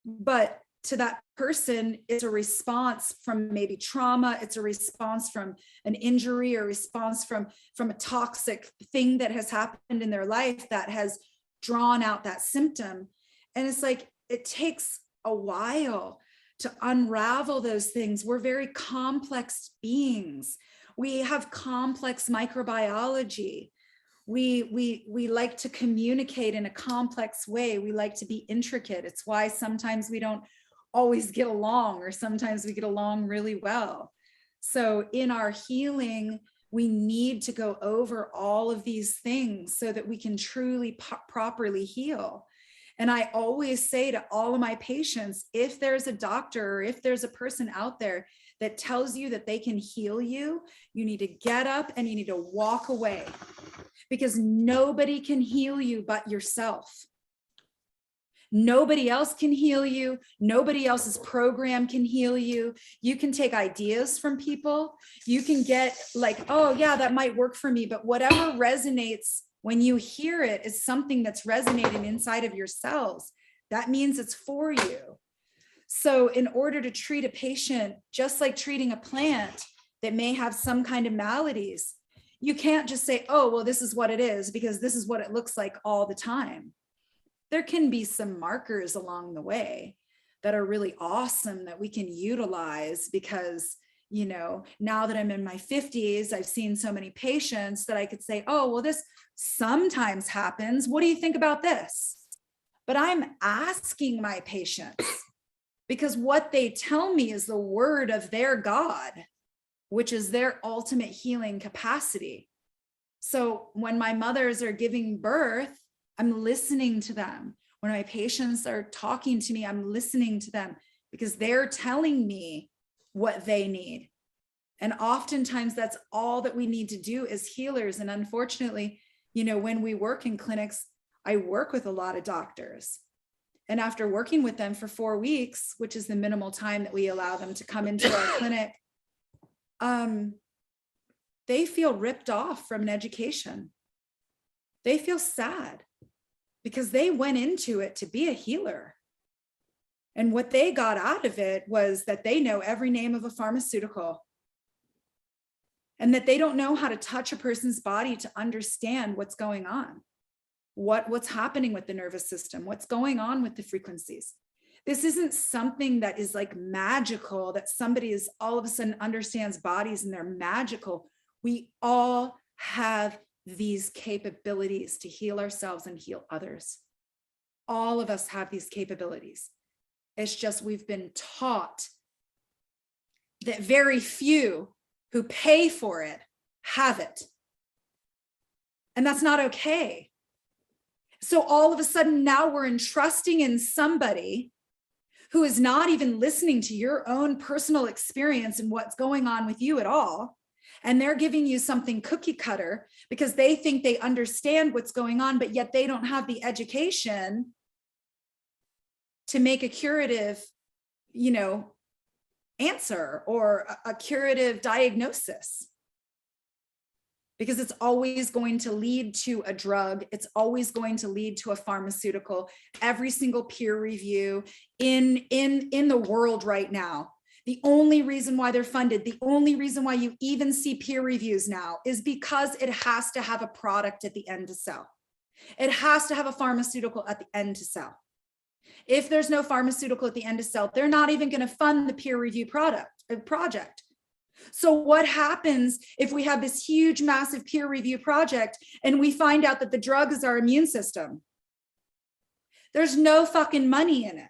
but to that person, it's a response from maybe trauma. It's a response from an injury, or response from a toxic thing that has happened in their life that has drawn out that symptom. And it's like, it takes a while to unravel those things. We're very complex beings. We have complex microbiology. We like to communicate in a complex way. We like to be intricate. It's why sometimes we don't always get along, or sometimes we get along really well. So in our healing, we need to go over all of these things so that we can truly properly heal. And I always say to all of my patients, if there's a doctor, or if there's a person out there that tells you that they can heal you, you need to get up and you need to walk away, because nobody can heal you but yourself. Nobody else can heal you. Nobody else's program can heal you. You can take ideas from people. You can get like, oh yeah, that might work for me. But whatever resonates when you hear it is something that's resonating inside of your cells. That means it's for you. So in order to treat a patient, just like treating a plant that may have some kind of maladies, you can't just say, oh, well, this is what it is, because this is what it looks like all the time. There can be some markers along the way that are really awesome that we can utilize, because, you know, now that I'm in my 50s, I've seen so many patients that I could say, oh, well, this sometimes happens. What do you think about this? But I'm asking my patients, because what they tell me is the word of their God, which is their ultimate healing capacity. So when my mothers are giving birth, I'm listening to them. When my patients are talking to me, I'm listening to them, because they're telling me what they need. And oftentimes that's all that we need to do as healers. And unfortunately, you know, when we work in clinics, I work with a lot of doctors. And after working with them for 4 weeks, which is the minimal time that we allow them to come into our clinic, they feel ripped off from an education. They feel sad, because they went into it to be a healer. And what they got out of it was that they know every name of a pharmaceutical, and that they don't know how to touch a person's body to understand what's going on, what's happening with the nervous system, what's going on with the frequencies. This isn't something that is like magical, that somebody is all of a sudden understands bodies and they're magical. We all have these capabilities to heal ourselves and heal others. All of us have these capabilities. It's just we've been taught that very few who pay for it have it. And that's not okay. So all of a sudden now we're entrusting in somebody who is not even listening to your own personal experience and what's going on with you at all. And they're giving you something cookie cutter because they think they understand what's going on, but yet they don't have the education to make a curative, answer or a curative diagnosis. because it's always going to lead to a drug. It's always going to lead to a pharmaceutical. Every single peer review in the world right now, the only reason why they're funded, the only reason why you even see peer reviews now is because it has to have a product at the end to sell. It has to have a pharmaceutical at the end to sell. If there's no pharmaceutical at the end to sell, they're not even going to fund the peer review project. So what happens if we have this huge, massive peer review project and we find out that the drug is our immune system? There's no fucking money in it.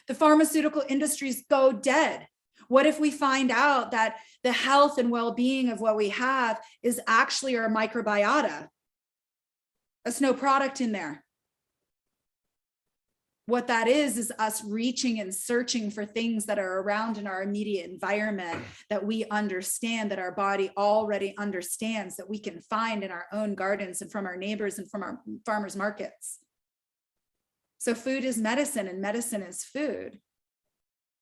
The pharmaceutical industries go dead. What if we find out that the health and well-being of what we have is actually our microbiota? There's no product in there. What that is us reaching and searching for things that are around in our immediate environment that we understand, that our body already understands, that we can find in our own gardens and from our neighbors and from our farmers markets. So food is medicine and medicine is food.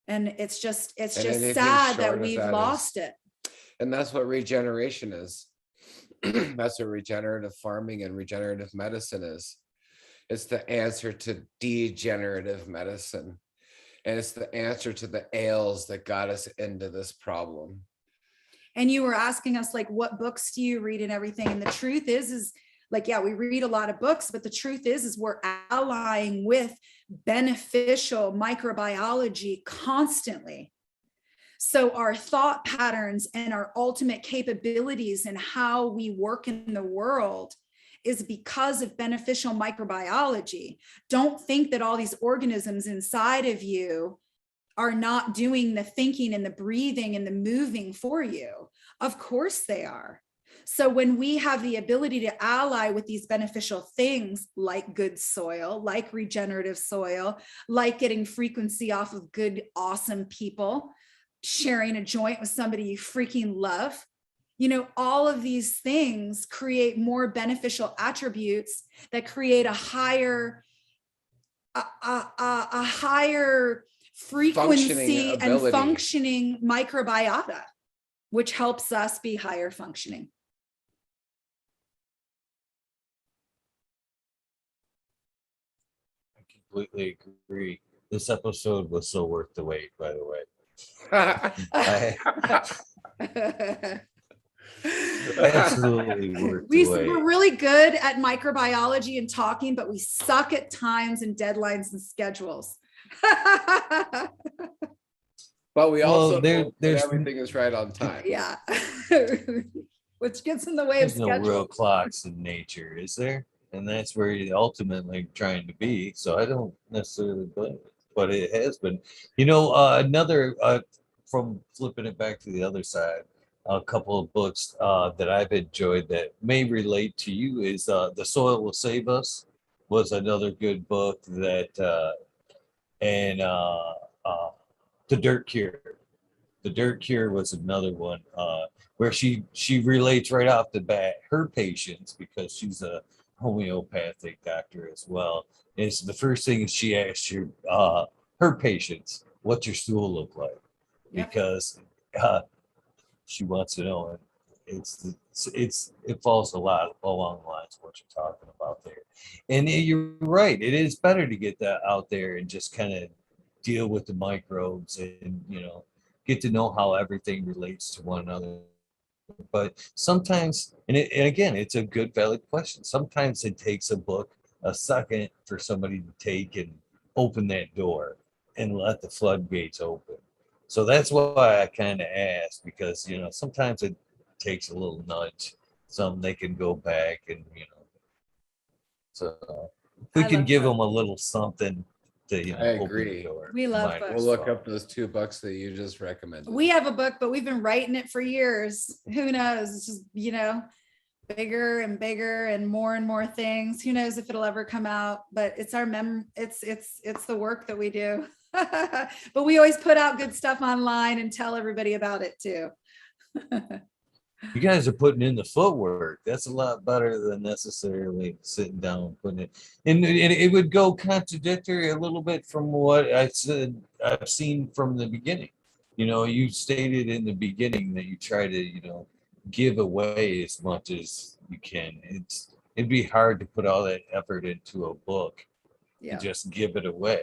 And it's just sad that we've lost it. And that's what regeneration is. That's what regenerative farming and regenerative medicine is. It's the answer to degenerative medicine. And it's the answer to the ails that got us into this problem. And you were asking us, like, what books do you read and everything? And the truth is like, yeah, we read a lot of books, but the truth is we're allying with beneficial microbiology constantly. So our thought patterns and our ultimate capabilities and how we work in the world is because of beneficial microbiology. Don't think that all these organisms inside of you are not doing the thinking and the breathing and the moving for you. Of course they are. So when we have the ability to ally with these beneficial things like good soil, like regenerative soil, like getting frequency off of good, awesome people, sharing a joint with somebody you freaking love, you know, all of these things create more beneficial attributes that create a higher frequency and functioning microbiota, which helps us be higher functioning. I completely agree. This episode was so worth the wait, by the way. Absolutely worth the wait. We're really good at microbiology and talking, but we suck at times and deadlines and schedules. But we also know that everything is right on time. Yeah. Which gets in the way of schedule. There's no real clocks in nature, is there? And that's where you're ultimately trying to be. So I don't necessarily blame it, but it has been. You know, another, from flipping it back to the other side, a couple of books that I've enjoyed that may relate to you is The Soil Will Save Us was another good book that, and The Dirt Cure. The Dirt Cure was another one where she relates right off the bat her patients, because she's a homeopathic doctor as well. Is the first thing she asks her patients, what's your stool look like? Yep. Because she wants to know, and it falls a lot along the lines of what you're talking about there. And you're right, it is better to get that out there and just kind of deal with the microbes and, you know, get to know how everything relates to one another. But sometimes, and again, it's a good, valid question. Sometimes it takes a second for somebody to take and open that door and let the floodgates open. So that's why I kind of asked, because, you know, sometimes it takes a little nudge. Some they can go back and, you know, so if we can give them a little something to, you know, I agree. Open the door. We love books. We'll look up those 2 books that you just recommended. We have a book, but we've been writing it for years. Who knows? It's just, you know, bigger and bigger and more things. Who knows if it'll ever come out, but it's our it's the work that we do. But we always put out good stuff online and tell everybody about it too. You guys are putting in the footwork. That's a lot better than necessarily sitting down and putting it. And it would go contradictory a little bit from what I said I've seen from the beginning. You know, you stated in the beginning that you try to, you know, give away as much as you can. It'd be hard to put all that effort into a book and just give it away.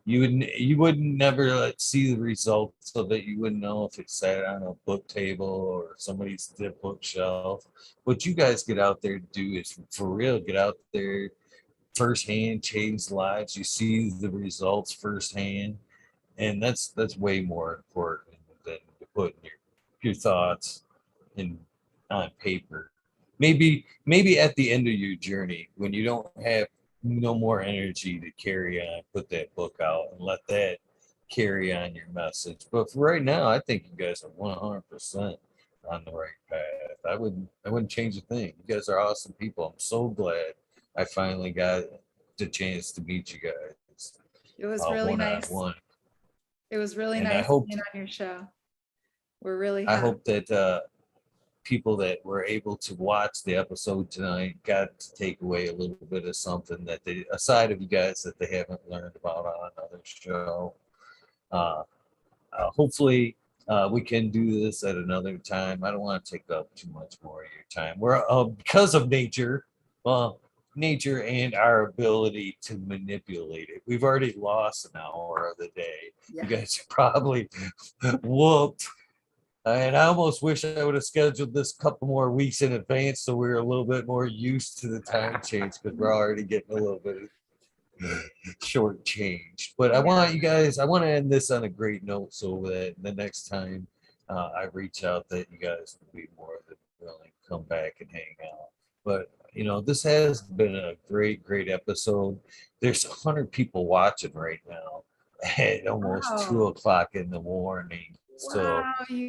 You wouldn't never see the results of it. You wouldn't know if it sat on a book table or somebody's bookshelf. What you guys get out there to do is for real. Get out there firsthand, change lives. You see the results firsthand, and that's way more important than to put your thoughts in on paper. Maybe at the end of your journey when you don't have no more energy to carry on, put that book out and let that carry on your message. But for right now, I think you guys are 100% on the right path. I wouldn't change a thing. You guys are awesome people. I'm so glad I finally got the chance to meet you guys. It was really nice. One-on-one. It was really And nice being on your show. We're really happy. I hope that people that were able to watch the episode tonight got to take away a little bit of something that they, aside of you guys, that they haven't learned about on another show. Hopefully we can do this at another time. I don't want to take up too much more of your time. We're because of nature, nature and our ability to manipulate it. We've already lost an hour of the day. Yeah. You guys are probably whooped. And I almost wish I would have scheduled this a couple more weeks in advance so we were a little bit more used to the time change, because we're already getting a little bit shortchanged. But I want you guys, I want to end this on a great note so that the next time I reach out that you guys will be more than willing to come back and hang out. But, you know, this has been a great episode. There's 100 people watching right now at almost 2 o'clock in the morning. So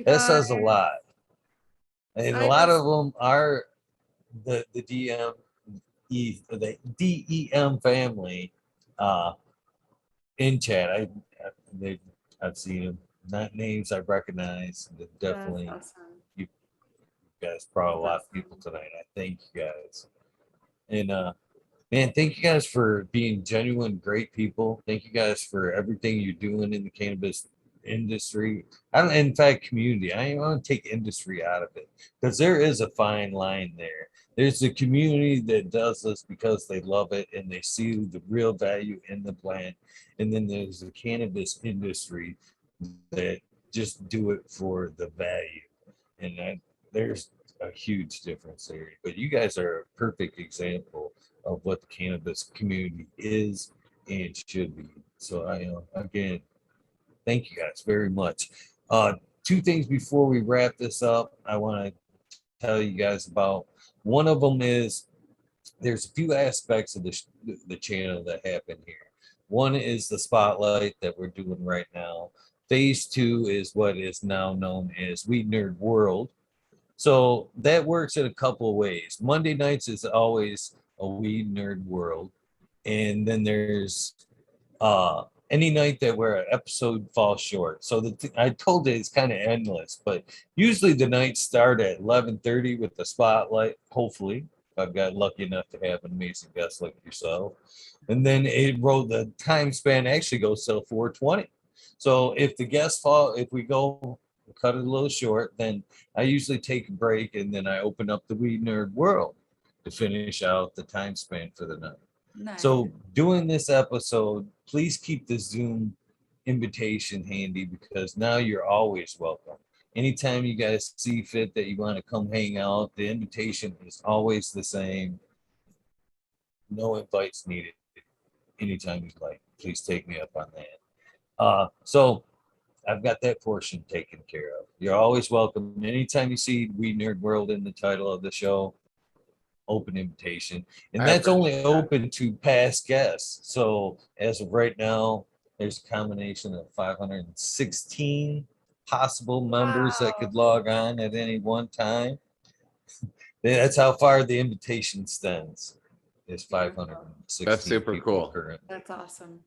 that says a lot. And a lot of them are the DEM family in chat. I've seen them, not names I recognize. Definitely, awesome. You guys brought a lot of people tonight. I thank you guys. And man, thank you guys for being genuine, great people. Thank you guys for everything you're doing in the cannabis industry. In fact, community. I want to take industry out of it, because there is a fine line there. There's a community that does this because they love it and they see the real value in the plant, and then there's the cannabis industry that just do it for the value, and there's a huge difference there. But you guys are a perfect example of what the cannabis community is and should be. So again, thank you guys very much. 2 things before we wrap this up, I want to tell you guys about. One of them is there's a few aspects of the channel that happen here. One is the spotlight that we're doing right now. Phase 2 is what is now known as Weed Nerd World. So that works in a couple of ways. Monday nights is always a Weed Nerd World. And then there's any night that where an episode falls short. So I told you it's kind of endless, but usually the nights start at 11:30 with the spotlight, hopefully. I've got lucky enough to have an amazing guest like yourself. And then the time span actually goes till 4:20. So if the guests if we go cut it a little short, then I usually take a break and then I open up the Weed Nerd World to finish out the time span for the night. Nice. So doing this episode, please keep the Zoom invitation handy, because now you're always welcome. Anytime you guys see fit that you want to come hang out, the invitation is always the same. No invites needed. Anytime you'd like, please take me up on that. So I've got that portion taken care of. You're always welcome. Anytime you see Weed Nerd World in the title of the show, open invitation, and that's only open to past guests. So as of right now, there's a combination of 516 possible members that could log on at any one time. That's how far the invitation extends. Is 516. That's super cool. Currently. That's awesome.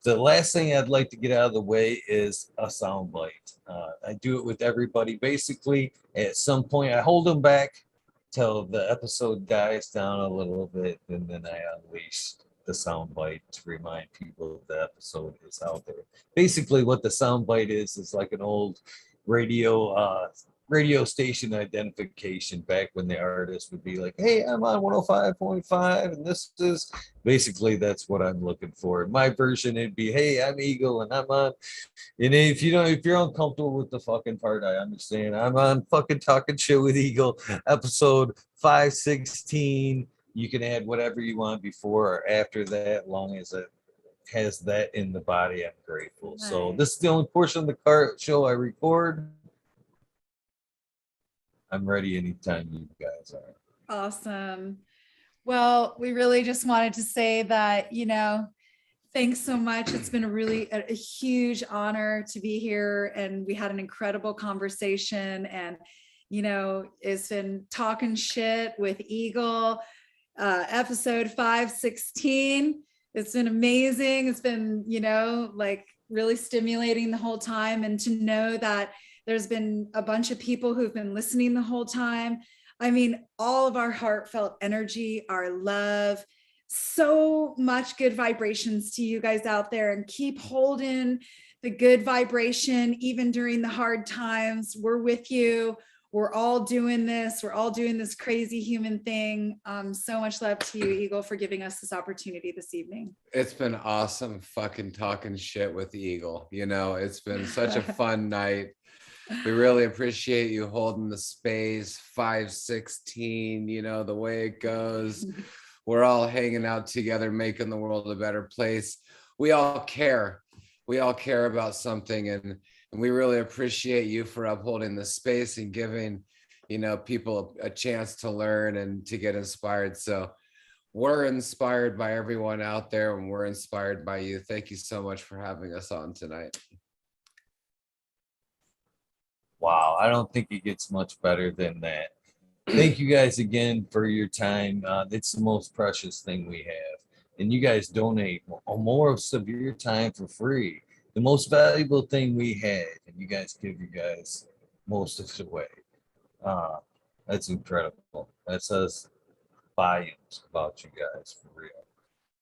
The last thing I'd like to get out of the way is a soundbite. I do it with everybody. Basically, at some point, I hold them back till the episode dies down a little bit, and then I unleash the soundbite to remind people the episode is out there. Basically, what the soundbite is like an old radio radio station identification back when the artist would be like, hey, I'm on 105.5 and this is basically that's what I'm looking for. In my version, it'd be, hey, I'm Eagle and I'm on. And if you don't, if you're uncomfortable with the fucking part, I understand. I'm on fucking Talking Shit with Eagle, episode 516. You can add whatever you want before or after that, long as it has that in the body. I'm grateful. Nice. So this is the only portion of the show I record. I'm ready anytime you guys are. Awesome. Well, we really just wanted to say that, you know, thanks so much. It's been a huge honor to be here, and we had an incredible conversation, and, you know, it's been Talking Shit with Eagle, episode 516. It's been amazing. It's been, you know, like really stimulating the whole time, and to know that there's been a bunch of people who've been listening the whole time. I mean, all of our heartfelt energy, our love, so much good vibrations to you guys out there, and keep holding the good vibration even during the hard times. We're with you. We're all doing this. We're all doing this crazy human thing. So much love to you, Eagle, for giving us this opportunity this evening. It's been awesome fucking talking shit with Eagle. You know, it's been such a fun night. We really appreciate you holding the space. 516, you know, the way it goes. We're all hanging out together, making the world a better place. We all care. We all care about something, and we really appreciate you for upholding the space and giving, you know, people a chance to learn and to get inspired. So we're inspired by everyone out there, and we're inspired by you. Thank you so much for having us on tonight. Wow, I don't think it gets much better than that. Thank you guys again for your time. It's the most precious thing we have. And you guys donate more of your time for free. The most valuable thing we had, and you guys give you guys most of it away. That's incredible. That says volumes about you guys, for real.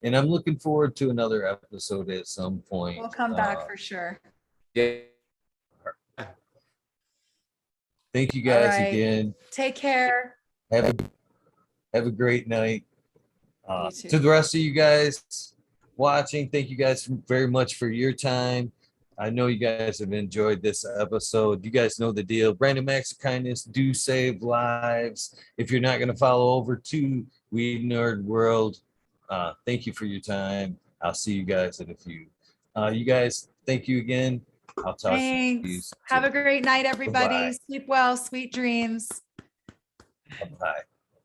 And I'm looking forward to another episode at some point. We'll come back for sure. Yeah. Thank you guys again. Take care. Have a great night. To the rest of you guys watching, thank you guys very much for your time. I know you guys have enjoyed this episode. You guys know the deal. Random acts of kindness do save lives. If you're not going to follow over to Weed Nerd World, thank you for your time. I'll see you guys in a few. You guys, thank you again. I'll talk to you soon. Have a great night, everybody. Bye-bye. Sleep well. Sweet dreams. Bye.